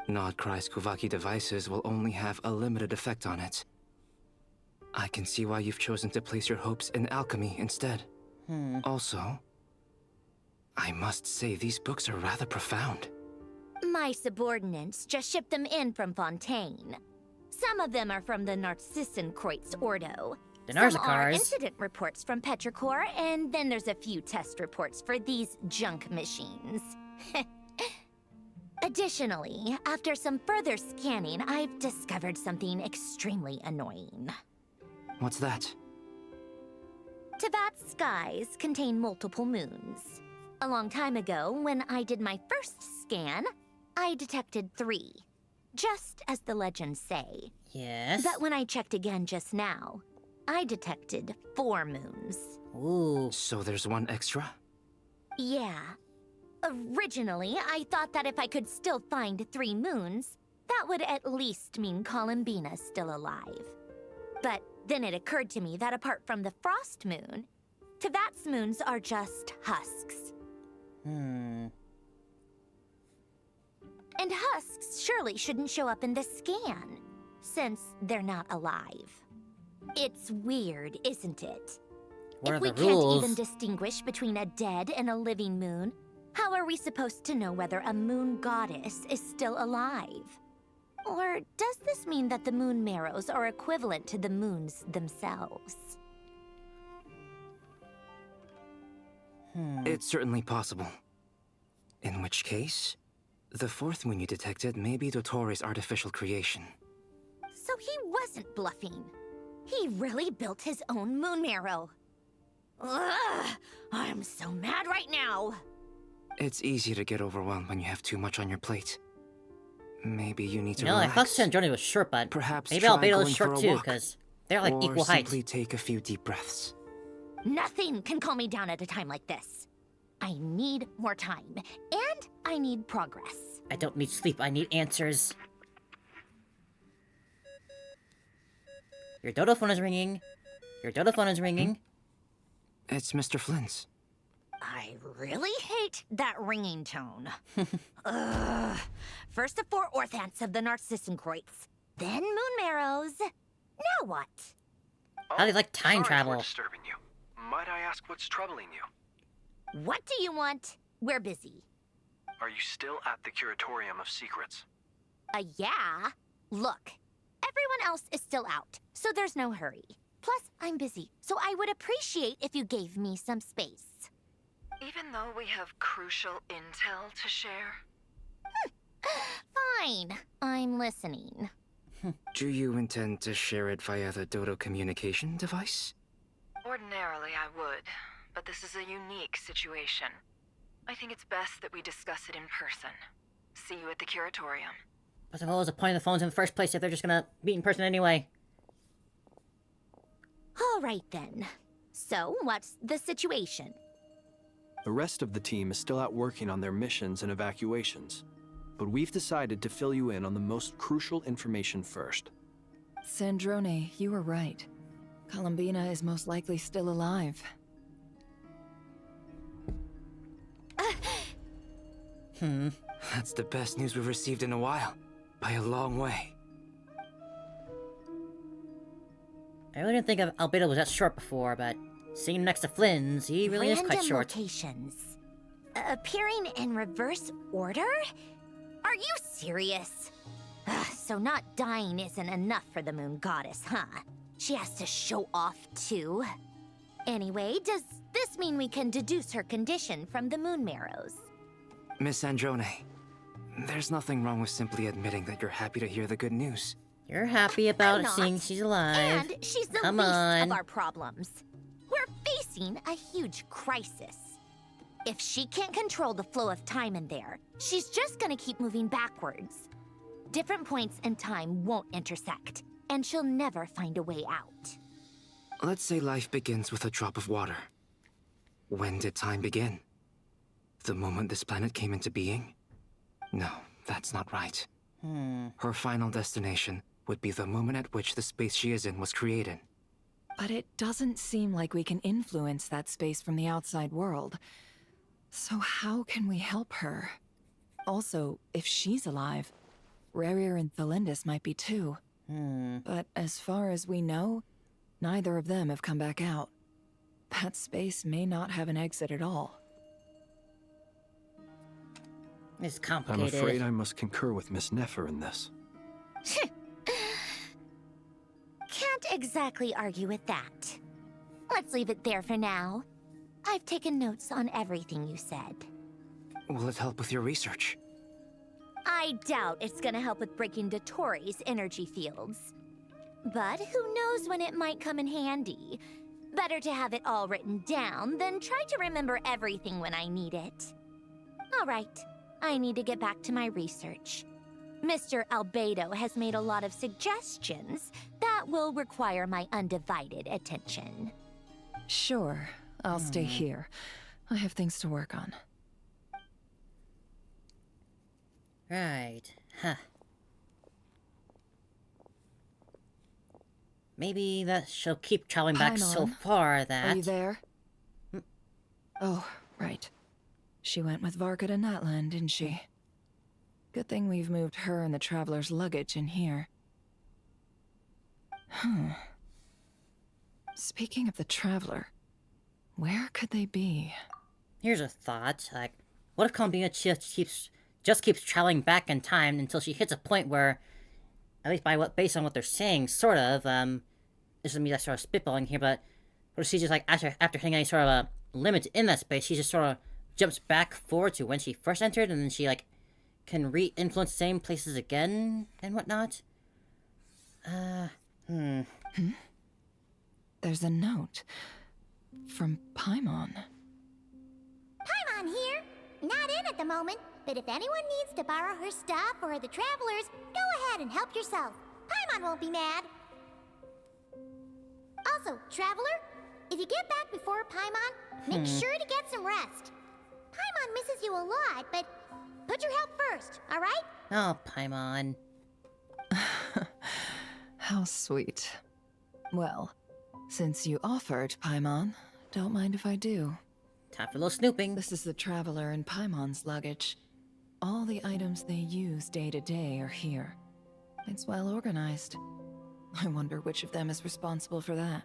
Nodcry's Kuvaki devices will only have a limited effect on it. I can see why you've chosen to place your hopes in alchemy instead. Also, I must say these books are rather profound. My subordinates just shipped them in from Fontaine. Some of them are from the Narcissenkreuz Ordo. The Some are Narzicars. incident reports from Petrichor, and then there's a few test reports for these junk machines. Additionally, after some further scanning, I've discovered something extremely annoying. What's that? Teyvat's skies contain multiple moons. A long time ago, when I did my first scan, I detected 3. Just as the legends say. Yes? But when I checked again just now, I detected 4 moons. Ooh. So there's one extra? Yeah. Originally, I thought that if I could still find 3 moons, that would at least mean Columbina's still alive. But then it occurred to me that apart from the frost moon, Teyvat's moons are just husks. And husks surely shouldn't show up in the scan, since they're not alive. It's weird, isn't it? What are If we the can't rules? even distinguish between a dead and a living moon, how are we supposed to know whether a moon goddess is still alive? Or does this mean that the moon marrows are equivalent to the moons themselves? It's certainly possible. In which case, the 4th moon you detected may be Dottores' artificial creation. So he wasn't bluffing. He really built his own moon marrow. Ugh! I'm so mad right now! It's easy to get overwhelmed when you have too much on your plate. Maybe you need to No, I relax. thought Sandrone was short, but Perhaps maybe try Albedo is going short for a too, walk. because they're like or equal height. simply take a few deep breaths. Nothing can calm me down at a time like this. I need more time, and I need progress. I don't need sleep, I need answers. Your dodo phone is ringing. Your dodo phone is ringing. It's Mr. Flynn's. I really hate that ringing tone. Ugh. First the 4 orthants of the Narcissenkreuz, then moon marrows. Now what? How do they like time travel? Disturbing you. Might I ask what's troubling you? What do you want? We're busy. Are you still at the Curatorium of Secrets? Yeah. Look, everyone else is still out, so there's no hurry. Plus, I'm busy, so I would appreciate if you gave me some space. Even though we have crucial intel to share? Fine, I'm listening. Do you intend to share it via the Dodo communication device? Ordinarily I would, but this is a unique situation. I think it's best that we discuss it in person. See you at the Curatorium. But what was the point of the phones in the first place if they're just gonna meet in person anyway? All right then. So, what's the situation? The rest of the team is still out working on their missions and evacuations, but we've decided to fill you in on the most crucial information first. Sandrone, you were right. Columbina is most likely still alive. That's the best news we've received in a while. By a long way. I really didn't think of Albedo was that short before, but seeing him next to Flynn's, he really is quite Random short. locations. Appearing in reverse order? Are you serious? So not dying isn't enough for the moon goddess, huh? She has to show off too. Anyway, does this mean we can deduce her condition from the moon marrows? Miss Sandrone, there's nothing wrong with simply admitting that you're happy to hear the good news. You're happy I'm about not. seeing she's alive. And she's the Come least on. of our problems. We're facing a huge crisis. If she can't control the flow of time in there, she's just gonna keep moving backwards. Different points in time won't intersect, and she'll never find a way out. Let's say life begins with a drop of water. When did time begin? The moment this planet came into being? No, that's not right. Her final destination would be the moment at which the space she is in was created. But it doesn't seem like we can influence that space from the outside world. So how can we help her? Also, if she's alive, Rarier and Thalindus might be too. But as far as we know, neither of them have come back out. That space may not have an exit at all. It's I'm complicated. afraid I must concur with Miss Nefer in this. Can't exactly argue with that. Let's leave it there for now. I've taken notes on everything you said. Will it help with your research? I doubt it's gonna help with breaking Dotori's energy fields. But who knows when it might come in handy. Better to have it all written down than try to remember everything when I need it. Alright, I need to get back to my research. Mr. Albedo has made a lot of suggestions that will require my undivided attention. Sure, I'll stay here. I have things to work on. Right. Huh. Maybe that she'll keep traveling back so Paimon, far that... Are you there? Oh, right. She went with Varka to Natlan, didn't she? Good thing we've moved her and the Traveler's luggage in here. Speaking of the Traveler, where could they be? Here's a thought. Like, what if Columbina just keeps traveling back in time until she hits a point where, at least based on what they're saying, sort of, this is me that sort of spitballing here, but what if she just, like, after hitting any sort of a limit in that space, she just sort of jumps back forward to when she first entered, and then she, like, can re-influence the same places again and whatnot? There's a note from Paimon. Paimon here. Not in at the moment, but if anyone needs to borrow her stuff or the travelers, go ahead and help yourself. Paimon won't be mad. Also, traveler, if you get back before Paimon, make sure to get some rest. Paimon misses you a lot, but put your health first, all right? Oh, Paimon. How sweet. Well, since you offered, Paimon, don't mind if I do. Time for a little snooping. This is the Traveler and Paimon's luggage. All the items they use day to day are here. It's well organized. I wonder which of them is responsible for that.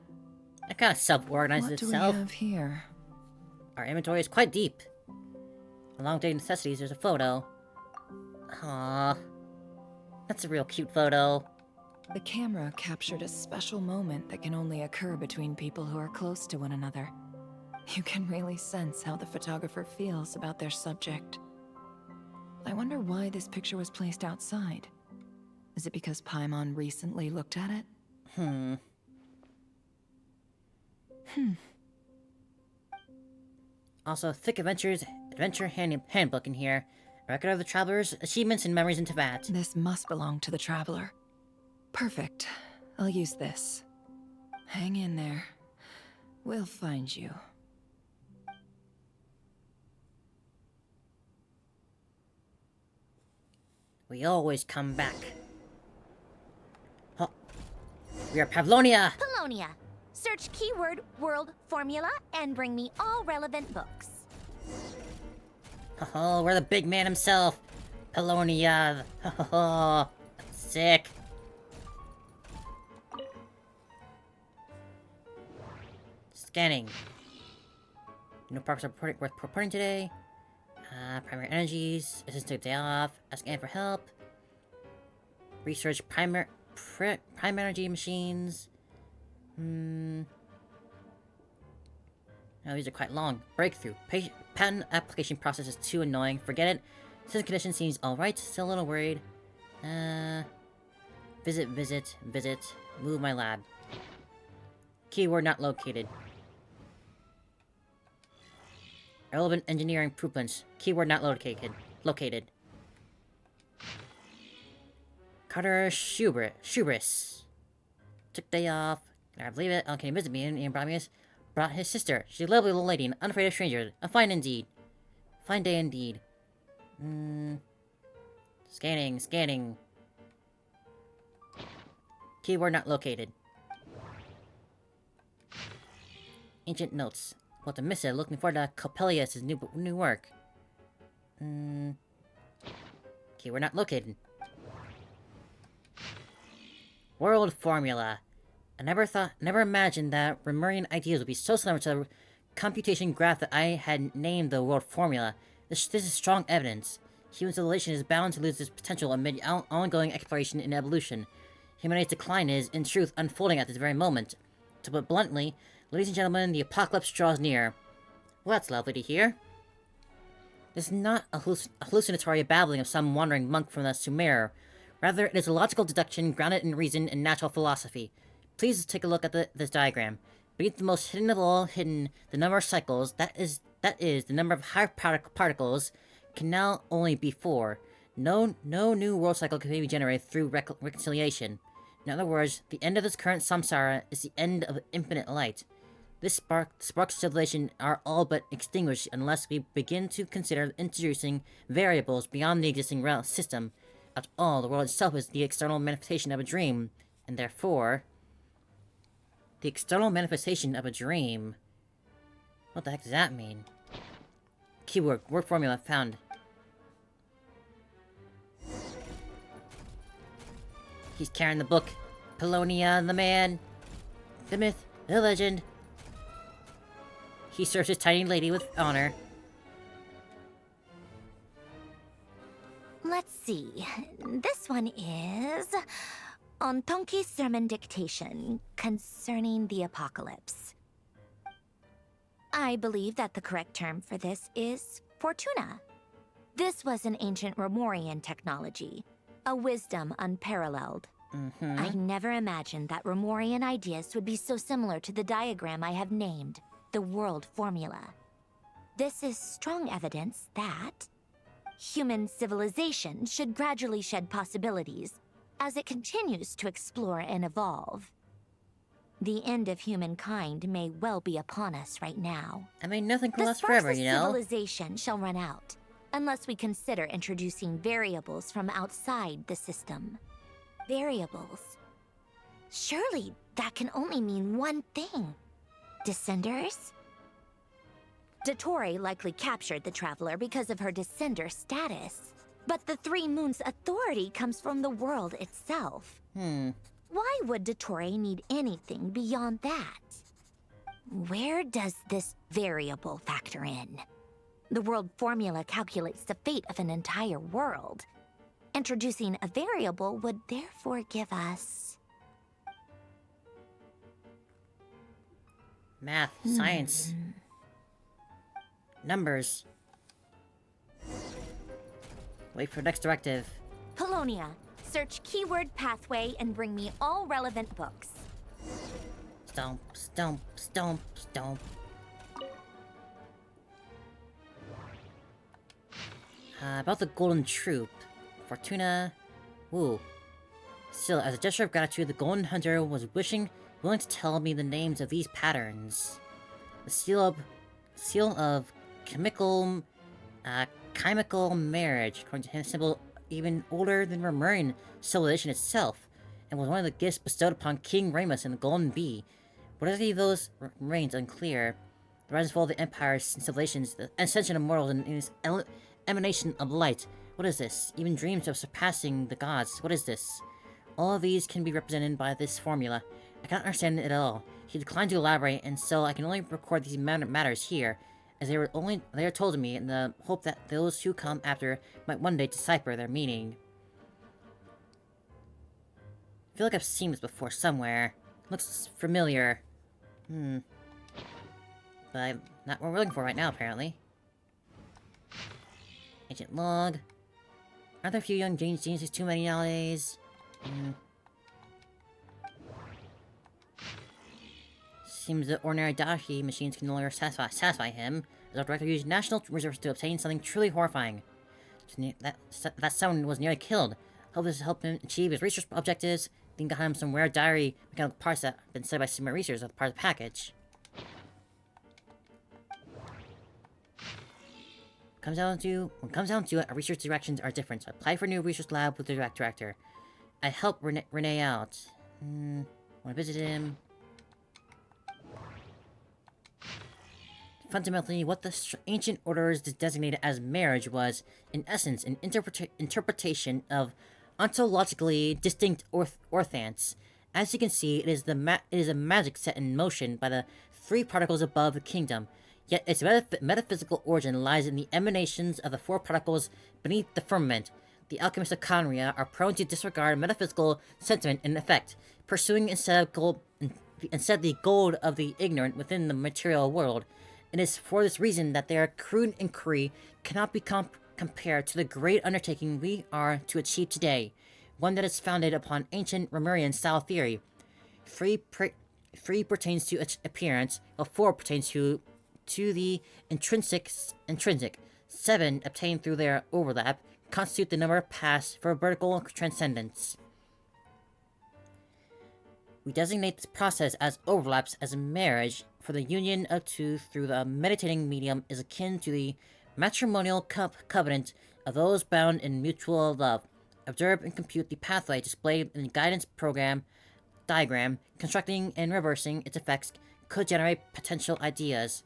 It kind of self-organizes itself. What do we have here? Our inventory is quite deep. Along with daily necessities, there's a photo. Aww. That's a real cute photo. The camera captured a special moment that can only occur between people who are close to one another. You can really sense how the photographer feels about their subject. I wonder why this picture was placed outside. Is it because Paimon recently looked at it? Also, Thick Adventure Handbook in here. A record of the Traveler's achievements and memories in Teyvat. This must belong to the Traveler. Perfect. I'll use this. Hang in there. We'll find you. We always come back. Oh. We are Pavlonia! Polonia. Search keyword world formula and bring me all relevant books. Oh, we're the big man himself. Polonia. Oh, sick. Scanning. No parks are worth reporting today. Primary energies. Assistant took a day off. Ask Anne for help. Research prime energy machines. No, these are quite long. Breakthrough. Patent application process is too annoying. Forget it. System condition seems alright. Still a little worried. Visit, visit, visit. Move my lab. Keyword not located. Relevant engineering improvements. Keyword not located. Located. Carter Shubris. Took day off. Can I believe it? Can you visit me? And brought his sister. She's a lovely little lady and unafraid of strangers. A fine indeed. Fine day indeed. Scanning, scanning. Keyword not located. Ancient notes. What the Missa looking forward to Coppelius' new work. Keyword not located. World formula. I never imagined that Remurian ideas would be so similar to the computation graph that I had named the world formula. This is strong evidence. Human civilization is bound to lose its potential amid ongoing exploration and evolution. Humanity's decline is, in truth, unfolding at this very moment. To put bluntly, ladies and gentlemen, the apocalypse draws near. Well, that's lovely to hear. This is not a hallucinatory babbling of some wandering monk from the Sumer. Rather, it is a logical deduction grounded in reason and natural philosophy. Please take a look at this diagram. Beneath the most hidden of all hidden, the number of cycles, that is the number of high particles, can now only be 4. No new world cycle can be generated through reconciliation. In other words, the end of this current samsara is the end of infinite light. This sparks of civilization are all but extinguished unless we begin to consider introducing variables beyond the existing system. After all, the world itself is the external manifestation of a dream, and therefore... The external manifestation of a dream. What the heck does that mean? Keyword, word formula found. He's carrying the book. Polonia, the man. The myth, the legend. He serves his tiny lady with honor. Let's see. This one is... On Tonki's sermon dictation concerning the apocalypse. I believe that the correct term for this is Fortuna. This was an ancient Remorian technology, a wisdom unparalleled. I never imagined that Remorian ideas would be so similar to the diagram I have named, the world formula. This is strong evidence that human civilization should gradually shed possibilities as it continues to explore and evolve. The end of humankind may well be upon us right now. I mean, nothing can The last forever, sparks of you know? civilization shall run out, unless we consider introducing variables from outside the system. Variables. Surely that can only mean one thing. Descenders? Dottore likely captured the Traveler because of her descender status. But the Three Moons' authority comes from the world itself. Why would Dottore need anything beyond that? Where does this variable factor in? The world formula calculates the fate of an entire world. Introducing a variable would therefore give us... Math, science. Numbers. Wait for next directive. Polonia, search keyword pathway and bring me all relevant books. Stomp, stomp, stomp, stomp. About the Golden Troop. Fortuna. Ooh. Still, as a gesture of gratitude, the Golden Hunter was willing to tell me the names of these patterns. The seal of chemical marriage, according to him, symbol even older than Remurian civilization itself, and was one of the gifts bestowed upon King Ramus and the Golden Bee. What are those remains unclear. The rise and fall of the empires and civilizations, the ascension of mortals, and this emanation of light. What is this? Even dreams of surpassing the gods. What is this? All of these can be represented by this formula. I cannot understand it at all. He declined to elaborate, and so I can only record these matters here, as they are told to me in the hope that those who come after might one day decipher their meaning. I feel like I've seen this before somewhere. Looks familiar. But not what we're looking for right now, apparently. Ancient log. Aren't there a few young geniuses too many nowadays? Seems that ordinary dashi machines can no longer satisfy him, as our director used national resources to obtain something truly horrifying. That someone was nearly killed. Hope this helped him achieve his research objectives. Then got him some rare diary mechanical parts that have been studied by Sigma researchers as part of the package. When it comes down to it, our research directions are different. So I applied for a new research lab with the director. I helped Renee out. Want to visit him? Fundamentally, what the ancient orders designated as marriage was, in essence, an interpretation of ontologically distinct orthants. As you can see, it is a magic set in motion by the three particles above the kingdom. Yet its metaphysical origin lies in the emanations of the four particles beneath the firmament. The alchemists of Conria are prone to disregard metaphysical sentiment and effect, pursuing instead the gold of the ignorant within the material world. It is for this reason that their crude inquiry cannot be compared to the great undertaking we are to achieve today, one that is founded upon ancient Romerian-style theory. Three pertains to its appearance, while 4 pertains to the intrinsic. 7, obtained through their overlap, constitute the number of paths for vertical transcendence. We designate this process as overlaps as a marriage, for the union of two through the meditating medium is akin to the matrimonial covenant of those bound in mutual love. Observe and compute the pathway displayed in the guidance diagram. Constructing and reversing its effects could generate potential ideas.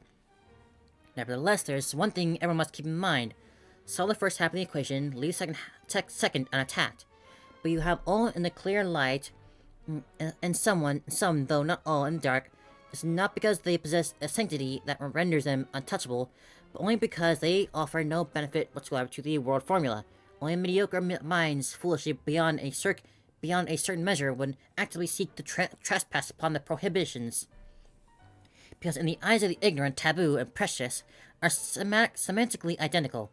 Nevertheless, there's one thing everyone must keep in mind. Solve the first half of the equation, leave second unattacked. But you have all in the clear light, and some, though not all, in the dark. It's not because they possess a sanctity that renders them untouchable, but only because they offer no benefit whatsoever to the world formula. Only mediocre minds, foolishly beyond a certain measure, would actively seek to trespass upon the prohibitions. Because in the eyes of the ignorant, taboo and precious are semantically identical.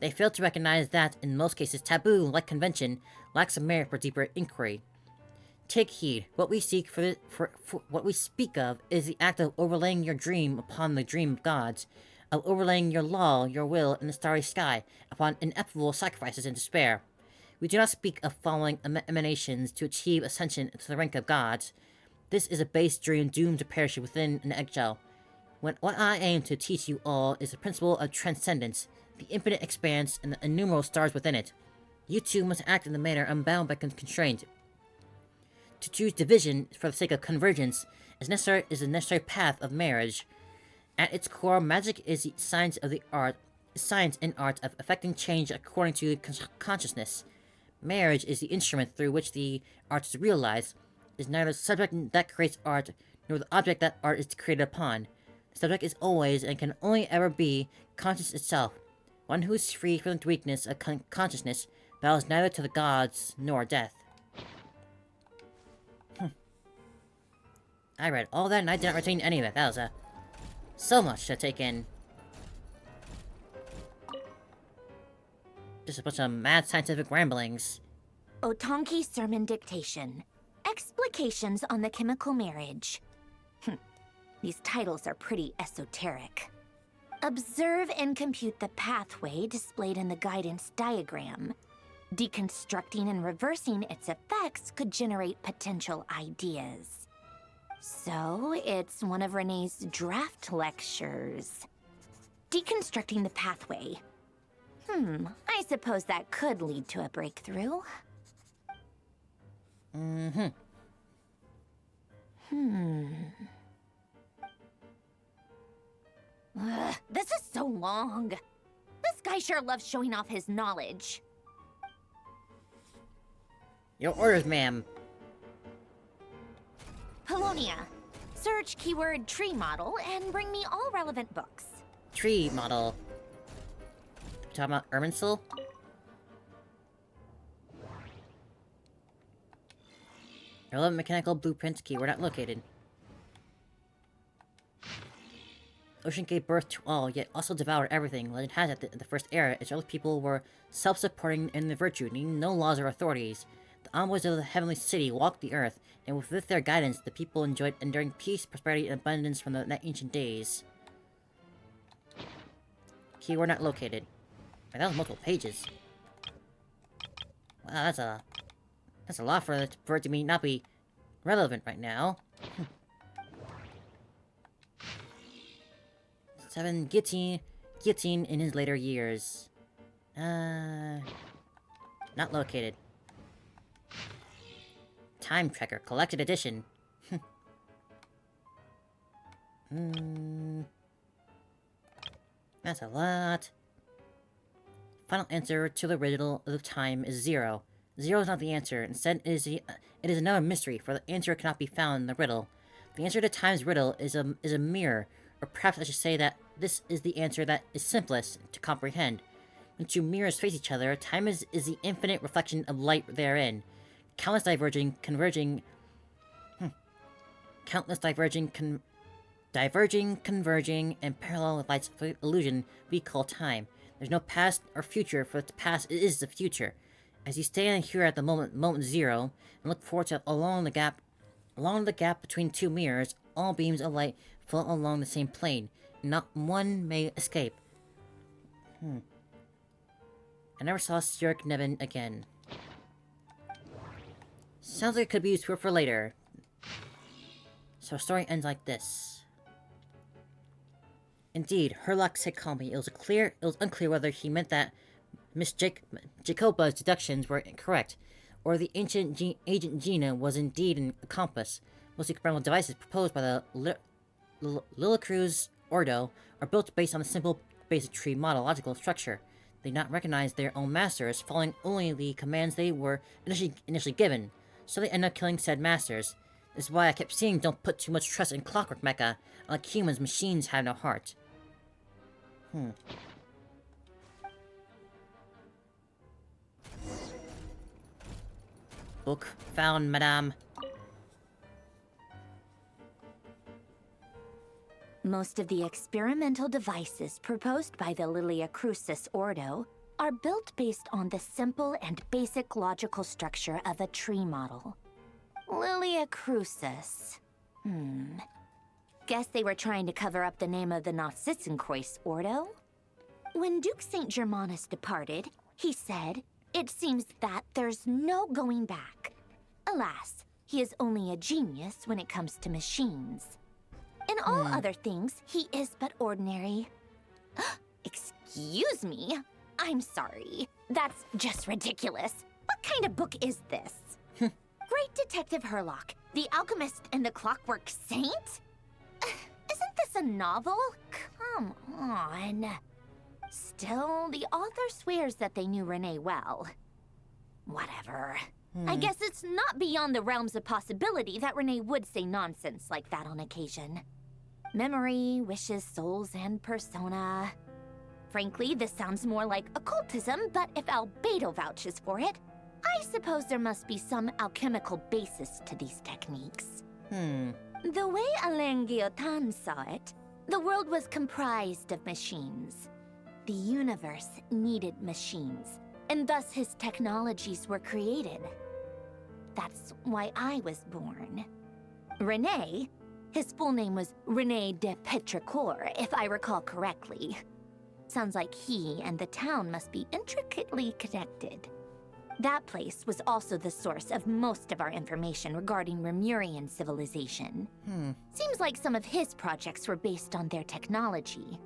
They fail to recognize that, in most cases, taboo, like convention, lacks a merit for deeper inquiry. Take heed. What we what we speak of is the act of overlaying your dream upon the dream of gods, of overlaying your law, your will, in the starry sky, upon ineffable sacrifices and despair. We do not speak of following emanations to achieve ascension to the rank of gods. This is a base dream doomed to perish within an eggshell. What I aim to teach you all is the principle of transcendence, the infinite expanse, and the innumerable stars within it. You too must act in the manner unbound by constraint. To choose division for the sake of convergence is the necessary path of marriage. At its core, magic is the science and art of effecting change according to consciousness. Marriage is the instrument through which the art is realized. It is neither the subject that creates art, nor the object that art is created upon. The subject is always and can only ever be conscious itself. One who is free from the weakness of consciousness bows neither to the gods nor death. I read all that and I did not retain any of it. That was so much to take in. Just a bunch of mad scientific ramblings. Otanki Sermon Dictation. Explications on the Chemical Marriage. These titles are pretty esoteric. Observe and compute the pathway displayed in the guidance diagram. Deconstructing and reversing its effects could generate potential ideas. So, it's one of Renee's draft lectures. Deconstructing the pathway. I suppose that could lead to a breakthrough. This is so long. This guy sure loves showing off his knowledge. Your orders, ma'am. Polonia, search keyword tree model and bring me all relevant books. Tree model. Talking about Irminsul? Relevant mechanical blueprints keyword not located. Ocean gave birth to all, yet also devoured everything. Legend has it that in the first era, its early people were self-supporting in the virtue, needing no laws or authorities. The envoys of the heavenly city walked the earth, and with their guidance, the people enjoyed enduring peace, prosperity, and abundance from the ancient days. Keyword not located. Wait, that was multiple pages. Wow, that's a lot for it to be not be relevant right now. 7 guillotine in his later years. Not located. Time Tracker, collected edition. That's a lot. Final answer to the riddle of time is 0. 0 is not the answer. Instead, it is another mystery, for the answer cannot be found in the riddle. The answer to time's riddle is a mirror, or perhaps I should say that this is the answer that is simplest to comprehend. When two mirrors face each other, time is the infinite reflection of light therein. Countless diverging, converging, and parallel with light's illusion we call time. There's no past or future, for the past is the future. As you stand here at the moment 0, and look forward to along the gap between two mirrors, all beams of light flow along the same plane. Not one may escape. I never saw Sirk Nevin again. Sounds like it could be useful for later. So our story ends like this. Indeed, Herlock said calmly, it was unclear whether he meant that Miss Jacoba's deductions were incorrect, or the ancient Agent Gina was indeed an accomplice. Most experimental devices proposed by the Lillicruz Ordo are built based on a simple basic tree model logical structure. They do not recognize their own masters, following only the commands they were initially given, so they end up killing said masters. This is why I kept saying don't put too much trust in clockwork mecha. Like humans, machines have no heart. Book found, madame. Most of the experimental devices proposed by the Lillicruz Ordo are built based on the simple and basic logical structure of a tree model. Lillicruz. Guess they were trying to cover up the name of the Narcissenkois Ordo? When Duke St. Germanus departed, he said, "It seems that there's no going back." Alas, he is only a genius when it comes to machines. In all other things, he is but ordinary. Excuse me? I'm sorry. That's just ridiculous. What kind of book is this? Great Detective Herlock, the Alchemist and the Clockwork Saint? Isn't this a novel? Come on. Still, the author swears that they knew Renee well. Whatever. I guess it's not beyond the realms of possibility that Renee would say nonsense like that on occasion. Memory, wishes, souls, and persona. Frankly, this sounds more like occultism, but if Albedo vouches for it, I suppose there must be some alchemical basis to these techniques. The way Alain Guillotin saw it, the world was comprised of machines. The universe needed machines, and thus his technologies were created. That's why I was born. René, his full name was René de Petrichor, if I recall correctly. Sounds like he and the town must be intricately connected. That place was also the source of most of our information regarding Remurian civilization. Seems like some of his projects were based on their technology.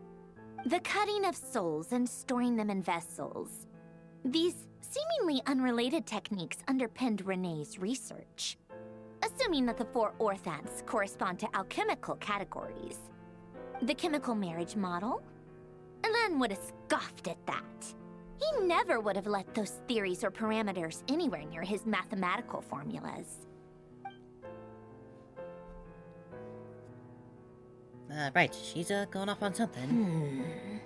The cutting of souls and storing them in vessels. These seemingly unrelated techniques underpinned René's research. Assuming that the 4 orthants correspond to alchemical categories. The chemical marriage model? Alain would have scoffed at that. He never would have let those theories or parameters anywhere near his mathematical formulas. Right, she's going off on something.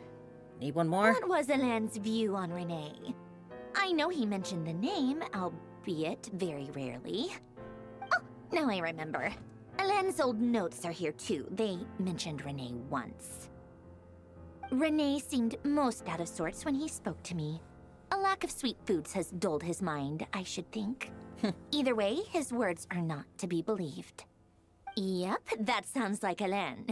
Need one more? What was Alain's view on René? I know he mentioned the name, albeit very rarely. Oh, now I remember. Alain's old notes are here too. They mentioned René once. René seemed most out of sorts when he spoke to me. A lack lack of sweet foods has dulled his mind, I should think. Either way, his words are not to be believed. Yep, that sounds like Hélène.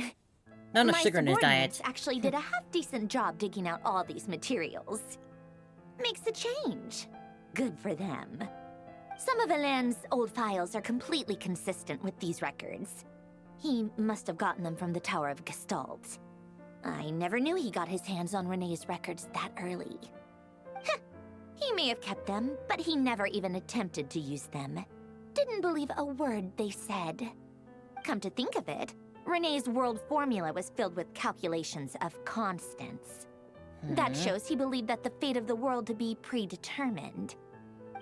Not enough My sugar in his subordinates diet. actually did a half-decent job digging out all these materials. Makes a change. Good for them. Some of Hélène's old files are completely consistent with these records. He must have gotten them from the Tower of Gestalt. I never knew he got his hands on Renee's records that early. Heh, he may have kept them, but he never even attempted to use them. Didn't believe a word they said. Come to think of it, Renee's world formula was filled with calculations of constants. That shows he believed that the fate of the world to be predetermined.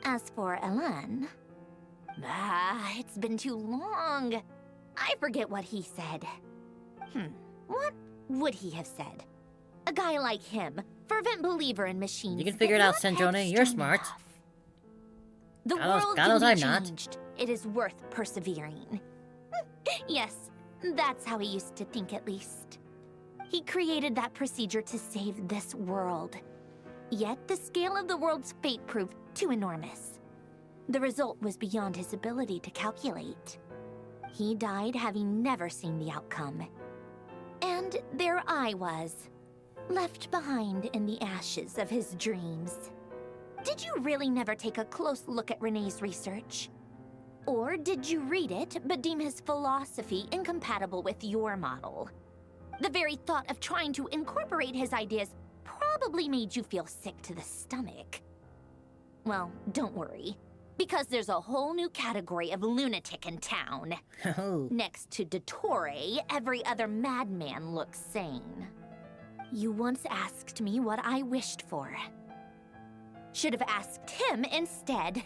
As for Hélène... it's been too long. I forget what he said. What would he have said? A guy like him, fervent believer in machines... You can figure it out, Sandrone. You're smart. The world God knows can I'm be not. changed. It is worth persevering. Yes, that's how he used to think at least. He created that procedure to save this world. Yet the scale of the world's fate proved too enormous. The result was beyond his ability to calculate. He died having never seen the outcome. And there I was, left behind in the ashes of his dreams. Did you really never take a close look at Renee's research? Or did you read it, but deem his philosophy incompatible with your model? The very thought of trying to incorporate his ideas probably made you feel sick to the stomach. Well, don't worry, because there's a whole new category of lunatic in town. Next to Dottore, every other madman looks sane. You once asked me what I wished for. Should have asked him instead.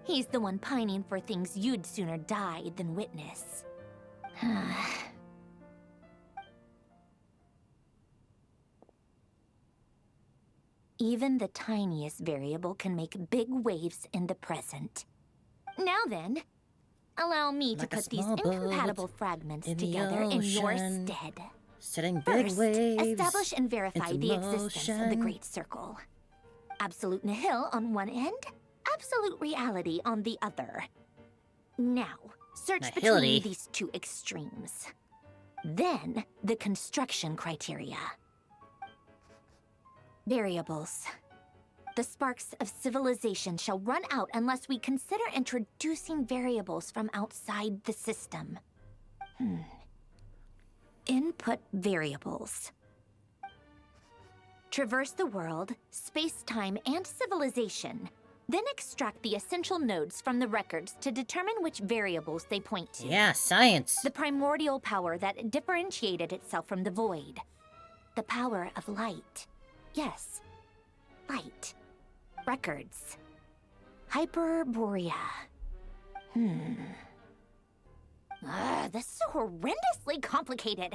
He's the one pining for things you'd sooner die than witness. Even the tiniest variable can make big waves in the present. Now then, allow me to put these incompatible fragments together in your stead. Setting big First, waves establish and verify into the existence of the motion. Great Circle. Absolute nihil on one end, absolute reality on the other. Now, search Nihility? between these two extremes. Then, the construction criteria. Variables. The sparks of civilization shall run out unless we consider introducing variables from outside the system. Input variables. Traverse the world, space-time, and civilization. Then extract the essential nodes from the records to determine which variables they point to. Yeah, science. The primordial power that differentiated itself from the void. The power of light. Yes, light. Records. Hyperborea. This is so horrendously complicated.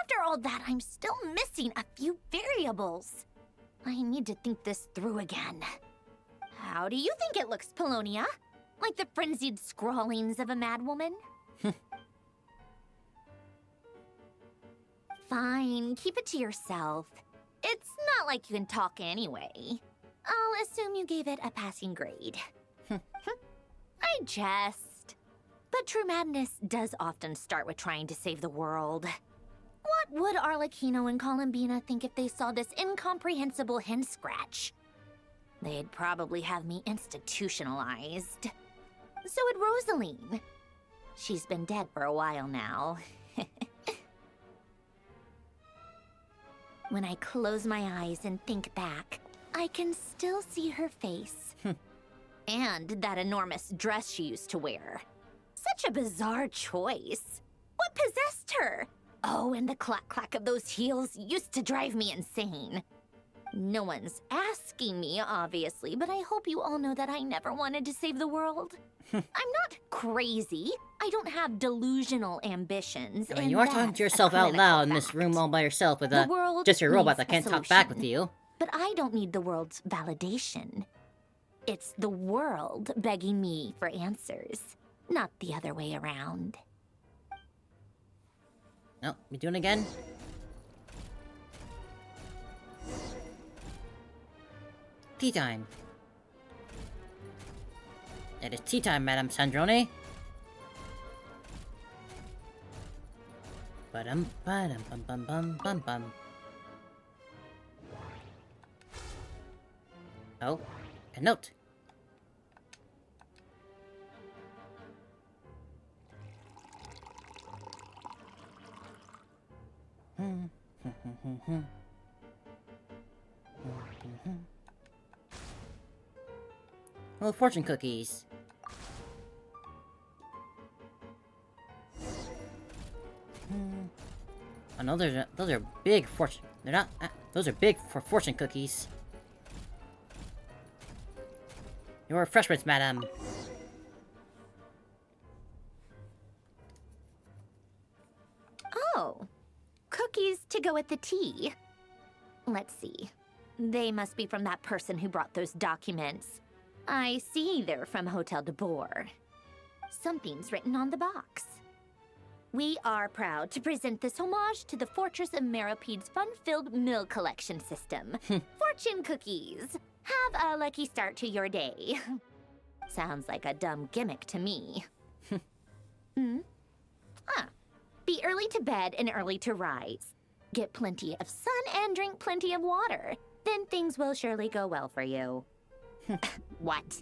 After all that, I'm still missing a few variables. I need to think this through again. How do you think it looks, Polonia? Like the frenzied scrawlings of a madwoman? Fine, keep it to yourself. It's not like you can talk anyway. I'll assume you gave it a passing grade. I jest. But true madness does often start with trying to save the world. What would Arlecchino and Columbina think if they saw this incomprehensible hen scratch? They'd probably have me institutionalized. So would Rosaline. She's been dead for a while now. When I close my eyes and think back, I can still see her face. And that enormous dress she used to wear. Such a bizarre choice. What possessed her? Oh, and the clack-clack of those heels used to drive me insane. No one's asking me, obviously, but I hope you all know that I never wanted to save the world. I'm not crazy. I don't have delusional ambitions. I mean, you are talking to yourself out loud in this room all by yourself with The world just your robot needs that a can't talk back with solution. you. But I don't need the world's validation. It's the world begging me for answers, not the other way around. No, you doing it again? Tea time. It is tea time, Madame Sandrone. Ba-dum, ba-dum, bum, bum, bum, bum, bum. Oh, a note. Little fortune cookies. Oh no, those are big fortune. They're not. Those are big for fortune cookies. Your refreshments, madam. Oh, cookies to go with the tea. Let's see. They must be from that person who brought those documents. I see they're from Hotel de Boer. Something's written on the box. We are proud to present this homage to the Fortress of Meropede's fun-filled mill collection system. Fortune cookies. Have a lucky start to your day. Sounds like a dumb gimmick to me. Be early to bed and early to rise. Get plenty of sun and drink plenty of water. Then things will surely go well for you. What?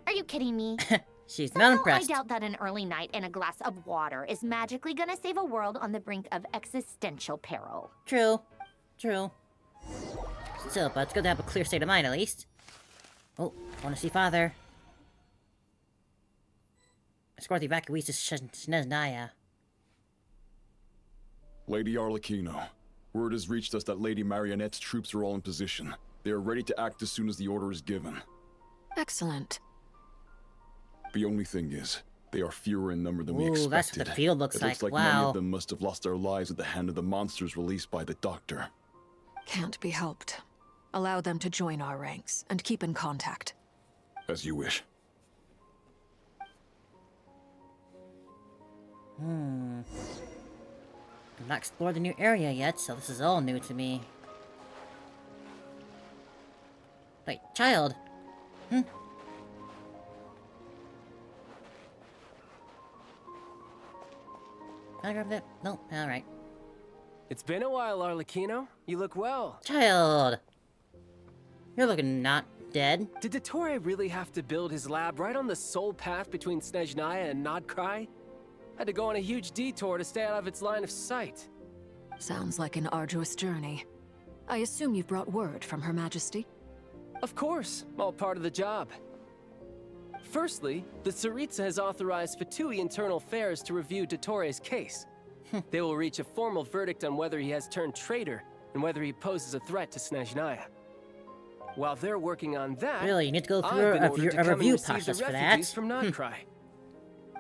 Are you kidding me? She's Somehow, not impressed. I doubt that an early night and a glass of water is magically gonna save a world on the brink of existential peril. True. True. Still, but it's good to have a clear state of mind, at least. Oh, want to see father. Escort the evacuees to Snezhnaya. Lady Arlecchino, word has reached us that Lady Marionette's troops are all in position. They are ready to act as soon as the order is given. Excellent. The only thing is, they are fewer in number than we expected. That's what the field looks it like. looks like Wow. many of them must have lost their lives at the hand of the monsters released by the Doctor. Can't be helped. Allow them to join our ranks, and keep in contact. As you wish. I've not explored the new area yet, so this is all new to me. Wait, child. Can I grab that? No, alright. It's been a while, Arlecchino. You look well. Child! You're looking not dead. Did Dottore really have to build his lab right on the sole path between Snezhnaya and Nodcry? Had to go on a huge detour to stay out of its line of sight. Sounds like an arduous journey. I assume you've brought word from Her Majesty? Of course, all part of the job. Firstly, the Tsaritsa has authorized Fatui Internal Affairs to review Dottore's case. They will reach a formal verdict on whether he has turned traitor and whether he poses a threat to Snezhnaya. While they're working on that, Really, you need to go I've through been a ordered to come and review receive process the for refugees that. from Nodcry.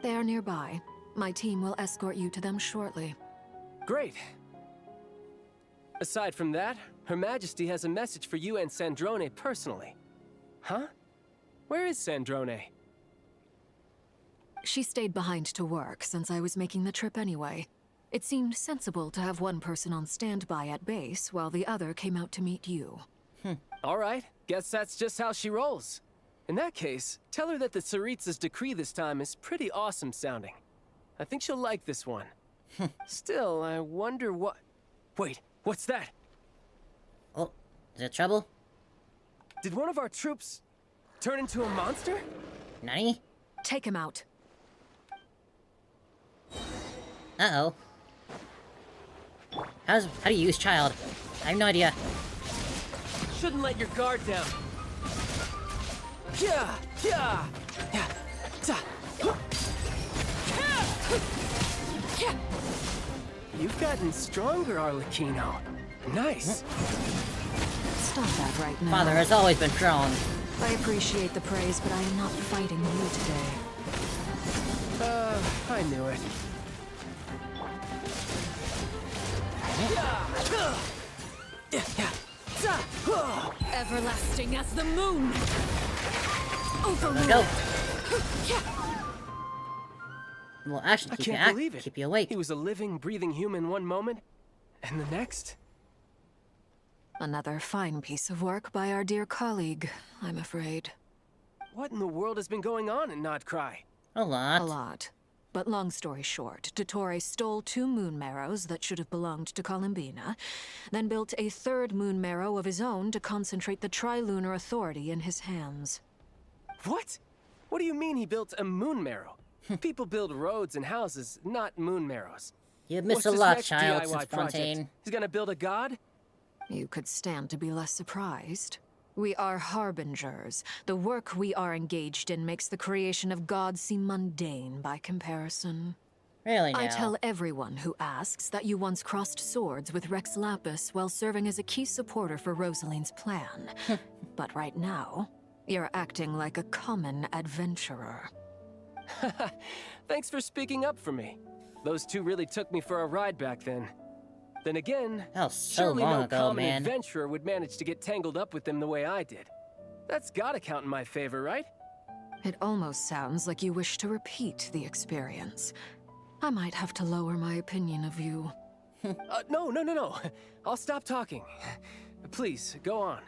They are nearby. My team will escort you to them shortly. Great. Aside from that, Her Majesty has a message for you and Sandrone personally. Huh? Where is Sandrone? She stayed behind to work since I was making the trip anyway. It seemed sensible to have one person on standby at base while the other came out to meet you. All right, guess that's just how she rolls. In that case, tell her that the Tsaritsa's decree this time is pretty awesome sounding. I think she'll like this one. Still, I wonder what... Wait, what's that? Oh, is it trouble? Did one of our troops turn into a monster? Nani? Take him out. Uh-oh. How do you use child? I have no idea. Shouldn't let your guard down. Yeah, yeah, yeah, You've gotten stronger, Arlecchino. Nice. Stop that right now. Father has always been strong. I appreciate the praise, but I am not fighting you today. I knew it. Everlasting as the moon! Overruled! Go. Well, actually, I keep you can't believe it. keep you awake. He was a living, breathing human one moment, and the next... Another fine piece of work by our dear colleague, I'm afraid. What in the world has been going on in Nodcry? A lot. A lot. But long story short, Dottore stole 2 moon marrows that should have belonged to Columbina, then built a 3rd moon marrow of his own to concentrate the Trilunar Authority in his hands. What? What do you mean he built a moon marrow? People build roads and houses, not moon marrows. You missed What's a his lot, next child, DIY since project? Fontaine. He's gonna build a god? You could stand to be less surprised. We are harbingers. The work we are engaged in makes the creation of gods seem mundane by comparison. Really now? I tell everyone who asks that you once crossed swords with Rex Lapis while serving as a key supporter for Rosaline's plan. But right now, you're acting like a common adventurer. Thanks for speaking up for me. Those 2 really took me for a ride back then. Then again, that was so surely long no ago, common man. adventurer would manage to get tangled up with them the way I did. That's gotta count in my favor, right? It almost sounds like you wish to repeat the experience. I might have to lower my opinion of you. No. I'll stop talking. Please, go on.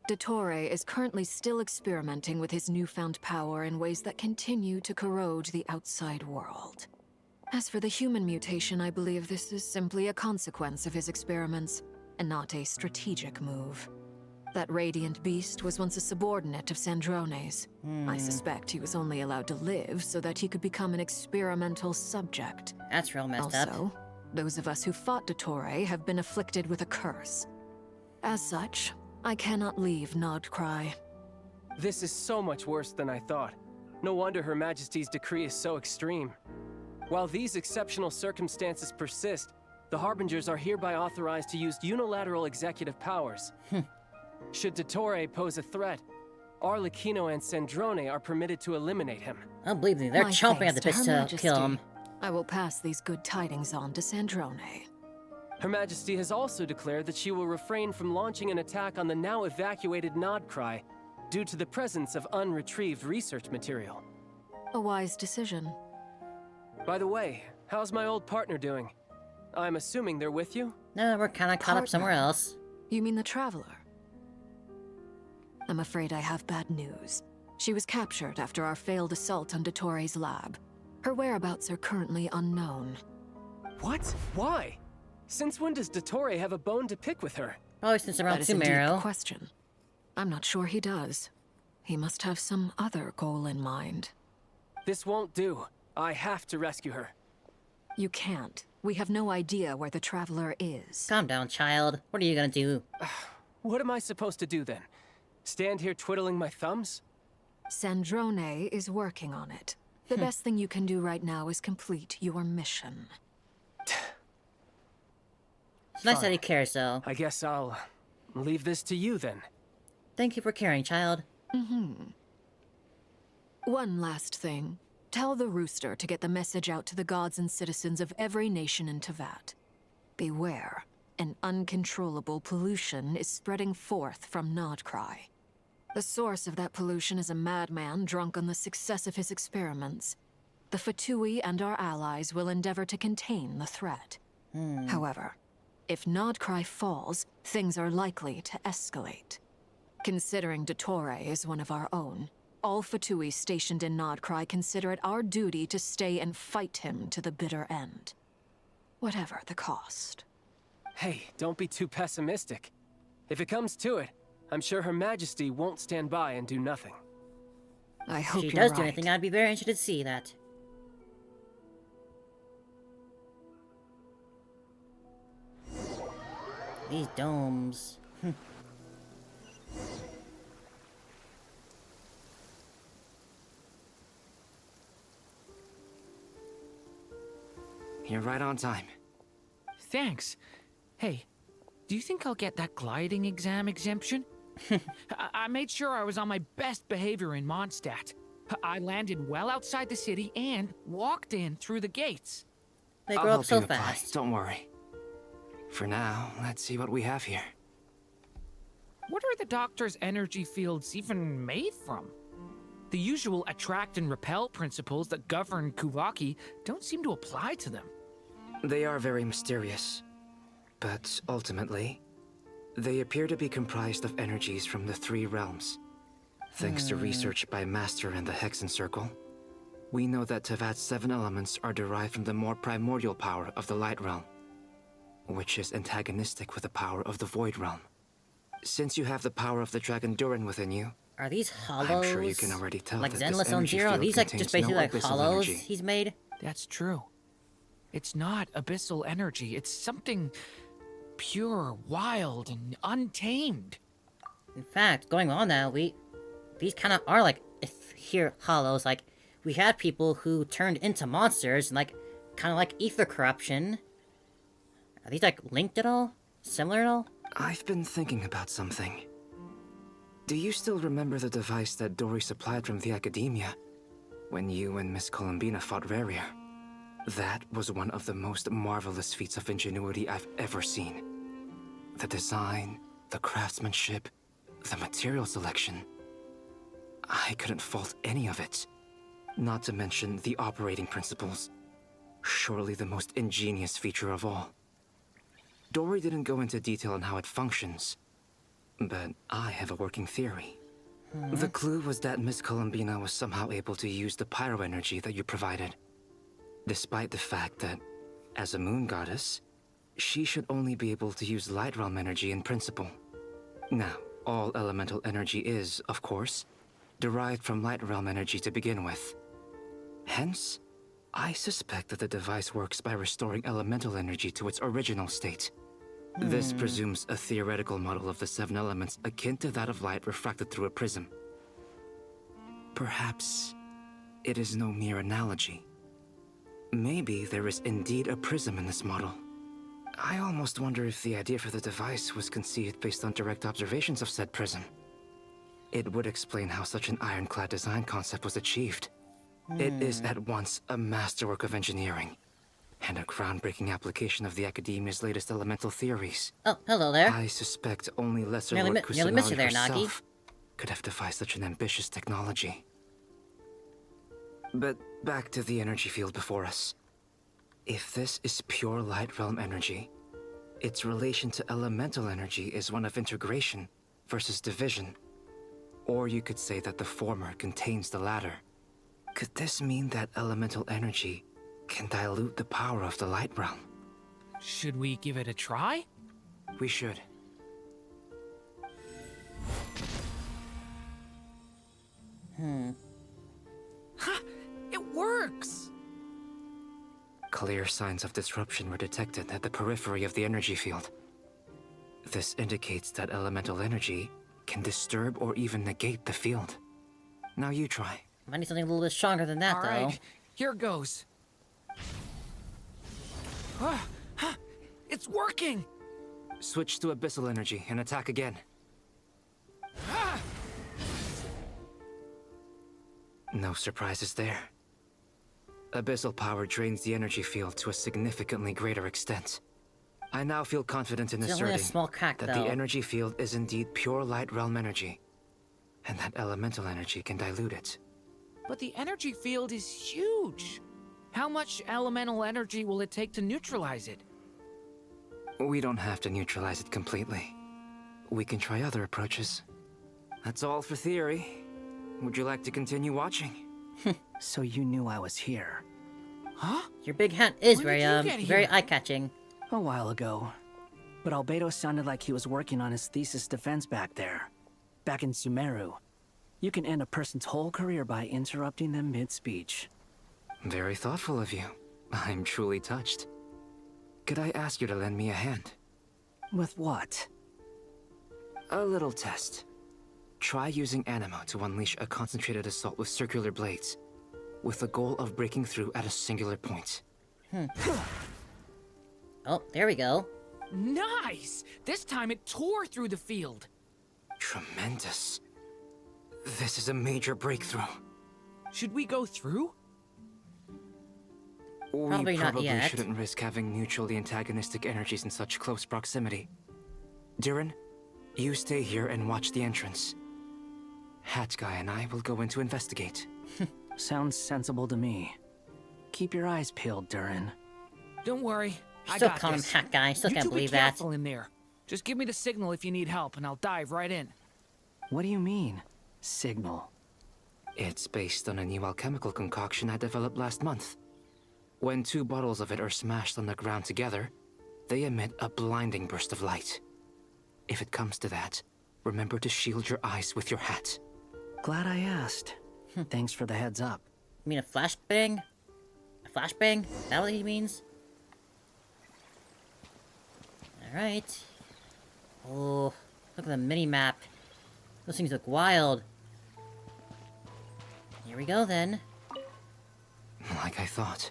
Dottore is currently still experimenting with his newfound power in ways that continue to corrode the outside world. As for the human mutation, I believe this is simply a consequence of his experiments, and not a strategic move. That radiant beast was once a subordinate of Sandrone's. I suspect he was only allowed to live so that he could become an experimental subject. That's real messed up. Also, those of us who fought Dottore have been afflicted with a curse. As such, I cannot leave Nodcry. This is so much worse than I thought. No wonder Her Majesty's decree is so extreme. While these exceptional circumstances persist, the Harbingers are hereby authorized to use unilateral executive powers. Should Dottore pose a threat, Arlecchino and Sandrone are permitted to eliminate him. I don't believe me. They're My chomping at the thanks bit to Her to kill him. Majesty. I will pass these good tidings on to Sandrone. Her Majesty has also declared that she will refrain from launching an attack on the now evacuated Nodcry due to the presence of unretrieved research material. A wise decision. By the way, how's my old partner doing? I'm assuming they're with you? No, we're kind of caught up somewhere else. You mean the Traveler? I'm afraid I have bad news. She was captured after our failed assault on Dottore's lab. Her whereabouts are currently unknown. What? Why? Since when does Dottore have a bone to pick with her? Probably since around That is indeed Sumeru. the question. I'm not sure he does. He must have some other goal in mind. This won't do. I have to rescue her. You can't. We have no idea where the Traveler is. Calm down, child. What are you gonna do? What am I supposed to do then? Stand here twiddling my thumbs? Sandrone is working on it. The best thing you can do right now is complete your mission. It's nice that he cares, though. I guess I'll leave this to you then. Thank you for caring, child. One last thing. Tell the Rooster to get the message out to the gods and citizens of every nation in Tevat. Beware. An uncontrollable pollution is spreading forth from Nodcry. The source of that pollution is a madman drunk on the success of his experiments. The Fatui and our allies will endeavor to contain the threat. However, if Nodcry falls, things are likely to escalate. Considering Dottore is one of our own, all Fatui stationed in Nodcry consider it our duty to stay and fight him to the bitter end. Whatever the cost. Hey, don't be too pessimistic. If it comes to it, I'm sure Her Majesty won't stand by and do nothing. I hope If she you're does right. do anything, I'd be very interested to see that. These domes. You're right on time. Thanks. Hey, do you think I'll get that gliding exam exemption? I made sure I was on my best behavior in Mondstadt. I landed well outside the city and walked in through the gates. They I'll grow up help so you apply. fast. Don't worry. For now, let's see what we have here. What are the doctor's energy fields even made from? The usual attract and repel principles that govern Kuvaki don't seem to apply to them. They are very mysterious. But ultimately, They appear to be comprised of energies from the 3 realms. Thanks to research by Master and the Hexen Circle, we know that Tevat's 7 elements are derived from the more primordial power of the Light Realm, which is antagonistic with the power of the Void Realm. Since you have the power of the Dragon Durin within you, are these hollows? I'm sure you can already tell like that Zenless this on energy Zero? Are field these like just contains basically no like abyssal hollows energy. he's made? That's true. It's not abyssal energy. It's something pure, wild, and untamed. In fact, going on now, these kind of are like here hollows. Like we had people who turned into monsters and like kind of like ether corruption. Are these like linked at all? Similar at all? I've been thinking about something. Do you still remember the device that Dory supplied from the Academia when you and Miss Columbina fought Rarier? That was one of the most marvelous feats of ingenuity I've ever seen. The design, the craftsmanship, the material selection. I couldn't fault any of it. Not to mention the operating principles. Surely the most ingenious feature of all. Dory didn't go into detail on how it functions, but I have a working theory. The clue was that Miss Columbina was somehow able to use the pyro energy that you provided, despite the fact that, as a moon goddess, she should only be able to use Light Realm energy in principle. Now, all elemental energy is, of course, derived from Light Realm energy to begin with. Hence, I suspect that the device works by restoring elemental energy to its original state. This presumes a theoretical model of the 7 elements akin to that of light refracted through a prism. Perhaps it is no mere analogy. Maybe there is indeed a prism in this model. I almost wonder if the idea for the device was conceived based on direct observations of said prism. It would explain how such an ironclad design concept was achieved. It is at once a masterwork of engineering and a groundbreaking application of the Academia's latest elemental theories. Oh, hello there. I suspect only Lesser Nearly Lord nearly missed you Kusanagi there, Nagi. herself could have devised such an ambitious technology. But back to the energy field before us. If this is pure Light Realm energy, its relation to elemental energy is one of integration versus division. Or you could say that the former contains the latter. Could this mean that elemental energy can dilute the power of the Light Realm? Should we give it a try? We should. Ha! It works! Clear signs of disruption were detected at the periphery of the energy field. This indicates that elemental energy can disturb or even negate the field. Now you try. Might need something a little bit stronger than that, All though. right, here goes. It's working! Switch to abyssal energy and attack again. No surprises there. Abyssal power drains the energy field to a significantly greater extent. I now feel confident in It's only a asserting small crack, that though. the energy field is indeed pure Light Realm energy, and that elemental energy can dilute it. But the energy field is huge. How much elemental energy will it take to neutralize it? We don't have to neutralize it completely. We can try other approaches. That's all for theory. Would you like to continue watching? So you knew I was here. Huh? Your big hat is When very, did you get very here? eye-catching. A while ago. But Albedo sounded like he was working on his thesis defense back there. Back in Sumeru. You can end a person's whole career by interrupting them mid-speech. Very thoughtful of you. I'm truly touched. Could I ask you to lend me a hand? With what? A little test. Try using Animo to unleash a concentrated assault with circular blades, with the goal of breaking through at a singular point. Oh, there we go. Nice! This time it tore through the field. Tremendous. This is a major breakthrough. Should we go through? Probably We not probably yet. shouldn't risk having mutually antagonistic energies in such close proximity. Durin, you stay here and watch the entrance. Hat Guy and I will go in to investigate. Sounds sensible to me. Keep your eyes peeled, Durin. Don't worry, I Still got call him this. Hat Guy. Still You can't two be believe that. careful in there. Just give me the signal if you need help, and I'll dive right in. What do you mean, signal? It's based on a new alchemical concoction I developed last month. When 2 bottles of it are smashed on the ground together, they emit a blinding burst of light. If it comes to that, remember to shield your eyes with your hat. Glad I asked. Thanks for the heads up. You mean a flashbang? A flashbang? Is that what he means? Alright. Oh, look at the mini-map. Those things look wild. Here we go, then. Like I thought.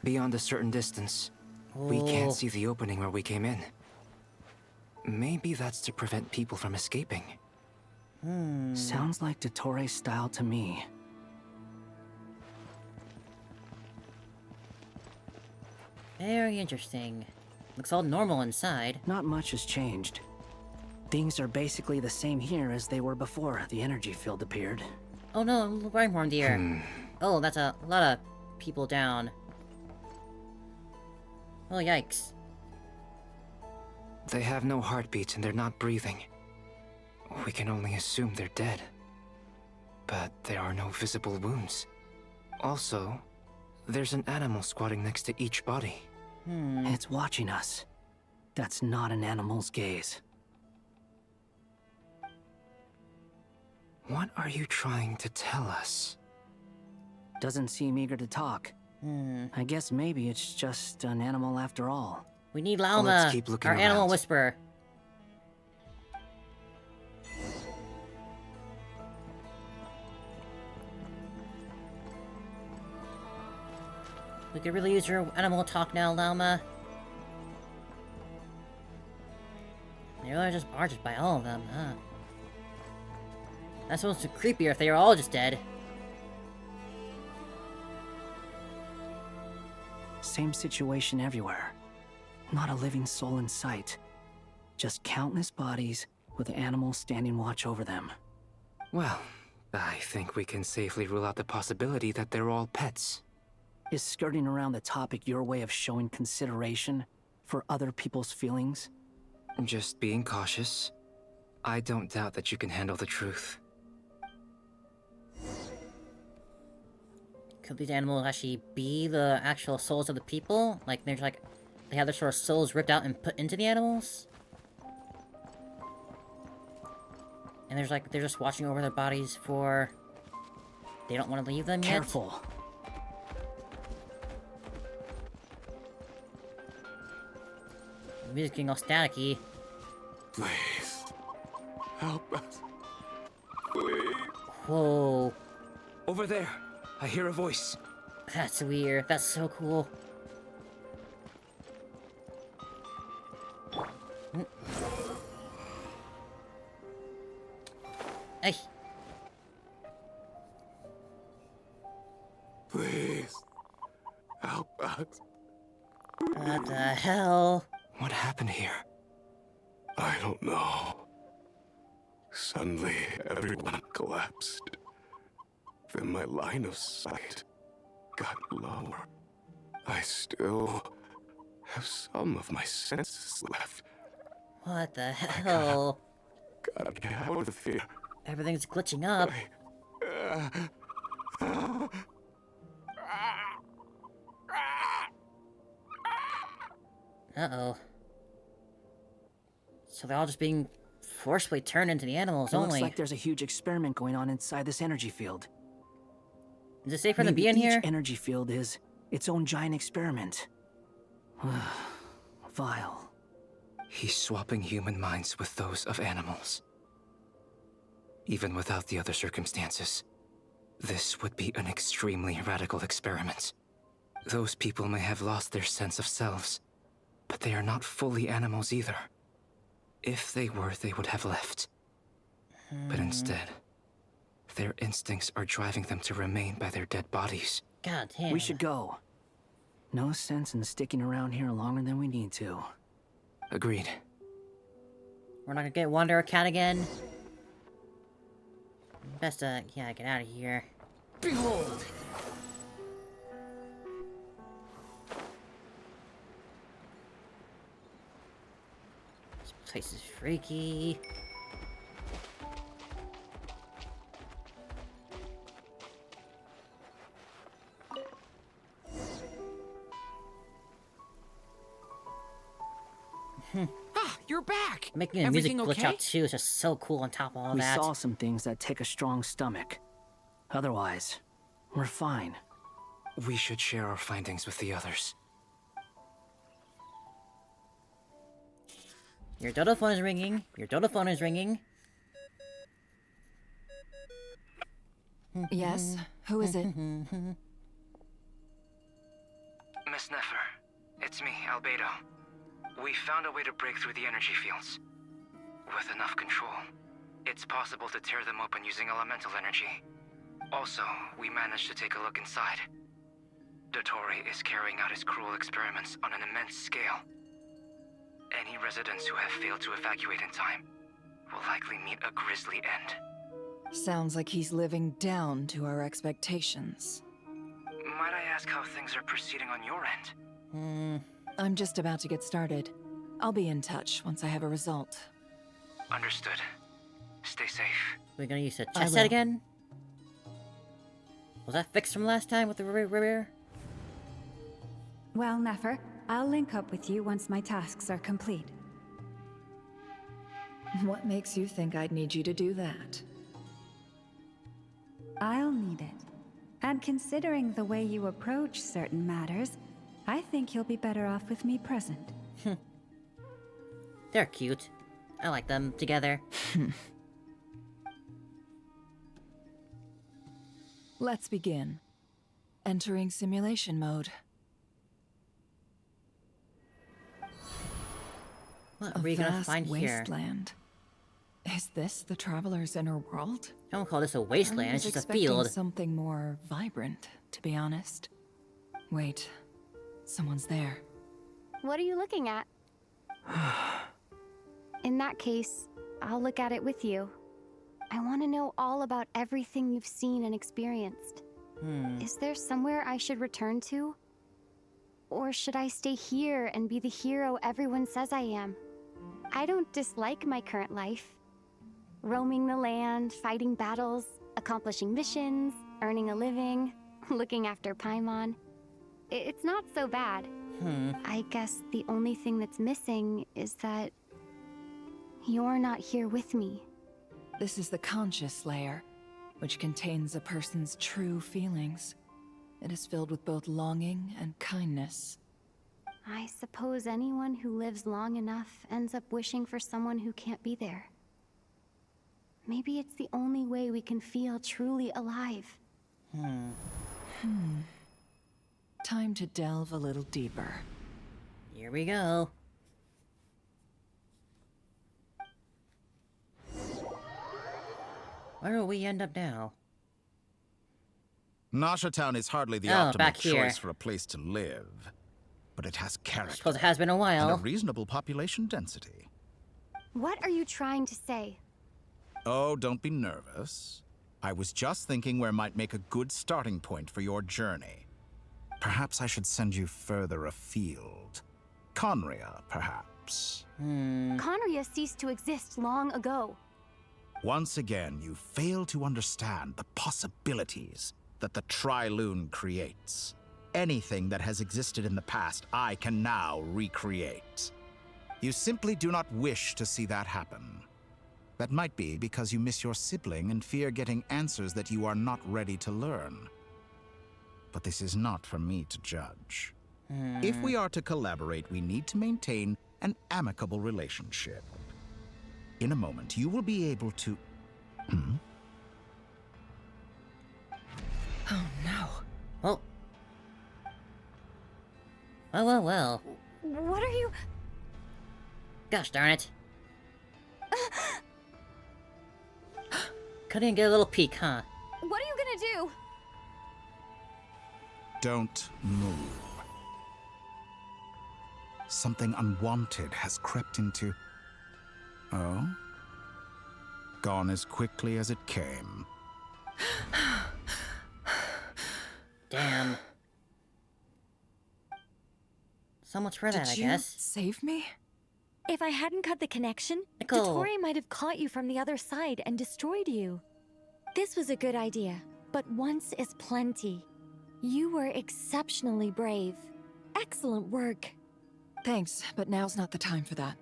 Beyond a certain distance, we can't see the opening where we came in. Maybe that's to prevent people from escaping. Sounds like Dottore style to me. Very interesting. Looks all normal inside. Not much has changed. Things are basically the same here as they were before the energy field appeared. Oh no, Rhyhorn deer. Oh, that's a lot of people down. Oh, yikes. They have no heartbeat and they're not breathing. We can only assume they're dead. But there are no visible wounds. Also, there's an animal squatting next to each body. It's watching us. That's not an animal's gaze. What are you trying to tell us? Doesn't seem eager to talk. I guess maybe it's just an animal after all. We need Lauma, Let's keep looking our animal around. whisperer. We could really use your animal talk now, Lauma. They really just barged by all of them, huh? That's almost creepier if they were all just dead. Same situation everywhere. Not a living soul in sight. Just countless bodies with animals standing watch over them. Well, I think we can safely rule out the possibility that they're all pets. Is skirting around the topic your way of showing consideration for other people's feelings? Just being cautious. I don't doubt that you can handle the truth. Could these animals actually be the actual souls of the people? Like, they're like, they have their sort of souls ripped out and put into the animals? And there's like, they're just watching over their bodies for... They don't want to leave them yet? Careful. The music's getting all staticky. Please. Help us. Please. Whoa. Over there. I hear a voice. That's weird. That's so cool. Hey. Please. Help us. What the hell? What happened here? I don't know. Suddenly, everyone collapsed. Then my line of sight got lower. I still have some of my senses left. What the hell? Gotta get out of here. Everything's glitching up. Uh-oh. So they're all just being forcefully turned into the animals It only. looks like there's a huge experiment going on inside this energy field. Is it safe for them to Maybe be in each here? energy field is its own giant experiment. Vile. He's swapping human minds with those of animals. Even without the other circumstances, this would be an extremely radical experiment. Those people may have lost their sense of selves, but they are not fully animals either. If they were, they would have left. But instead, their instincts are driving them to remain by their dead bodies. God damn. We should go. No sense in sticking around here longer than we need to. Agreed. We're not gonna get Wanderer Cat again. Best yeah, get out of here. Behold! Place is freaky. Ah, you're back! Making the music Everything glitch okay? out too is just so cool on top of all We that. saw some things that take a strong stomach. Otherwise, we're fine. We should share our findings with the others. Your dodo phone is ringing. Your dodo phone is ringing. Yes? Who is it? Miss Nefer, it's me, Albedo. We found a way to break through the energy fields. With enough control, it's possible to tear them open using elemental energy. Also, we managed to take a look inside. Dottore is carrying out his cruel experiments on an immense scale. Any residents who have failed to evacuate in time will likely meet a grisly end. Sounds like he's living down to our expectations. Might I ask how things are proceeding on your end? I'm just about to get started. I'll be in touch once I have a result. Understood. Stay safe. We're gonna use the I chest set will. again? Was that fixed from last time with the rear? Well, Nefer, I'll link up with you once my tasks are complete. What makes you think I'd need you to do that? I'll need it. And considering the way you approach certain matters, I think you'll be better off with me present. They're cute. I like them together. Let's begin. Entering simulation mode. What are we gonna find here? Wasteland. Is this the Traveler's inner world? I don't call this a wasteland, it's just a field. Something more vibrant, to be honest. Wait, someone's there. What are you looking at? In that case, I'll look at it with you. I want to know all about everything you've seen and experienced. Is there somewhere I should return to? Or should I stay here and be the hero everyone says I am? I don't dislike my current life. Roaming the land, fighting battles, accomplishing missions, earning a living, looking after Paimon. It's not so bad. I guess the only thing that's missing is that you're not here with me. This is the conscious layer, which contains a person's true feelings. It is filled with both longing and kindness. I suppose anyone who lives long enough ends up wishing for someone who can't be there. Maybe it's the only way we can feel truly alive. Time to delve a little deeper. Here we go. Where will we end up now? Nasha Town is hardly the Oh, optimal back here. choice for a place to live. But it has character. Suppose it has been a while. And a reasonable population density. What are you trying to say? Oh, don't be nervous. I was just thinking where might make a good starting point for your journey. Perhaps I should send you further afield. Conria, perhaps. Conria ceased to exist long ago. Once again, you fail to understand the possibilities that the Tri-Lune creates. Anything that has existed in the past, I can now recreate. You simply do not wish to see that happen. That might be because you miss your sibling and fear getting answers that you are not ready to learn. But this is not for me to judge. If we are to collaborate, we need to maintain an amicable relationship. In a moment, you will be able to... Oh no. Oh. Well. What are you... Gosh darn it. Couldn't even get a little peek, huh? What are you gonna do? Don't move. Something unwanted has crept into... Oh? Gone as quickly as it came. Damn. So much for that, I guess. Save me? If I hadn't cut the connection, Nicole. Dottore might have caught you from the other side and destroyed you. This was a good idea, but once is plenty. You were exceptionally brave. Excellent work. Thanks, but now's not the time for that.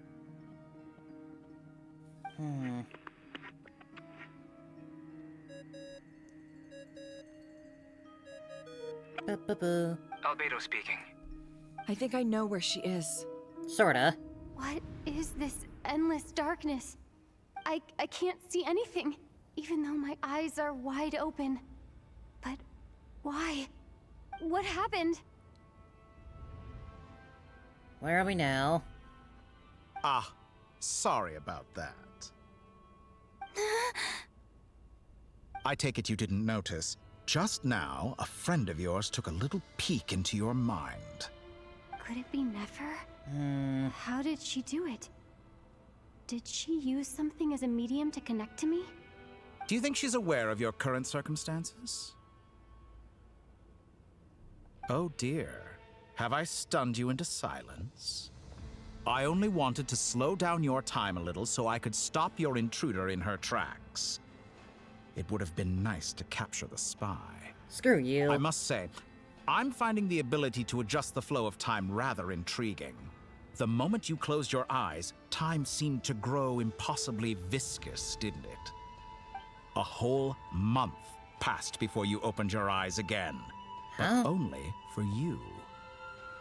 Albedo speaking. I think I know where she is. Sorta. What is this endless darkness? I can't see anything, even though my eyes are wide open. But why? What happened? Where are we now? Ah, sorry about that. I take it you didn't notice. Just now, a friend of yours took a little peek into your mind. Could it be Nefer? How did she do it? Did she use something as a medium to connect to me? Do you think she's aware of your current circumstances? Oh dear. Have I stunned you into silence? I only wanted to slow down your time a little so I could stop your intruder in her tracks. It would have been nice to capture the spy. Screw you. I must say, I'm finding the ability to adjust the flow of time rather intriguing. The moment you closed your eyes, time seemed to grow impossibly viscous, didn't it? A whole month passed before you opened your eyes again. But only for you.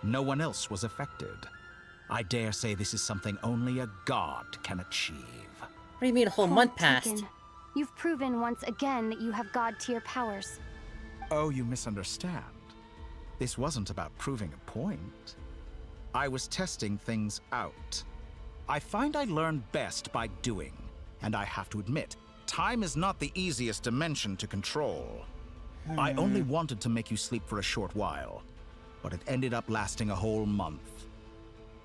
No one else was affected. I dare say this is something only a god can achieve. What do you mean a whole month passed? Taken. You've proven once again that you have god-tier powers. Oh, you misunderstand. This wasn't about proving a point. I was testing things out. I find I learn best by doing, and I have to admit, time is not the easiest dimension to control. I only wanted to make you sleep for a short while, but it ended up lasting a whole month.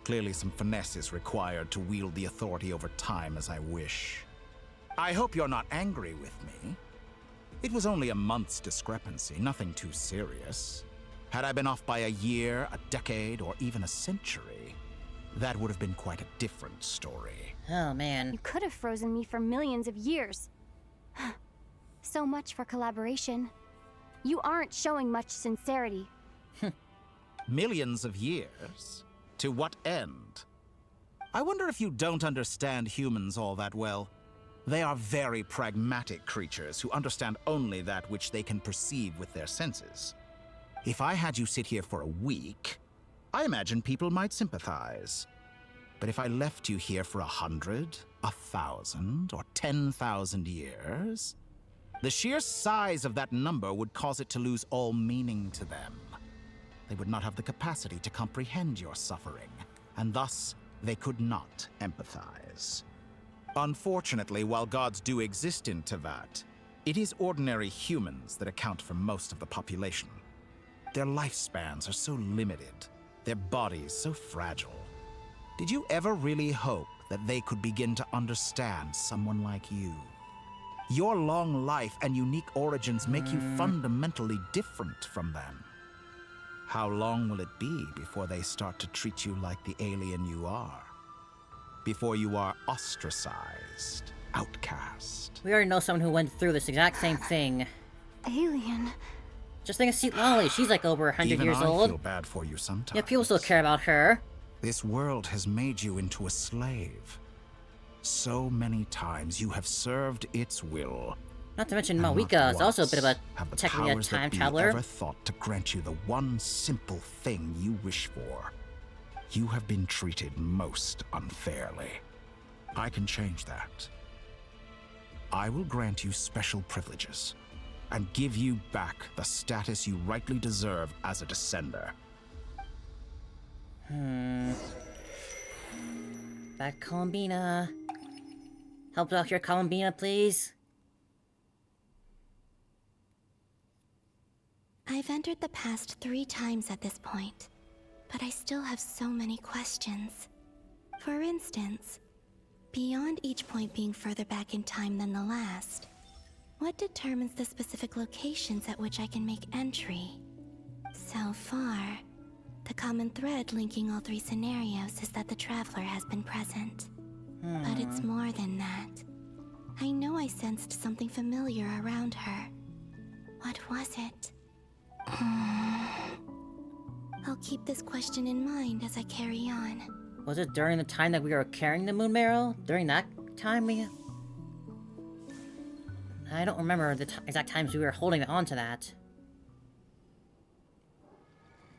Clearly some finesse is required to wield the authority over time as I wish. I hope you're not angry with me. It was only a month's discrepancy, nothing too serious. Had I been off by a year, a decade, or even a century, that would have been quite a different story. Oh, man. You could have frozen me for millions of years. So much for collaboration. You aren't showing much sincerity. Millions of years? To what end? I wonder if you don't understand humans all that well. They are very pragmatic creatures who understand only that which they can perceive with their senses. If I had you sit here for a week, I imagine people might sympathize. But if I left you here for 100, 1,000, or 10,000 years, the sheer size of that number would cause it to lose all meaning to them. They would not have the capacity to comprehend your suffering, and thus they could not empathize. Unfortunately, while gods do exist in Tevat, it is ordinary humans that account for most of the population. Their lifespans are so limited, their bodies so fragile. Did you ever really hope that they could begin to understand someone like you? Your long life and unique origins make you fundamentally different from them. How long will it be before they start to treat you like the alien you are? Before you are ostracized, outcast? We already know someone who went through this exact same thing. Alien. Just think of Sweet Lolly. She's like over 100 Even years I old. feel bad for you sometimes. Yeah, people still care about her. This world has made you into a slave. So many times you have served its will. Not to mention And Malika not is also a bit of a have the technically a powers time that be traveler. ever thought to grant you the one simple thing you wish for. You have been treated most unfairly. I can change that. I will grant you special privileges and give you back the status you rightly deserve as a descender. Back Columbina. Help out here, Columbina, please. I've entered the past 3 times at this point, but I still have so many questions. For instance, beyond each point being further back in time than the last, what determines the specific locations at which I can make entry? So far, The common thread linking all three scenarios is that the traveler has been present. But it's more than that. I know I sensed something familiar around her. What was it? I'll keep this question in mind as I carry on. Was it during the time that we were carrying the moon marrow? During that time we... I don't remember the exact times we were holding on to that.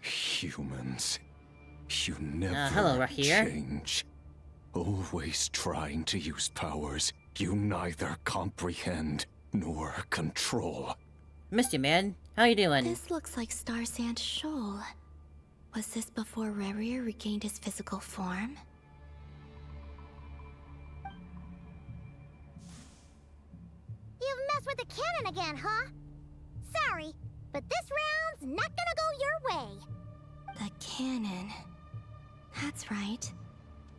Humans, you never hello, Rahir. change. Always trying to use powers you neither comprehend nor control. Missed you, man. How you doing? This looks like Star Sand Shoal. Was this before Rahir regained his physical form? You've messed with the cannon again, huh? Sorry, but this round's not gonna go your way. The cannon. That's right.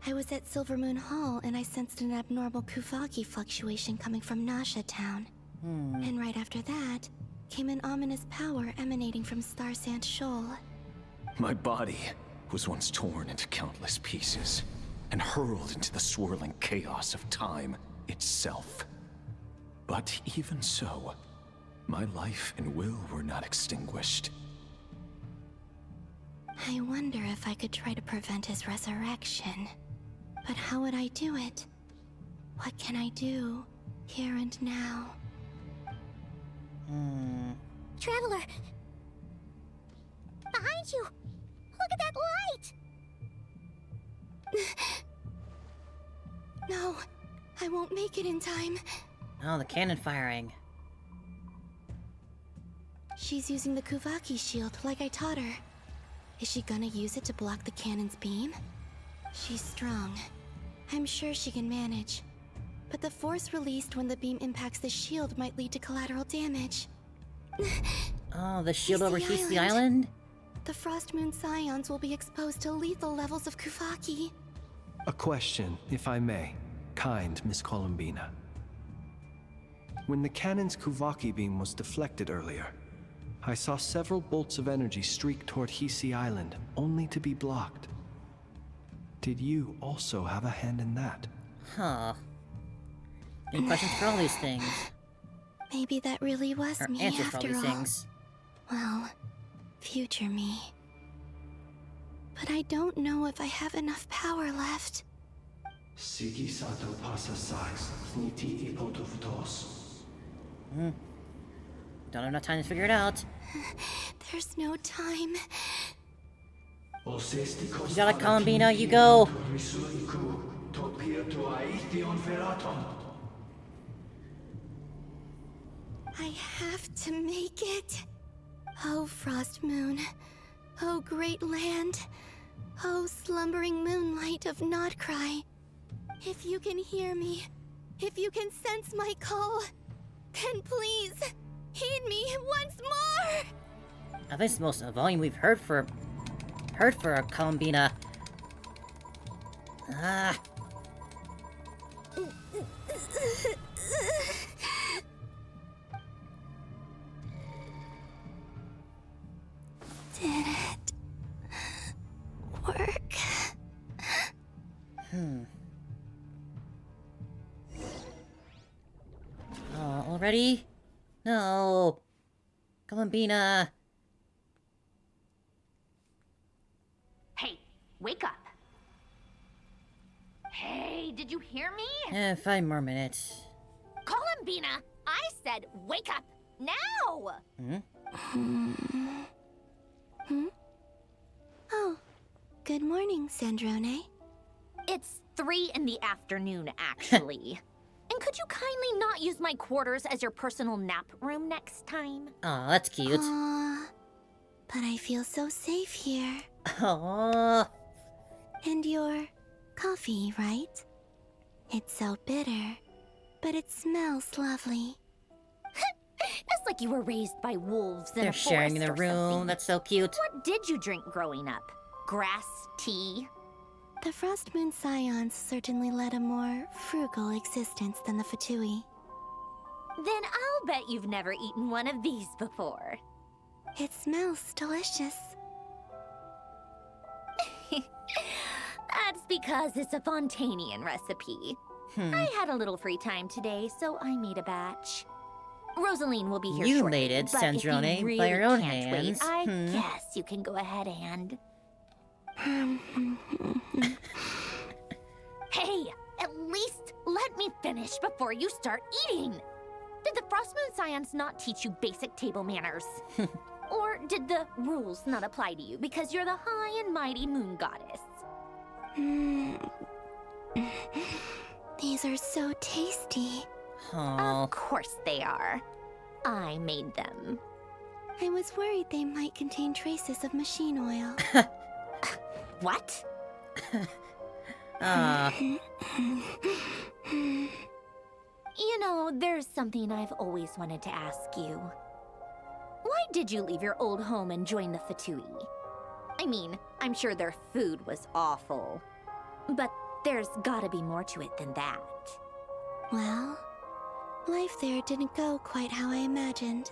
I was at Silver Moon Hall and I sensed an abnormal Kuvaki fluctuation coming from Nasha Town. And right after that, came an ominous power emanating from Star Sand Shoal. My body was once torn into countless pieces and hurled into the swirling chaos of time itself. But even so, my life and will were not extinguished. I wonder if I could try to prevent his resurrection. But how would I do it? What can I do, here and now? Traveler! Behind you! Look at that light! No, I won't make it in time. Oh, the cannon firing. She's using the Kuvaki shield like I taught her. Is she gonna use it to block the cannon's beam? She's strong. I'm sure she can manage. But the force released when the beam impacts the shield might lead to collateral damage. Oh, the shield over Hisui Island? The Frost Moon Scions will be exposed to lethal levels of Kuvaki. A question, if I may. Kind Miss Columbina. When the cannon's Kuvaki beam was deflected earlier, I saw several bolts of energy streak toward Hisui Island, only to be blocked. Did you also have a hand in that? Huh. Any questions for all these things? Maybe that really was Or me answers for all after these all. things. Well, future me. But I don't know if I have enough power left. Don't have enough time to figure it out. There's no time. You got it, Columbina, you go! I have to make it. Oh, Frost Moon. Oh, great land. Oh, slumbering moonlight of Nodcry. If you can hear me, if you can sense my call, then please, heed me once more! I think it's the most volume we've heard for Columbina. Ah. Did it work? Oh, already? No. Columbina. Hey, wake up. Hey, did you hear me? 5 more minutes. Columbina, I said wake up now! Oh, good morning, Sandrone. It's 3 in the afternoon, actually. And could you kindly not use my quarters as your personal nap room next time? Oh, that's cute. Aw, but I feel so safe here. Aww. And your coffee, right? It's so bitter, but it smells lovely. That's like you were raised by wolves in They're a forest sharing their or room. something. That's so cute. What did you drink growing up? Grass, tea? The Frost Moon Scions certainly led a more frugal existence than the Fatui. Then I'll bet you've never eaten one of these before. It smells delicious. That's because it's a Fontanian recipe. I had a little free time today, so I made a batch. Rosaline will be here You shortly, made it, but if you Sandrone, really by your own can't wait, hands. I guess you can go ahead and... Hey, at least let me finish before you start eating! Did the Frostmoon Scions not teach you basic table manners? Or did the rules not apply to you because you're the high and mighty moon goddess? These are so tasty. Of course they are. I made them. I was worried they might contain traces of machine oil. What? You know, there's something I've always wanted to ask you. Why did you leave your old home and join the Fatui? I mean, I'm sure their food was awful. But there's gotta be more to it than that. Well, life there didn't go quite how I imagined.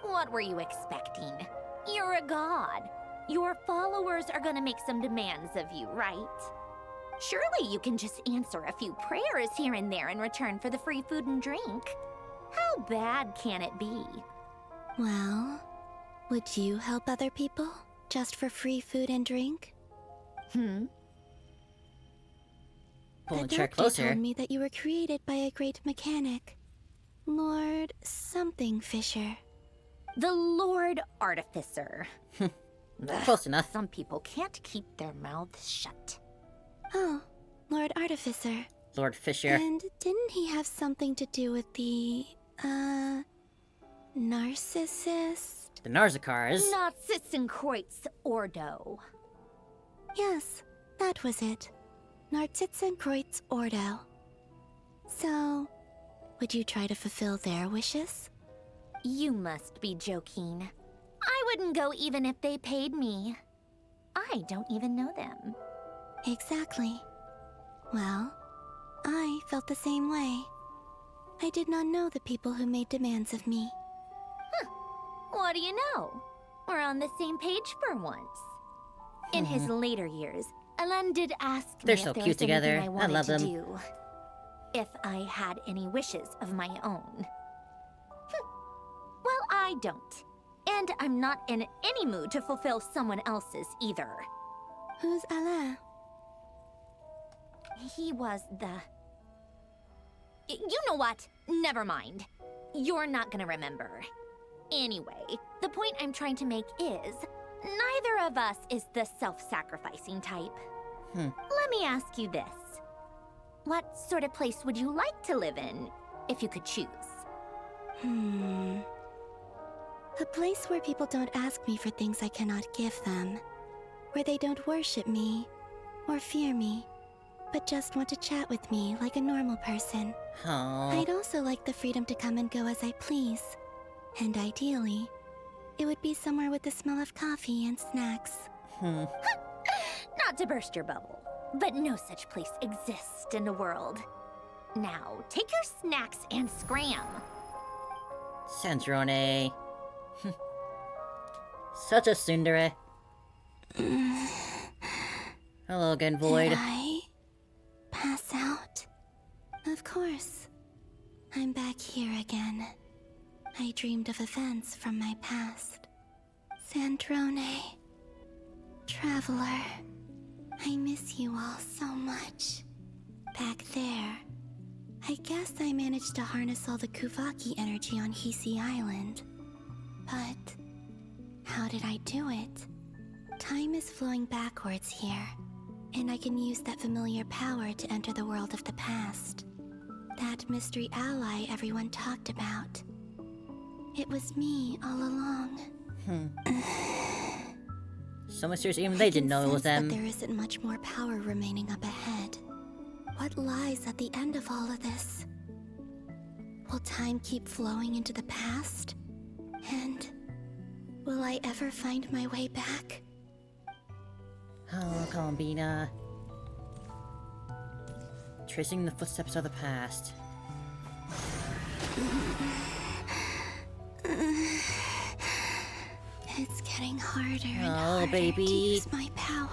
What were you expecting? You're a god. Your followers are gonna make some demands of you, right? Surely you can just answer a few prayers here and there in return for the free food and drink. How bad can it be? Well, would you help other people just for free food and drink? Pull The the chair doctor closer. told me that you were created by a great mechanic, Lord something Fisher. The Lord Artificer. Close enough. Some people can't keep their mouths shut. Oh, Lord Artificer. Lord Fisher. And didn't he have something to do with the, narcissist? The Narzakars. Narcissenkreuz Ordo. Yes, that was it. Narcissenkreuz Ordo. So, would you try to fulfill their wishes? You must be joking. I wouldn't go even if they paid me. I don't even know them. Exactly. Well, I felt the same way. I did not know the people who made demands of me. What do you know? We're on the same page for once. In his later years, Alan did ask They're me so if there cute was anything together. I I wanted love to them. do. If I had any wishes of my own. Well, I don't. And I'm not in any mood to fulfill someone else's either. Who's Alain? He was the... You know what? Never mind. You're not gonna remember. Anyway, the point I'm trying to make is, neither of us is the self-sacrificing type. Let me ask you this. What sort of place would you like to live in, if you could choose? A place where people don't ask me for things I cannot give them. Where they don't worship me, or fear me, but just want to chat with me like a normal person. I'd also like the freedom to come and go as I please. And ideally, it would be somewhere with the smell of coffee and snacks. Not to burst your bubble, but no such place exists in the world. Now, take your snacks and scram. Sandrone. Such a tsundere. Hello again, Void. Did I pass out? Of course. I'm back here again. I dreamed of events from my past. Sandrone. Traveler. I miss you all so much. Back there. I guess I managed to harness all the Kuvaki energy on Hisi Island. But how did I do it? Time is flowing backwards here, and I can use that familiar power to enter the world of the past. That mystery ally everyone talked about. It was me all along. So mysterious, even they didn't know it was them. But there isn't much more power remaining up ahead. What lies at the end of all of this? Will time keep flowing into the past? And will I ever find my way back? Oh, Columbina. Tracing the footsteps of the past. It's getting harder and Oh, harder baby. to use my power.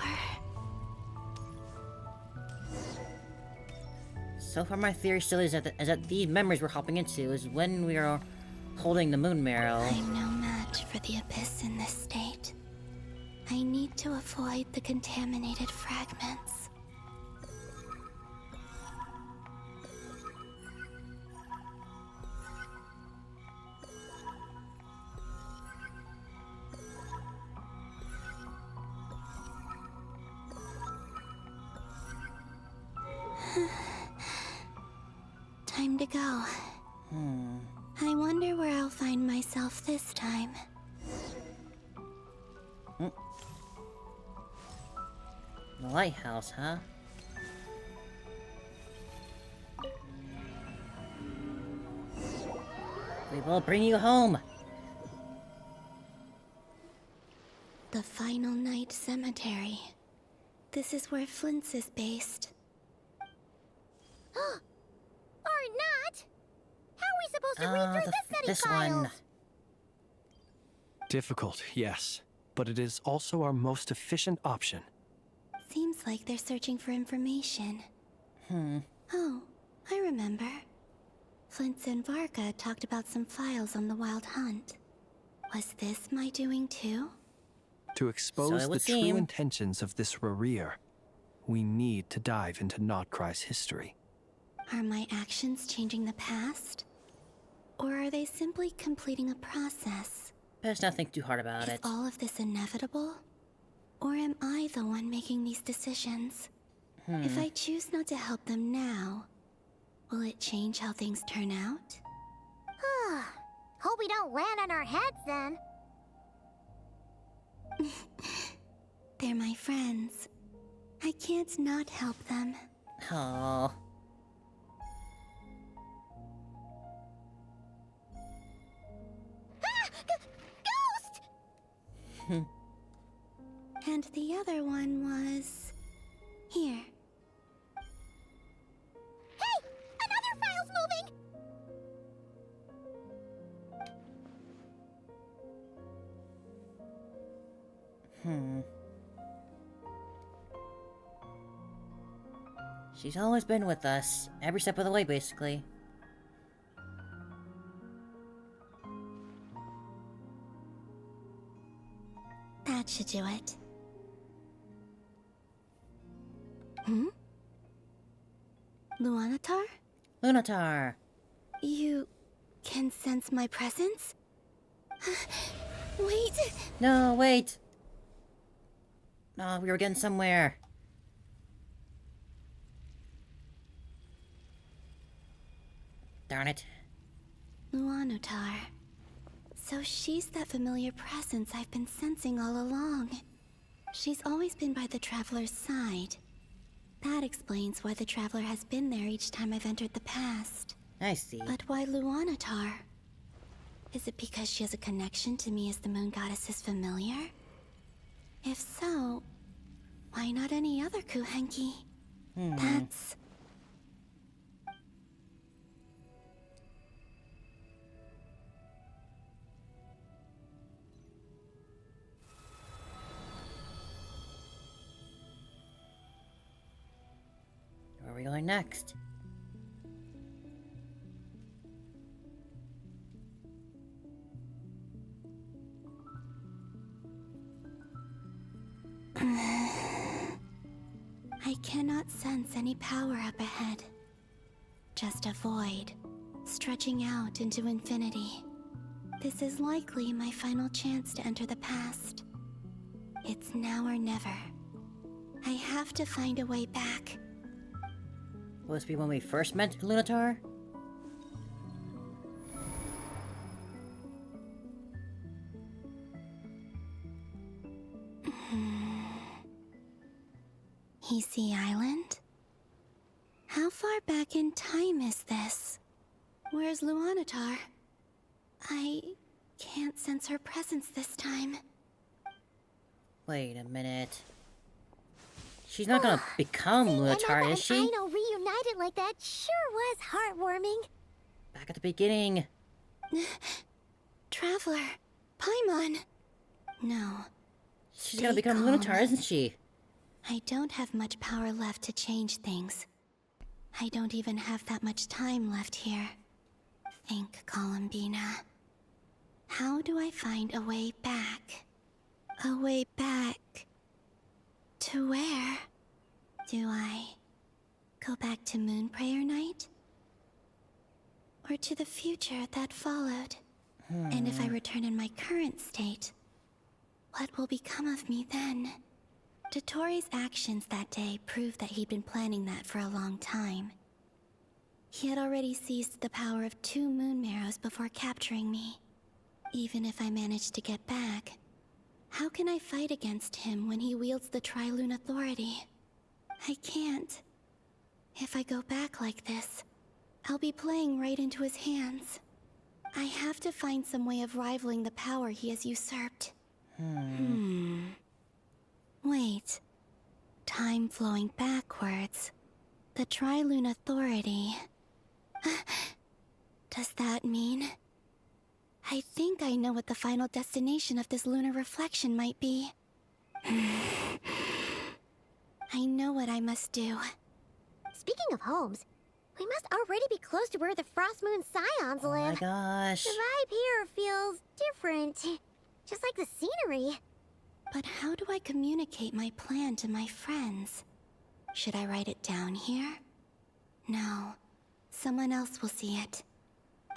So far, my theory still is that these memories we're hopping into is when we are holding the moon marrow. I'm no match for the Abyss in this state. I need to avoid the contaminated fragments. Time to go. I wonder where I'll find myself this time. The lighthouse, huh? We will bring you home. The Final Night Cemetery. This is where Flint's is based. Or not? How are we supposed to read through this many this files? one. Difficult, yes, but it is also our most efficient option. Seems like they're searching for information. Oh, I remember. Flint and Varka talked about some files on the Wild Hunt. Was this my doing too? To expose So it the would true seem. intentions of this Rereer, we need to dive into Notcry's history. Are my actions changing the past? Or are they simply completing a process? Best not think too hard about Is it. all of this inevitable? Or am I the one making these decisions? If I choose not to help them now, will it change how things turn out? Hope we don't land on our heads then. They're my friends. I can't not help them. Oh. Ghost! And the other one was... here. Hey! Another file's moving! She's always been with us, every step of the way, basically. That should do it. Luanatar? Lunatar! You can sense my presence? Wait! No, wait! No, we were getting somewhere. Darn it. Luanatar. So she's that familiar presence I've been sensing all along. She's always been by the Traveler's side. That explains why the Traveler has been there each time I've entered the past. I see. But why Luanatar? Is it because she has a connection to me as the Moon Goddess's familiar? If so, why not any other Kuhenki? That's... Where are we going next? I cannot sense any power up ahead. Just a void, stretching out into infinity. This is likely my final chance to enter the past. It's now or never. I have to find a way back. Will this be when we first met Lunatar? Hisi Island? How far back in time is this? Where's Luanatar? I can't sense her presence this time. Wait a minute. She's not gonna become Lunatar, is she? Aino reunited like that sure was heartwarming. Back at the beginning. Traveler, Paimon. No. She's gonna become Lunatar, isn't she? I don't have much power left to change things. I don't even have that much time left here. Think, Columbina. How do I find a way back? A way back... to where? Do I go back to Moon Prayer Night? Or to the future that followed? And if I return in my current state, what will become of me then? Dottoro's actions that day proved that he'd been planning that for a long time. He had already seized the power of 2 moon marrows before capturing me. Even if I managed to get back, how can I fight against him when he wields the Tri-Lune Authority? I can't. If I go back like this, I'll be playing right into his hands. I have to find some way of rivaling the power he has usurped. Wait. Time flowing backwards. The Tri-Lune Authority. Does that mean... I think I know what the final destination of this lunar reflection might be. I know what I must do. Speaking of homes, we must already be close to where the Frost Moon Scions live. Oh my gosh. The vibe here feels different. Just like the scenery. But how do I communicate my plan to my friends? Should I write it down here? No. Someone else will see it.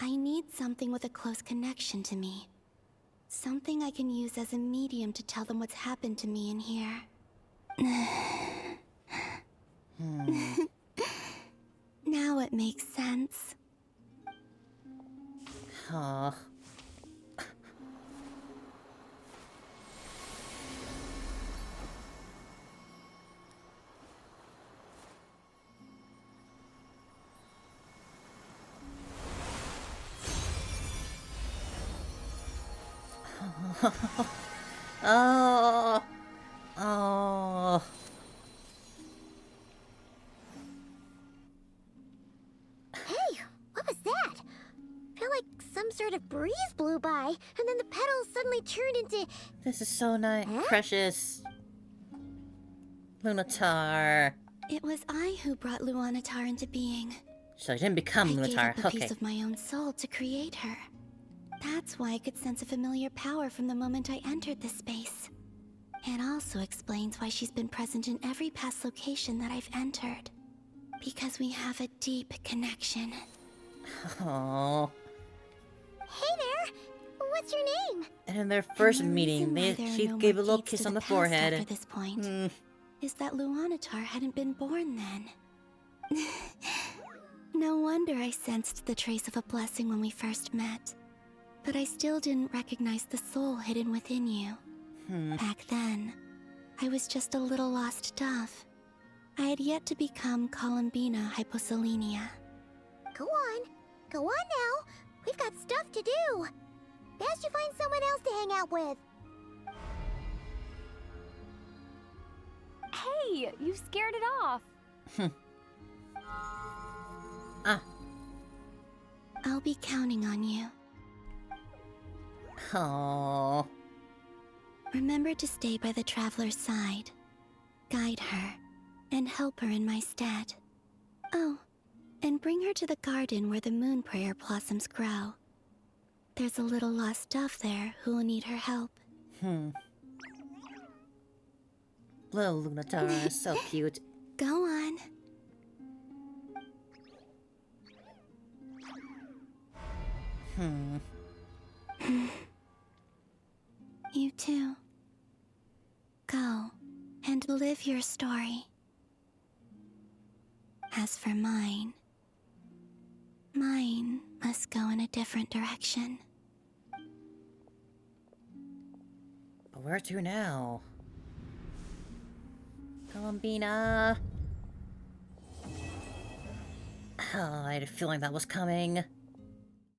I need something with a close connection to me. Something I can use as a medium to tell them what's happened to me in here. Now it makes sense. Aw. Oh. Oh. Hey, what was that? I feel like some sort of breeze blew by, and then the petals suddenly turned into... This is so nice. Precious. Lunatar. It was I who brought Luanatar into being. So I didn't become I gave Lunatar. up a Okay. piece of my own soul to create her. That's why I could sense a familiar power from the moment I entered this space. It also explains why she's been present in every past location that I've entered. Because we have a deep connection. Oh. Hey there! What's your name? And in their first And the meeting, reason why there are she no gave a more little gates kiss to on the past forehead. After this point, is that Luanatar hadn't been born then. No wonder I sensed the trace of a blessing when we first met. But I still didn't recognize the soul hidden within you. Back then, I was just a little lost dove. I had yet to become Columbina Hyposelenia. Go on. Go on now. We've got stuff to do. Best you find someone else to hang out with. Hey, you scared it off. I'll be counting on you. Oh. Remember to stay by the traveler's side. Guide her, and help her in my stead. Oh, and bring her to the garden where the moon prayer blossoms grow. There's a little lost dove there who will need her help. Little Lunatar, so cute. Go on. You too. Go and live your story. As for mine must go in a different direction. But where to now? Columbina. Oh, I had a feeling that was coming.